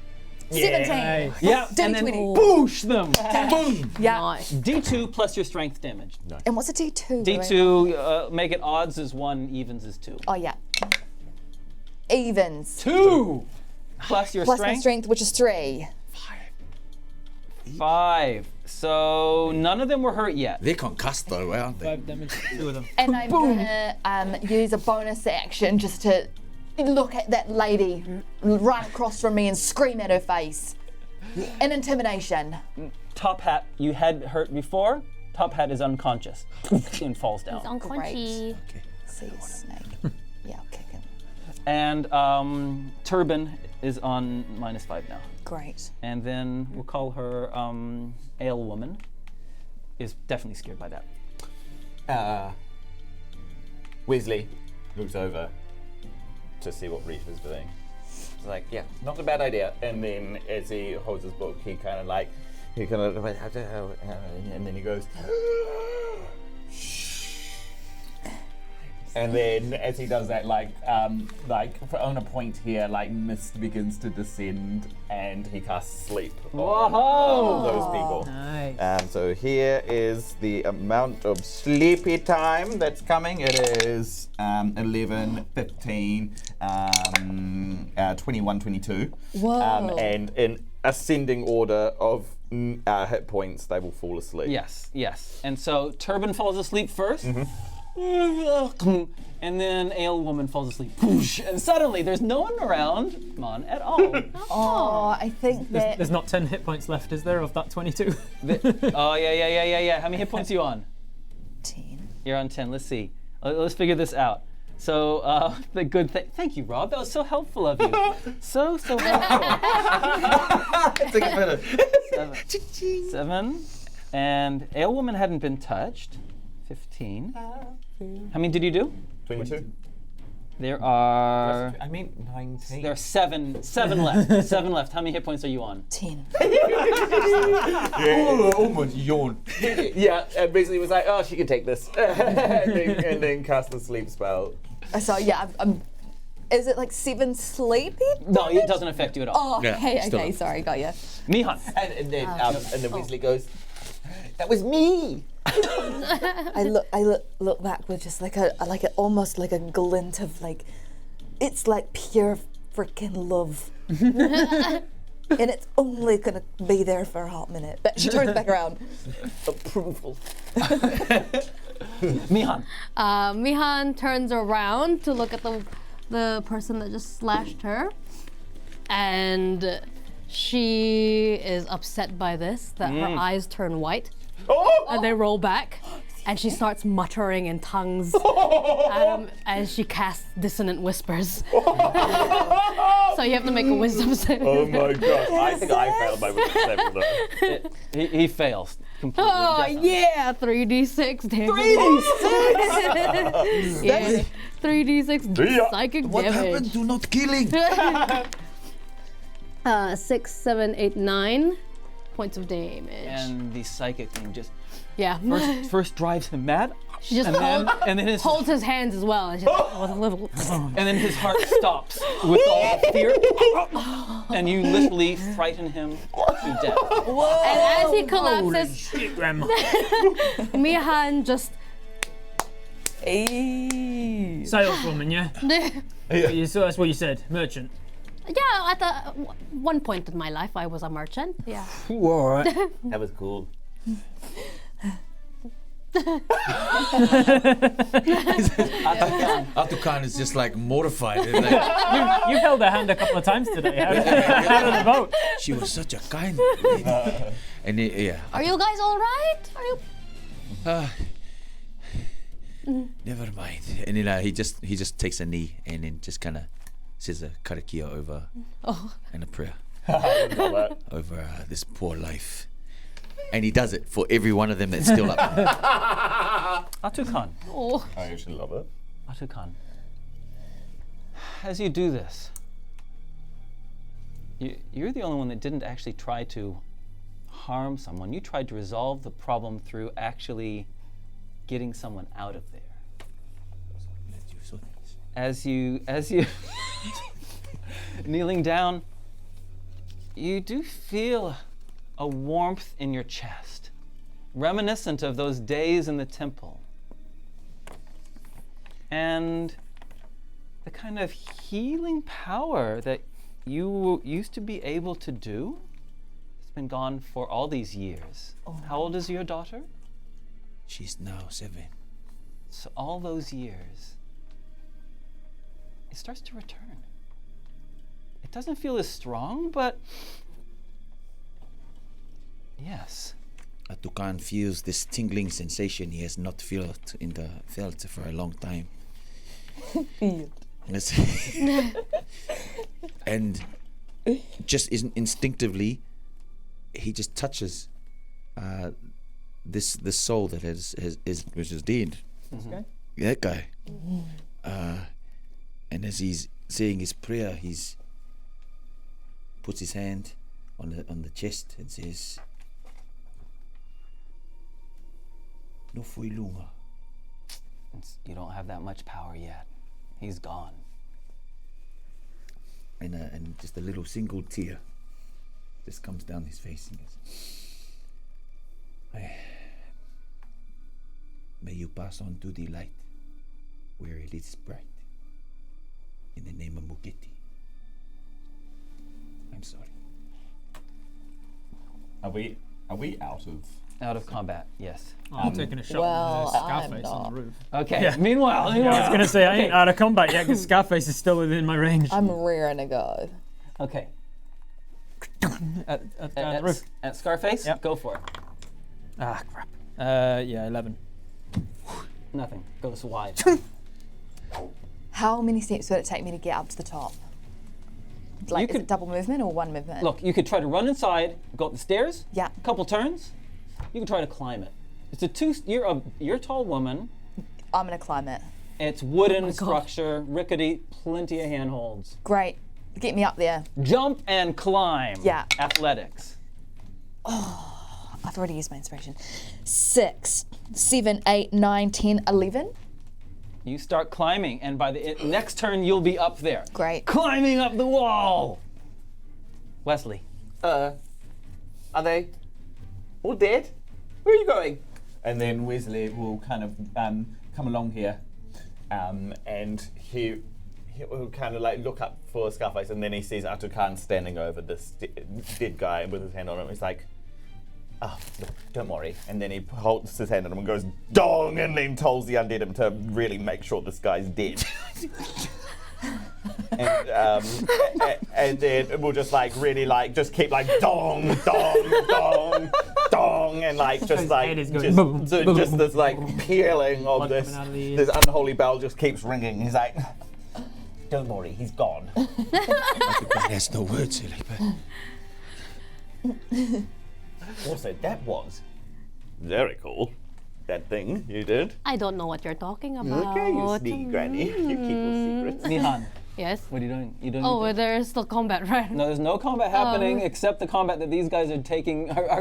17. Yeah. And then D20. boosh them. Boom. Yeah. Nice. D2 plus your strength damage. And what's a D2? D2, make it odds is 1, evens is 2. Oh, yeah. Evens. 2 plus your Plus my strength. strength, which is 3. 5. So none of them were hurt yet. They're concussed though, aren't they? 5 damage, 2 of them. And I'm gonna use a bonus action just to look at that lady right across from me and scream at her face. An intimidation. Top Hat, you had hurt before. Top Hat is unconscious and falls down. It's unconscious. See a snake. Yeah, I'll kick him. And Turban is on -5 now. Great. And then we'll call her Ale Woman. Is definitely scared by that. Wezley looks over to see what Reaf is doing. He's like, yeah, not a bad idea. And then as he holds his book, he kind of and then he goes, and then as he does that, like on a point here, like mist begins to descend, and he casts sleep on all those people. Nice. So here is the amount of sleepy time that's coming. It is 11, 15, 21, 22. Whoa. And in ascending order of hit points, they will fall asleep. Yes. And so Turban falls asleep first. And then Ale Woman falls asleep. And suddenly there's no one around Mon at all. Oh, I think that. There's not 10 hit points left, is there, of that 22? Oh, yeah. How many hit points are you on? 10. You're on 10. Let's see. Let's figure this out. So, the good thing. Thank you, Rob. That was so helpful of you. so helpful. Take it better. 7. And Ale Woman hadn't been touched. 15. How many did you do? 22. There are. I mean 19. There are 7 left. 7 left. How many hit points are you on? 10. Almost yawn. Yeah, and basically was like, oh, she can take this. and then cast the sleep spell. So, yeah, I'm. Is it like 7 sleepy? No, it doesn't affect you at all. Oh, Yeah, okay, still okay, up. sorry, got you. Mihan. And then Wesley goes, that was me. I look back with just like a almost like a glint of like, it's like pure freaking love. And it's only gonna be there for a hot minute. But she turns back around. Approval. Mihan. Mihan turns around to look at the person that just slashed her, and she is upset by this, that her eyes turn white, and they roll back, and she starts muttering in tongues as she casts dissonant whispers. So you have to make a wisdom save. Oh my gosh. I think I failed my wisdom saving though. He fails completely. Oh definitely. yeah, 3d6 damage. 3d6. Yeah, 3d6 psychic What damage. happened to not killing? 6, 7, 8, 9 points of damage. And the psychic thing just Yeah. first drives him mad, She just and then his holds his hands as well. And she's like, with a little. and then his heart stops with all the fear, and you literally frighten him to death. And as he collapses, Shit, Grandma. Mihan just. Hey. Saleswoman, yeah? So that's what you said, merchant. Yeah, at one point in my life, I was a merchant. Yeah. Ooh, all right. That was cool. Ātukaan is just like mortified. And like, You held her hand a couple of times today. How did it vote? She was such a kind lady. and yeah. Are you guys all right? Are you? Never mind. And then he just takes a knee and then just kind of says a karakia over and a prayer over this poor life. And he does it for every one of them that's still up. Ātukaan. Oh. I actually love it. Ātukaan. As you do this, you're the only one that didn't actually try to harm someone. You tried to resolve the problem through actually getting someone out of there. As you kneeling down, you do feel a warmth in your chest, reminiscent of those days in the temple. And the kind of healing power that you used to be able to do has been gone for all these years. How old is your daughter? She's now 7. So all those years, it starts to return. It doesn't feel as strong, but yes. Ātukaan feels this tingling sensation he has not felt for a long time. Yes. And just instinctively, he just touches this soul that which is dead. Okay. That guy. And as he's saying his prayer, he's puts his hand on the chest and says, "No fui lunga." You don't have that much power yet. He's gone. And just a little single tear just comes down his face and goes, "May you pass on to the light where it is bright. In the name of Mugiti. I'm sorry." Are we Out of combat, yes. I'm taking a shot well, with I'm Scarface on not. the roof. Okay. Yeah. Meanwhile, I was going to say, I ain't out of combat yet because Scarface is still within my range. I'm rearing to go. Okay. At the roof. At Scarface, Yep. go for it. Ah, crap. Yeah, 11. Nothing. Goes wide. How many steps would it take me to get up to the top? Like, You is could- it double movement or one movement? Look, you could try to run inside, go up the stairs. Yeah. A couple turns. You can try to climb it. It's you're a tall woman. I'm gonna climb it. It's wooden structure, rickety, plenty of handholds. Great. Get me up there. Jump and climb. Yeah. Athletics. I've already used my inspiration. 6, 7, 8, 9, 10, 11. You start climbing, and by the next turn, you'll be up there. Great. Climbing up the wall. Wezley. Are they all dead? Where are you going? and then Wezley will kind of come along here, and he will kind of like look up for Scarface, and then he sees Ātukaan standing over this dead guy with his hand on him. He's like, "Oh, look, don't worry." And then he holds his hand on him and goes, "Dong!" and then tells the undead him to really make sure this guy's dead. And then we'll just like really like just keep like dong, dong, dong, dong, and like just like just this like peeling of this unholy bell just keeps ringing. He's like, "Don't worry, he's gone." There's no words, Also, that was very cool. That thing you did. I don't know what you're talking about. Okay, you sneak granny. You keep your secrets. Mihan, Yes. what are you doing? You doing? Oh, anything? there's still combat, right? No, there's no combat happening except the combat that these guys are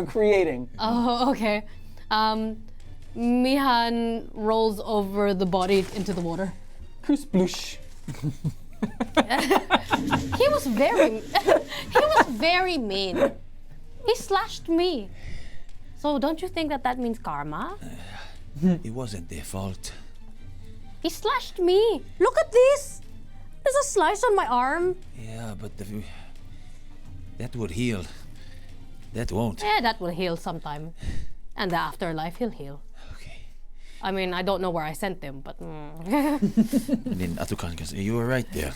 creating. Oh, okay. Mihan rolls over the body into the water. Sploosh. He was very mean. He slashed me. So don't you think that means karma? It wasn't their fault. He slashed me. Look at this. There's a slice on my arm. Yeah, but that would heal. That won't. Yeah, that will heal sometime. And the afterlife, he'll heal. Okay. I mean, I don't know where I sent him, but... And then Ātukaan goes, "You were right there."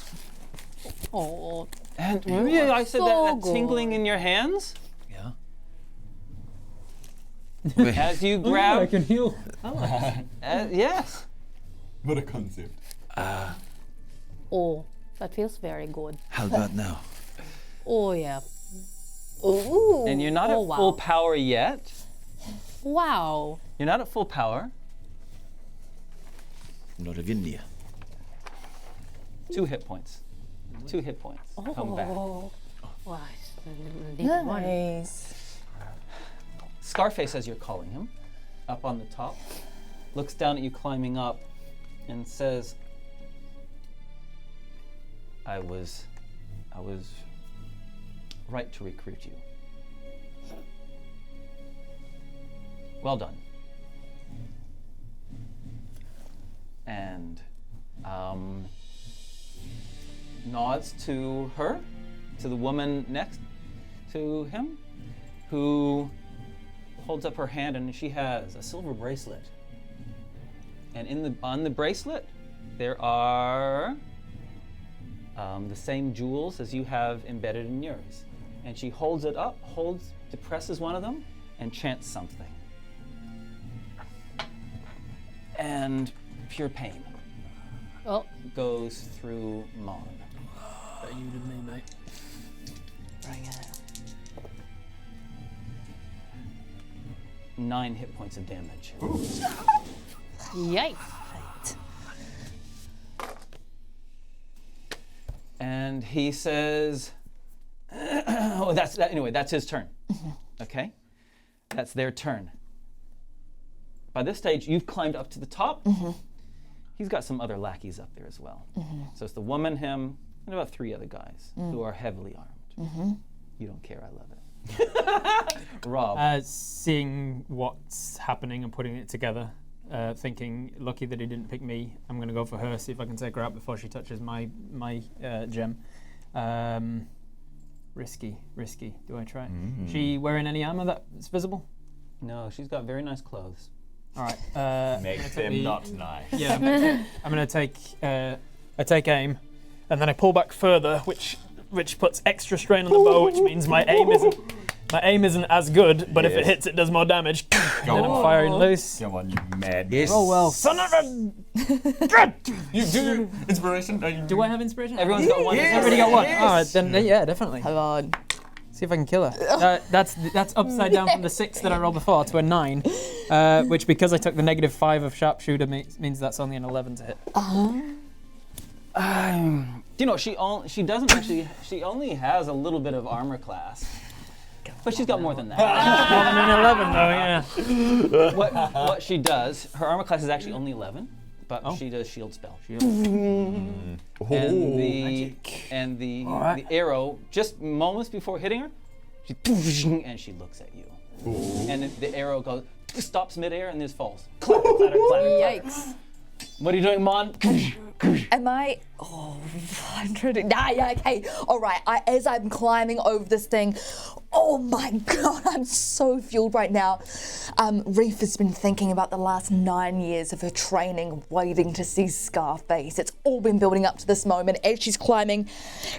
Oh, And remember I said that so tingling good. in your hands? Yeah. As you grab... can heal. yes. What a concept. oh, that feels very good. How about now? Oh, yeah. Ooh. And you're not at wow. full power yet. Wow. You're not at full power. Not of India. 2 hit points. 2 hit points. Come back. Oh. Wow. One. Nice. Scarface, as you're calling him, up on the top, looks down at you climbing up and says, I was right to recruit you. Well done. And nods to her, to the woman next to him, who holds up her hand, and she has a silver bracelet. And on the bracelet, there are the same jewels as you have embedded in yours. And she holds it up, depresses one of them, and chants something. And pure pain Oh, goes through Mon. That you did me, mate. Bring it. 9 hit points of damage. yikes. And he says, oh, anyway, that's his turn. Okay? That's their turn. By this stage, you've climbed up to the top. He's got some other lackeys up there as well. So it's the woman, him, and about 3 other guys who are heavily armed. You don't care, I love it. Rob. Seeing what's happening and putting it together, thinking, lucky that he didn't pick me. I'm going to go for her, see if I can take her out before she touches my gem. Risky. Do I try? She wearing any armor that's visible? No, she's got very nice clothes. All right. Makes them not nice. Yeah, I'm going to take I take aim, and then I pull back further, which puts extra strain on the bow, which means my aim isn't as good. But if it Yes. hits, it does more damage. Then I'm firing loose. Come on, you mad. Yes. Oh well. Son of a... You do inspiration? Do I have inspiration? Everyone's got one. I've already got one. All right, then yeah, definitely. Come on. See if I can kill her. That's upside down from the 6 that I rolled before to a 9, which because I took the -5 of sharpshooter means that's only an 11 to hit. You know, she doesn't actually. She only has a little bit of armor class, but she's got more than that. More than an 11 though, yeah. what she does, her armor class is actually only 11, but she does shield spell. And the arrow, just moments before hitting her, and she looks at you. and the arrow stops midair and just falls. Clatter, clatter, clatter. Yikes. What are you doing, Mon? Am I? Oh, I'm trying to. Nah, yeah, okay. All right. As I'm climbing over this thing, oh my God, I'm so fueled right now. Reaf has been thinking about the last 9 years of her training, waiting to see Scarface. It's all been building up to this moment. As she's climbing,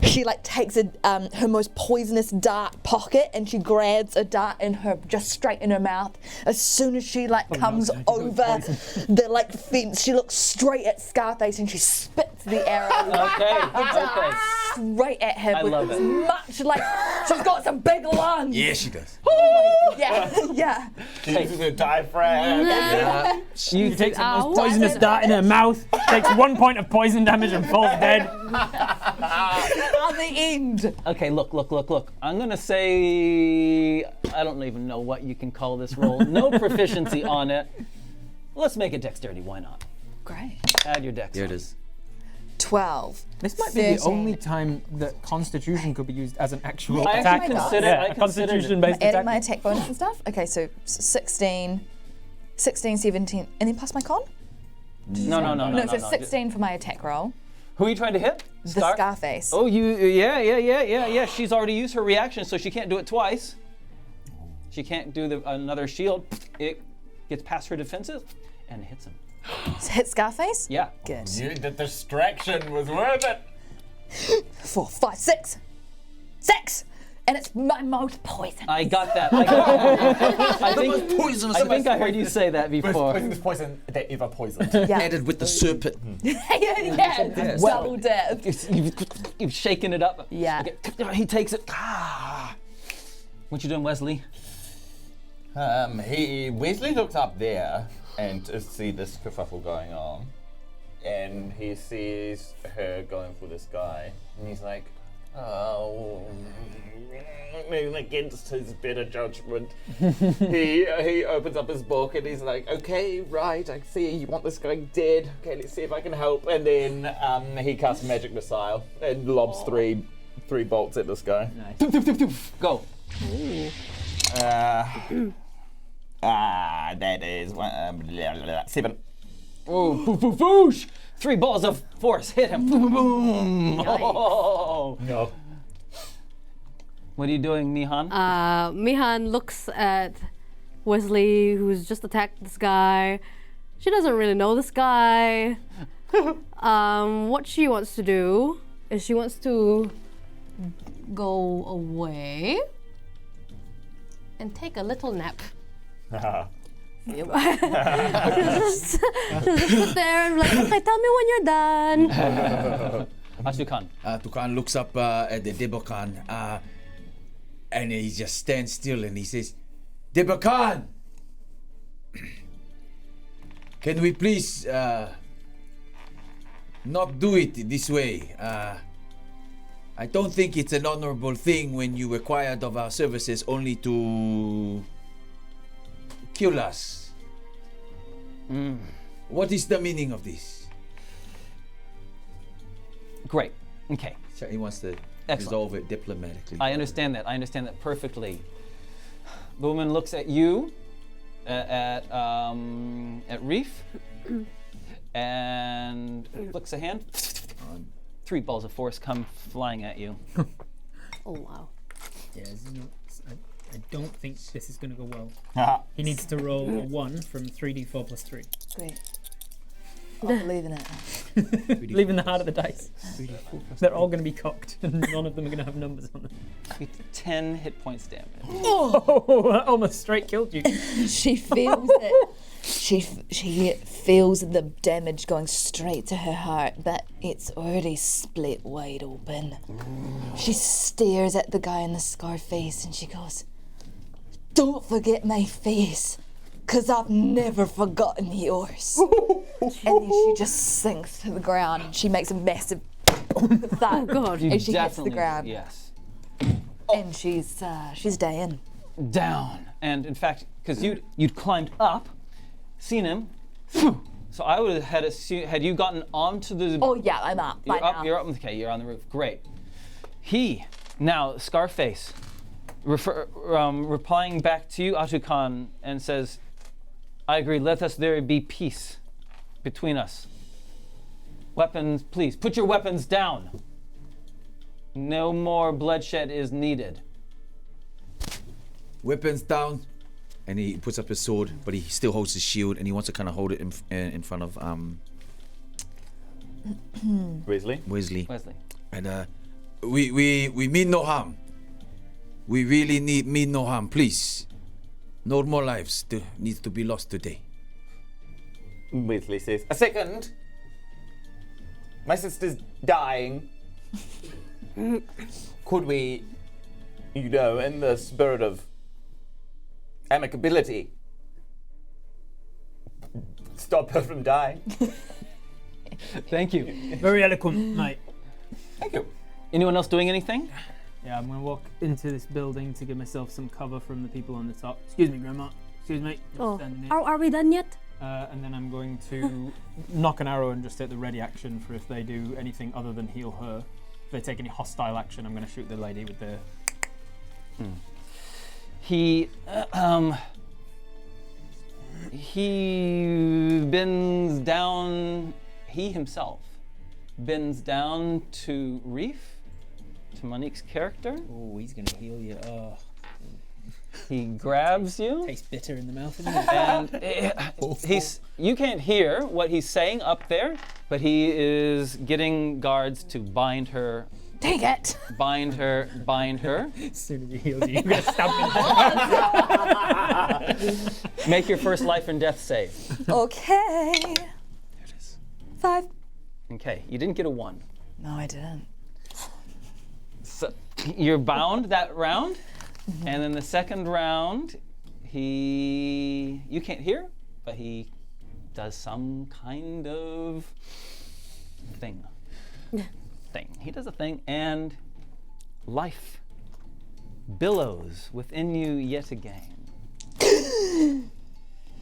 she takes her most poisonous dart pocket and she grabs a dart just straight in her mouth. As soon as she comes over the fence, she looks straight at Scarface and she spits the arrow. Okay. Straight at him. I love it. Much she's got some big lungs. Yeah, she does. Yeah. She uses her diaphragm. She takes the most poisonous dart in her mouth, takes 1 point of poison damage and falls dead. At the end. Okay, look. I'm gonna say I don't even know what you can call this roll. No proficiency on it. Let's make it dexterity. Why not? Great. Add your dex. Here it is. 12. This might be the 13. only time that Constitution could be used as an actual I attack. actually considered. Yeah, I a considered it. Constitution-based Adding attack. my attack bonus and stuff. Okay, so 16, 17, and then plus my con? No. No, so 16 for my attack roll. Who are you trying to hit? The Scarface. Oh, yeah. She's already used her reaction, so she can't do it twice. She can't do another shield. It gets past her defenses and hits him. Hit Scarface? Yeah. Good. The distraction was worth it. 4, 5, 6. 6! And it's my most poison. I got that. I think Poisonous. I think I heard you say that before. Poison they ever poisoned. Yeah. Added with the serpent. yeah. Double death. You've shaken it up. Yeah. Okay. He takes it. What you doing, Wezley? Wezley looks up there and to see this kerfuffle going on, and he sees her going for this guy, and he's like, "Oh, against his better judgment." he opens up his book and he's like, "Okay, right, I see you want this guy dead. Okay, let's see if I can help." And then he casts magic missile and lobs three bolts at this guy. Go. That is 7. Oh, boosh! 3 balls of force hit him. Boom, boom. Oh. No. What are you doing, Mihan? Mihan looks at Wezley, who's just attacked this guy. She doesn't really know this guy. What she wants to do is she wants to go away and take a little nap. just sit there and okay, tell me when you're done. Ātukaan. Ātukaan looks up at the Debakan and he just stands still and he says, Debakan! Can we please not do it this way? I don't think it's an honorable thing when you required of our services only to kill us. What is the meaning of this? Great. Okay. So he wants to Excellent. resolve it diplomatically. I understand that. I understand that perfectly. The woman looks at you, at Reaf, and flicks a hand. 3 balls of force come flying at you. Oh wow. Yeah, I don't think this is going to go well. He needs to roll a 1 from 3d4 plus 3. Great. I'm believing it. Leaving the heart of the dice. They're all going to be cocked, and none of them are going to have numbers on them. 10 hit points damage. Oh, that almost straight killed you. She feels it. She feels the damage going straight to her heart, but it's already split wide open. She stares at the guy in the scar face and she goes, "Don't forget my face, 'cause I've never forgotten yours." And then she just sinks to the ground and she makes a massive thud. Oh God. You And she hits the definitely, ground. yes. And she's dying. Down. And in fact, because you'd climbed up, seen him, so I would have had you gotten onto the. Oh yeah, I'm up. You're up. Okay, you're on the roof. Great. Now Scarface replying back to you, Ātukaan, and says, I agree, let us there be peace between us. Weapons, please, put your weapons down. No more bloodshed is needed. Weapons down. And he puts up his sword, but he still holds his shield, and he wants to kind of hold it in front of Wezley. Wezley. And we mean no harm. We really mean no harm. Please, no more lives needs to be lost today. Wezley says, a second. My sister's dying. Could we, in the spirit of amicability, stop her from dying? Thank you. Very eloquent, mate. Thank you. Anyone else doing anything? Yeah, I'm going to walk into this building to give myself some cover from the people on the top. Excuse me, Grandma. Excuse me. Oh, Standing here. are we done yet? And then I'm going to knock an arrow and just take the ready action for if they do anything other than heal her. If they take any hostile action, I'm going to shoot the lady with the... He bends down, he himself bends down to Reaf, to Monique's character. Oh, he's going to heal you. Oh, He grabs you, tastes bitter in the mouth, isn't it? and you can't hear what he's saying up there, but he is getting guards to bind her. Dang it! Bind her. As soon as he heals you, you're going to stab me. Make your first life and death save. Okay. There it is. 5. Okay, you didn't get a 1. No, I didn't. So you're bound that round, and then the second round, you can't hear, but he does some kind of thing. He does a thing, and life billows within you yet again.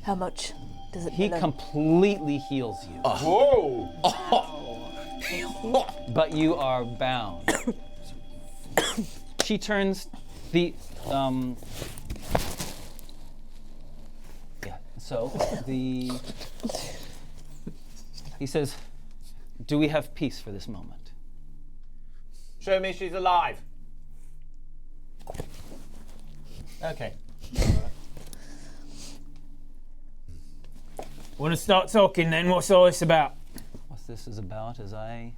How much does it He billow? completely heals you, Whoa! but you are bound. She turns the he says, do we have peace for this moment? Show me she's alive. Okay. Want to start talking then? What's all this about? What this is about is I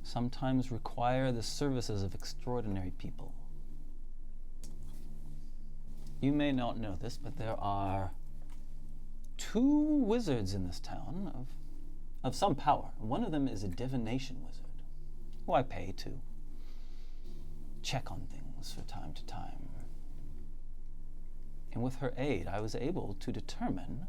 sometimes require the services of extraordinary people. You may not know this, but there are 2 wizards in this town of some power. One of them is a divination wizard, who I pay to check on things from time to time. And with her aid, I was able to determine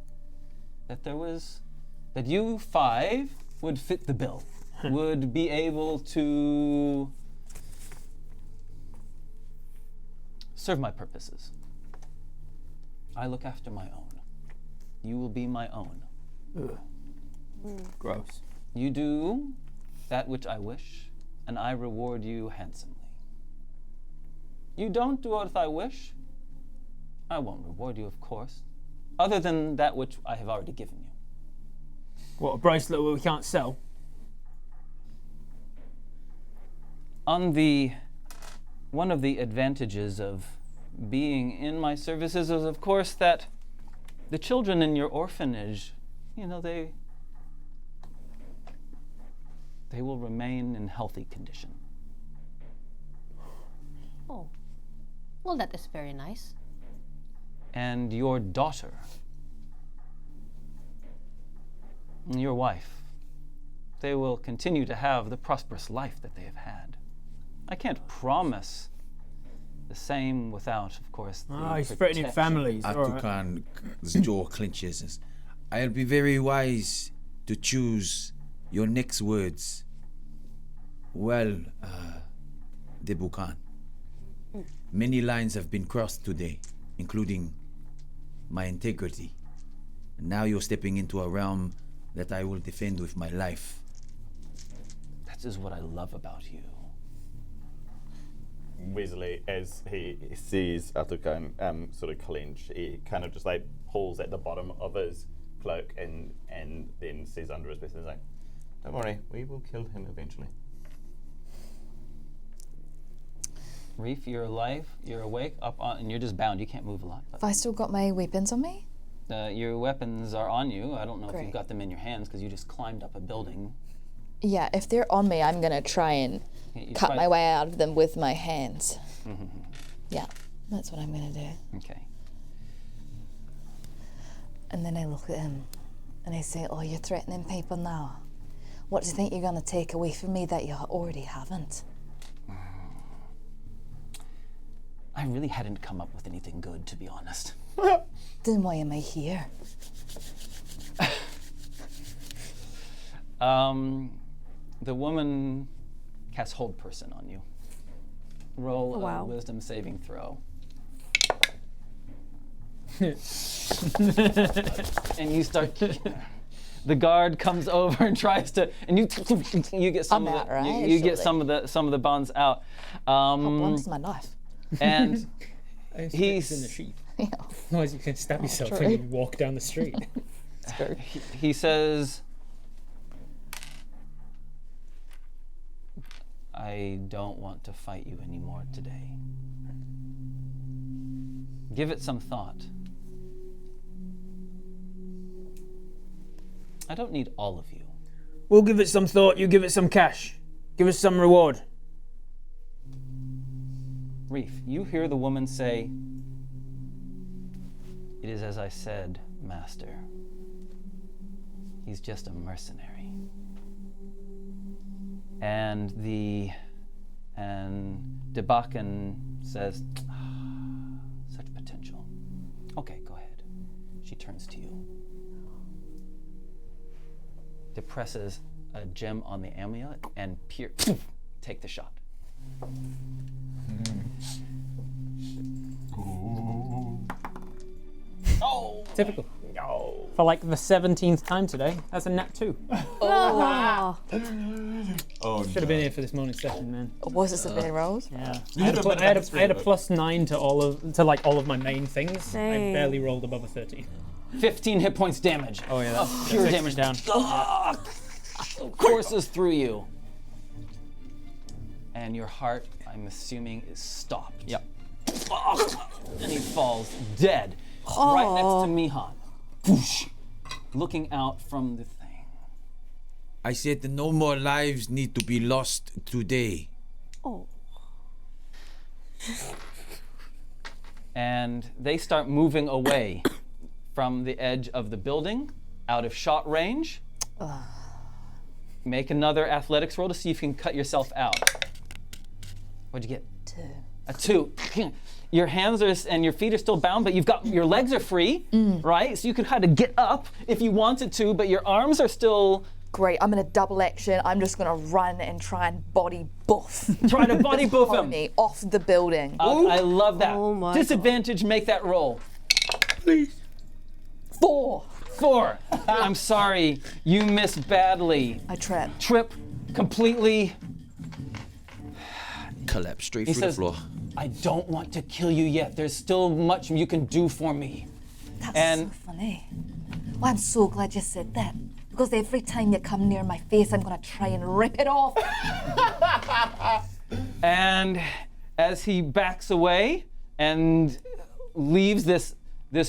that that you 5 would fit the bill, would be able to serve my purposes. I look after my own. You will be my own. Ugh. Gross. You do that which I wish, and I reward you handsomely. You don't do what I wish, I won't reward you, of course, other than that which I have already given you. What, a bracelet we can't sell? One of the advantages of being in my services is, of course, that the children in your orphanage, they will remain in healthy condition. Oh, well, that is very nice. And your daughter, and your wife, they will continue to have the prosperous life that they have had. I can't promise the same without, of course, the he's threatening families. Ātukaan's jaw clenches. And I'll be very wise to choose your next words. Well, Debukan, many lines have been crossed today, including my integrity. And now you're stepping into a realm that I will defend with my life. That is what I love about you. Wezley, as he sees Ātukaan sort of clench, he kind of just like pulls at the bottom of his cloak and then says under his breath, he's like, "Don't worry, we will kill him eventually." Reaf, you're alive, you're awake, up on, and you're just bound. You can't move a lot. Have I still got my weapons on me? Your weapons are on you. I don't know if Great. you've got them in your hands because you just climbed up a building. Yeah, if they're on me, I'm gonna try and You cut try- my way out of them with my hands. Mhm. Yeah, that's what I'm gonna do. Okay. And then I look at him and I say, "Oh, you're threatening people now. What do you think you're gonna take away from me that you already haven't?" I really hadn't come up with anything good, to be honest. Then why am I here? The woman casts hold person on you. Roll a Wow. wisdom saving throw. And you start. The guard comes over and tries to, and you get some I'm of out, the right? you get Surely. some of the bonds out. Blunt's my knife. And It's He's- in the sheep. Yeah. Otherwise, you can stab yourself true. when you walk down the street. he says, "I don't want to fight you anymore today. Give it some thought. I don't need all of you. We'll give it some thought, you give it some cash. Give us some reward. Reaf, you hear the woman say, 'It is as I said, master. He's just a mercenary.' And Debakan says, such potential. Okay, go ahead. She turns to you. Depresses a gem on the amulet and take the shot. Oh! Typical. No. For like the 17th time today, that's a nat 2. Oh. Oh, Should have been here for this morning's session, man. Was it severe rolls? Yeah. You I had, a have pl- been I, had back a, I had a through it. +9 to all of my main things. I Dang. barely rolled above a 13. 15 hit points damage. Oh yeah, that's Pure that's damage down. courses through you. And your heart, I'm assuming, is stopped. Yep. And he falls dead. Right next to Mihan. Whoosh. Looking out from the thing. I said that no more lives need to be lost today. Oh. And they start moving away from the edge of the building, out of shot range. Make another athletics roll to see if you can cut yourself out. What'd you get? 2. A 2. Your hands are and your feet are still bound, but you've got your legs are free, right? So you could kind of get up if you wanted to, but your arms are still. Great, I'm gonna double action. I'm just gonna run and try and body buff Try to body buff him. Tony off the building. I love that. Oh my Disadvantage, make that roll. 4. 4. I'm sorry, you missed badly. I trip. Trip completely. Collapse straight He through the says, floor. I don't want to kill you yet. There's still much you can do for me. That's And- so funny. Well, I'm so glad you said that. Because every time you come near my face, I'm gonna try and rip it off. And as he backs away and leaves this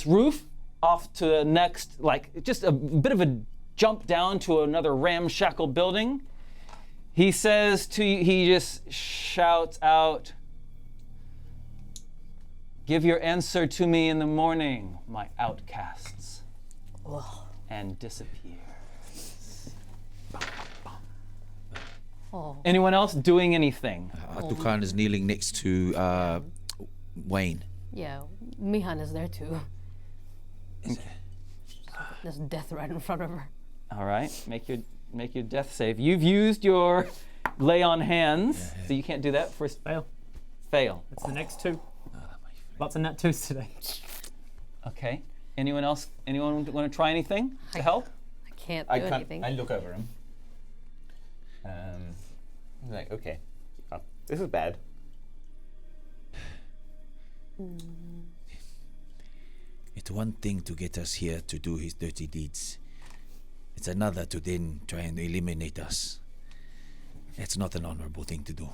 roof off to the next, like just a bit of a jump down to another ramshackle building, he says to you, he just shouts out, "Give your answer to me in the morning, my outcasts," and disappear. Oh. Anyone else doing anything? Ātukaan is kneeling next to Wayne. Yeah, Mihan is there too. There's death right in front of her. All right, make your death save. You've used your lay on hands, so you can't do that. First Fail. fail. That's the next 2. Lots of nat 2s today. Okay. Anyone else? Anyone want to try anything to help? I can't I do can't. anything. I look over him. I'm like, okay, this is bad. It's one thing to get us here to do his dirty deeds. It's another to then try and eliminate us. It's not an honorable thing to do.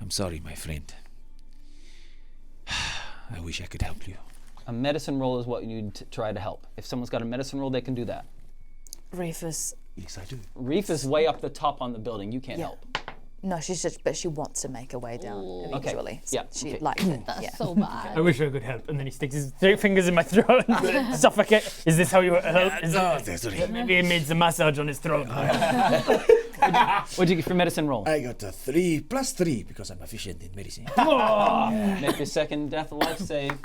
I'm sorry, my friend. I wish I could help you. A medicine roll is what you try to help. If someone's got a medicine roll, they can do that. Reaf is. Yes, I do. Reaf is way up the top on the building. You can't Yeah. help. No, but she wants to make her way down eventually. Yeah, She okay. likes it. That's Yeah. so bad. I wish I could help. And then he sticks his fingers in my throat and suffocate. Is this how you help? Is No, it, that's right. maybe he made some massage on his throat. What'd you get for medicine roll? I got a 3 plus 3 because I'm efficient in medicine. Make your second death life save.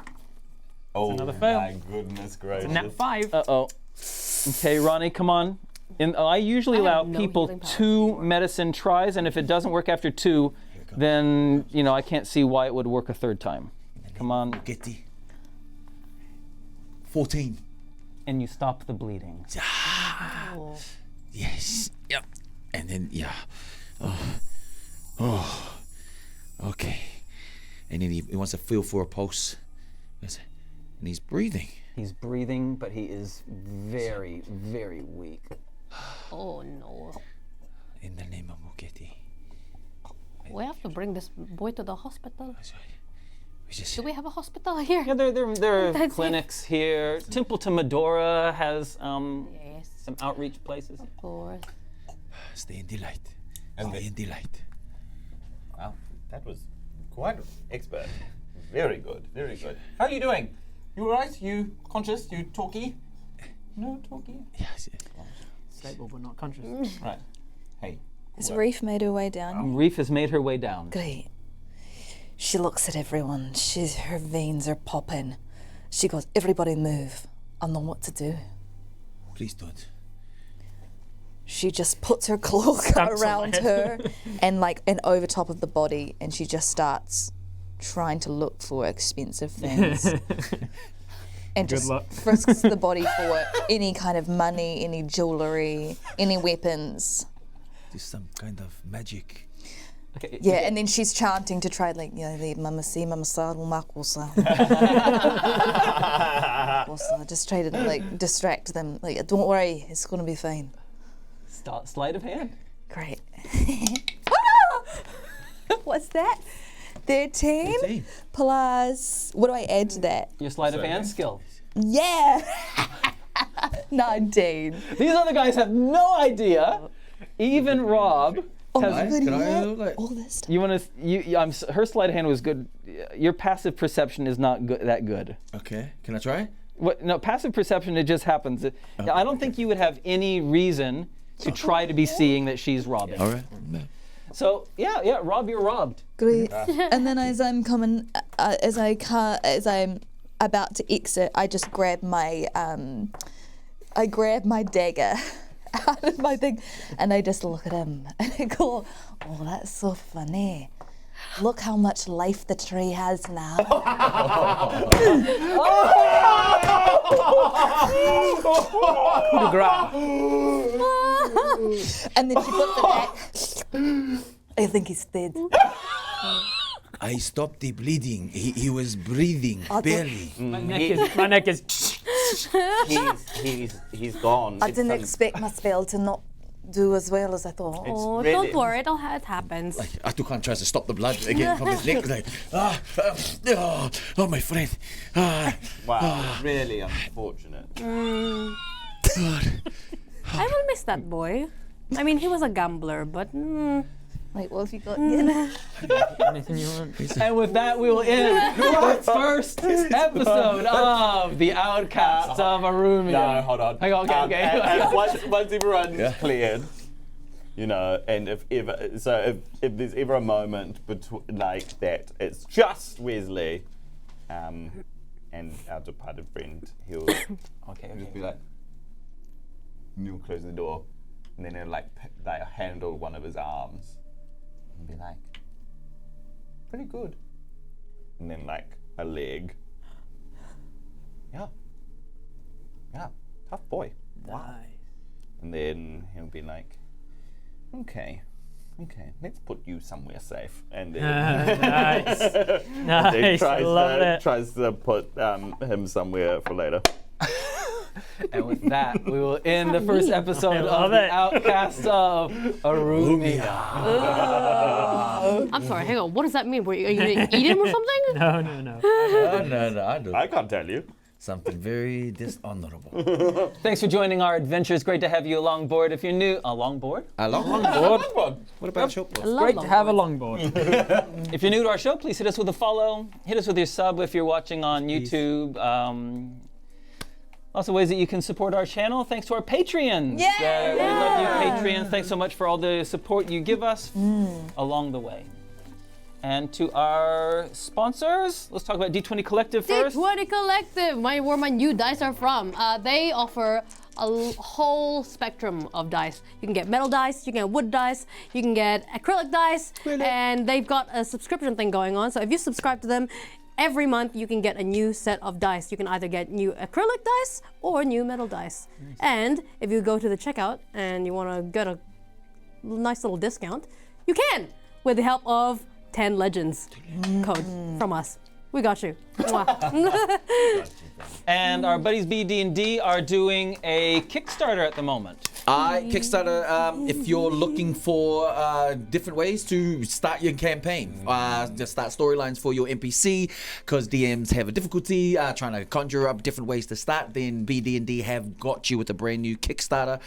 Oh another fail. my goodness gracious. Nat 5. Uh-oh. Okay, Ronnie, come on. I usually I have allow no people healing powers 2 anymore. medicine tries, and if it doesn't work after 2, then, I can't see why it would work a third time. Come on. Getty. 14. And you stop the bleeding. Yes. Yep. And then, yeah. Oh. Okay. And then he wants to feel for a pulse. And he's breathing. He's breathing, but he is very, very weak. Oh no. In the name of Muketi. We have to bring this boy to the hospital. We just, Do we have a hospital here? Yeah, there are That's it. clinics here. Temple to Medora has Yes, some outreach places. of course. stay in delight. And Stay in delight. Wow, that was quite expert. Very good, very good. How are you doing? You alright? You conscious? You talky? No talky? Yes. Stable but not conscious. Right. Hey. Has Reef made her way down? Reef has made her way down. Great. She looks at everyone. Her veins are popping. She goes, everybody move. I know what to do. Please don't. She just puts her cloak Stamps on around my her and over top of the body, and she just starts trying to look for expensive things. And just luck. frisks the body for any kind of money, any jewelry, any weapons. This is some kind of magic. Okay, Yeah, and then she's chanting to try, the mama si, mama sa, makosa. Just try to distract them. Don't worry, it's gonna be fine. Sleight of hand. Great. What's that? 13 13. plus. What do I add to that? Your sleight of hand skill. Yeah. 19. These other guys have no idea. Even Rob Oh has. my god, Can I, yeah. like- All this stuff. You want to? Her sleight of hand was good. Your passive perception is not that good. Okay. Can I try? What? No, passive perception. It just happens. I don't think you would have any reason to try to be seeing that she's robbing. All right. So yeah, Rob, you're robbed. Great. And then as I'm coming, as I'm about to exit, I just grab my dagger out of my thing, and I just look at him and I go, "Oh, that's so funny. Look how much life the tree has now." And then she puts it back. I think he's dead. I stopped the bleeding. He was breathing barely. My neck is. He's gone. I It's didn't some- expect my spell to not do as well as I thought. Oh, really- don't worry, it happens. Ātukaan tries to stop the blood again from his neck. Oh, my friend. Wow, really unfortunate. I will miss that boy. I mean, he was a gambler, but Like, what have you got? Anything you want? And with that, we will end the first episode of the Outcasts of Aurumia. No, hold on. Hang on, okay. And once everyone's cleared, and if there's ever a moment like that, it's just Wezley, and our departed friend, he'll just be like, and he'll close the door, and then he'll handle one of his arms, and be like, pretty good, and then a leg. Yeah, tough boy. Wow. And then he'll be like, okay, Okay, let's put you somewhere safe. And then Nice. he Nice. I love it. tries to put him somewhere for later. And with that, we will end the first episode of love the it. Outcasts of Aurumia. I'm sorry, hang on. What does that mean? Are you going to eat him or something? No. No, I do. I can't tell you. Something very dishonorable. Thanks for joining our adventures. Great to have you along board. If you're new, along board? Longboard. What about short board? Great to have a longboard. If you're new to our show, please hit us with a follow. Hit us with your sub if you're watching on YouTube. Lots of ways that you can support our channel. Thanks to our Patreons. Yay! We love you, Patreons. Thanks so much for all the support you give us along the way. And to our sponsors, let's talk about D20 Collective first. D20 Collective, where my new dice are from. They offer a whole spectrum of dice. You can get metal dice, you can get wood dice, you can get acrylic dice, and they've got a subscription thing going on. So if you subscribe to them, every month you can get a new set of dice. You can either get new acrylic dice or new metal dice. Nice. And if you go to the checkout and you want to get a nice little discount, you can with the help of 10 Legends code from us. We got you. And our buddies BD&D are doing a Kickstarter at the moment. Kickstarter, if you're looking for different ways to start your campaign, just start storylines for your NPC, because DMs have a difficulty trying to conjure up different ways to start, then BD&D have got you with a brand new Kickstarter.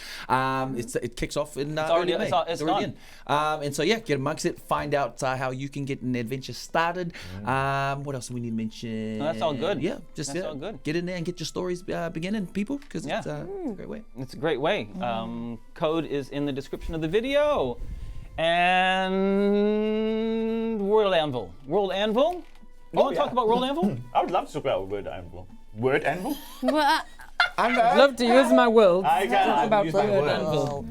It kicks off in early May. It's already in. And so, yeah, get amongst it, find out how you can get an adventure started. What else do we need to mention? No, that's all good. Yeah, just all good. Get in there and get your stories beginning, people, because it's a great way. It's a great way. Code is in the description of the video. And World Anvil. World Anvil? You want to talk about World Anvil? I would love to talk about Word Anvil. Word Anvil? I'd love to use my will. I can Talk about use my Word words. Anvil.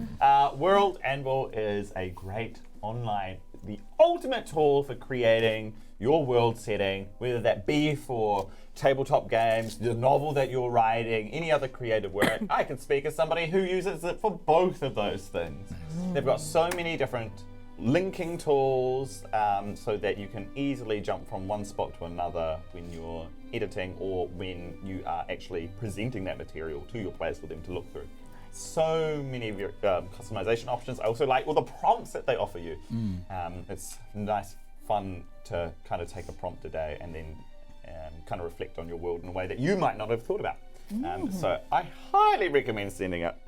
World Anvil is a great online, the ultimate tool for creating your world setting, whether that be for tabletop games, the novel that you're writing, any other creative work. I can speak as somebody who uses it for both of those things. They've got so many different linking tools so that you can easily jump from one spot to another when you're editing or when you are actually presenting that material to your players for them to look through. So many customization options. I also like all the prompts that they offer you. It's nice, fun to kind of take a prompt a day and then kind of reflect on your world in a way that you might not have thought about. So I highly recommend signing up.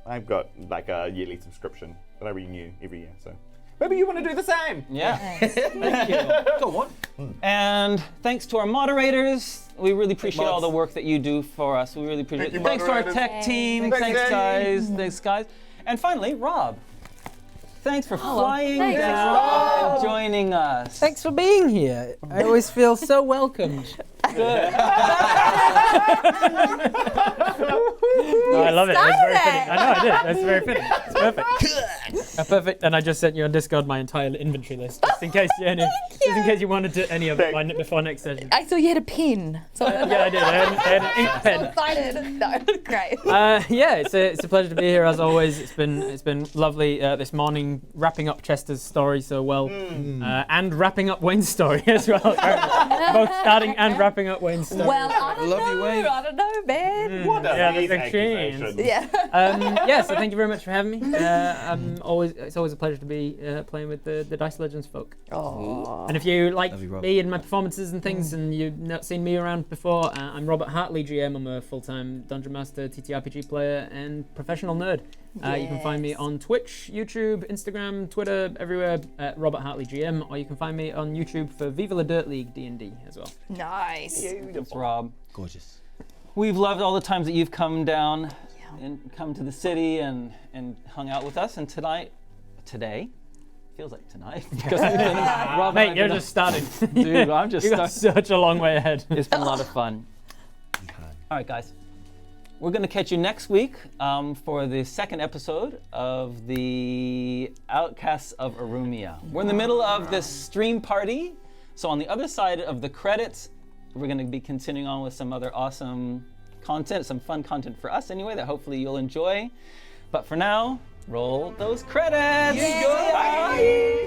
I've got like a yearly subscription that I renew every year. So maybe you want to do the same. Yeah. Thank you. Go on. And thanks to our moderators. We really appreciate all the work that you do for us. We really appreciate it. Thanks to our tech team. Thanks, guys. Thanks, guys. And finally, Rob. Thanks for flying down and joining us. Thanks for being here. I always feel so welcomed. Good. I love it. It's very fitting. I know I did. That's very fitting. It's perfect. Perfect. And I just sent you on Discord my entire inventory list, just in case you wanted to any of it before next session. I saw you had a pen. So Yeah, I did. I had an ink pen. excited. No, great. It's a pleasure to be here as always. It's been lovely this morning wrapping up Chester's story so well, and wrapping up Wayne's story as well. Both starting and wrapping up Wayne's story. Well, I don't know, man. What a there's accusations. accusation. Yeah. So thank you very much for having me. It's always a pleasure to be playing with the Dice Legenz folk. Aww. And if you like Love you, Rob. me and my performances and things, and you've not seen me around before, I'm Robert Hartley, GM. I'm a full-time Dungeon Master, TTRPG player, and professional nerd. You can find me on Twitch, YouTube, Instagram, Twitter, everywhere at Robert Hartley GM, or you can find me on YouTube for Viva la Dirt League D&D as well. Nice. Thanks, Rob. Gorgeous. We've loved all the times that you've come down and come to the city and hung out with us. And today, feels like tonight. Because Rob, Mate, you're just starting. Dude, I'm just You got such a long way ahead. It's been a lot of fun. All right, guys. We're going to catch you next week for the second episode of the Outcasts of Aurumia. We're in the middle of this stream party, so on the other side of the credits, we're going to be continuing on with some other awesome content, some fun content for us anyway, that hopefully you'll enjoy. But for now, roll those credits. Yeah. Bye.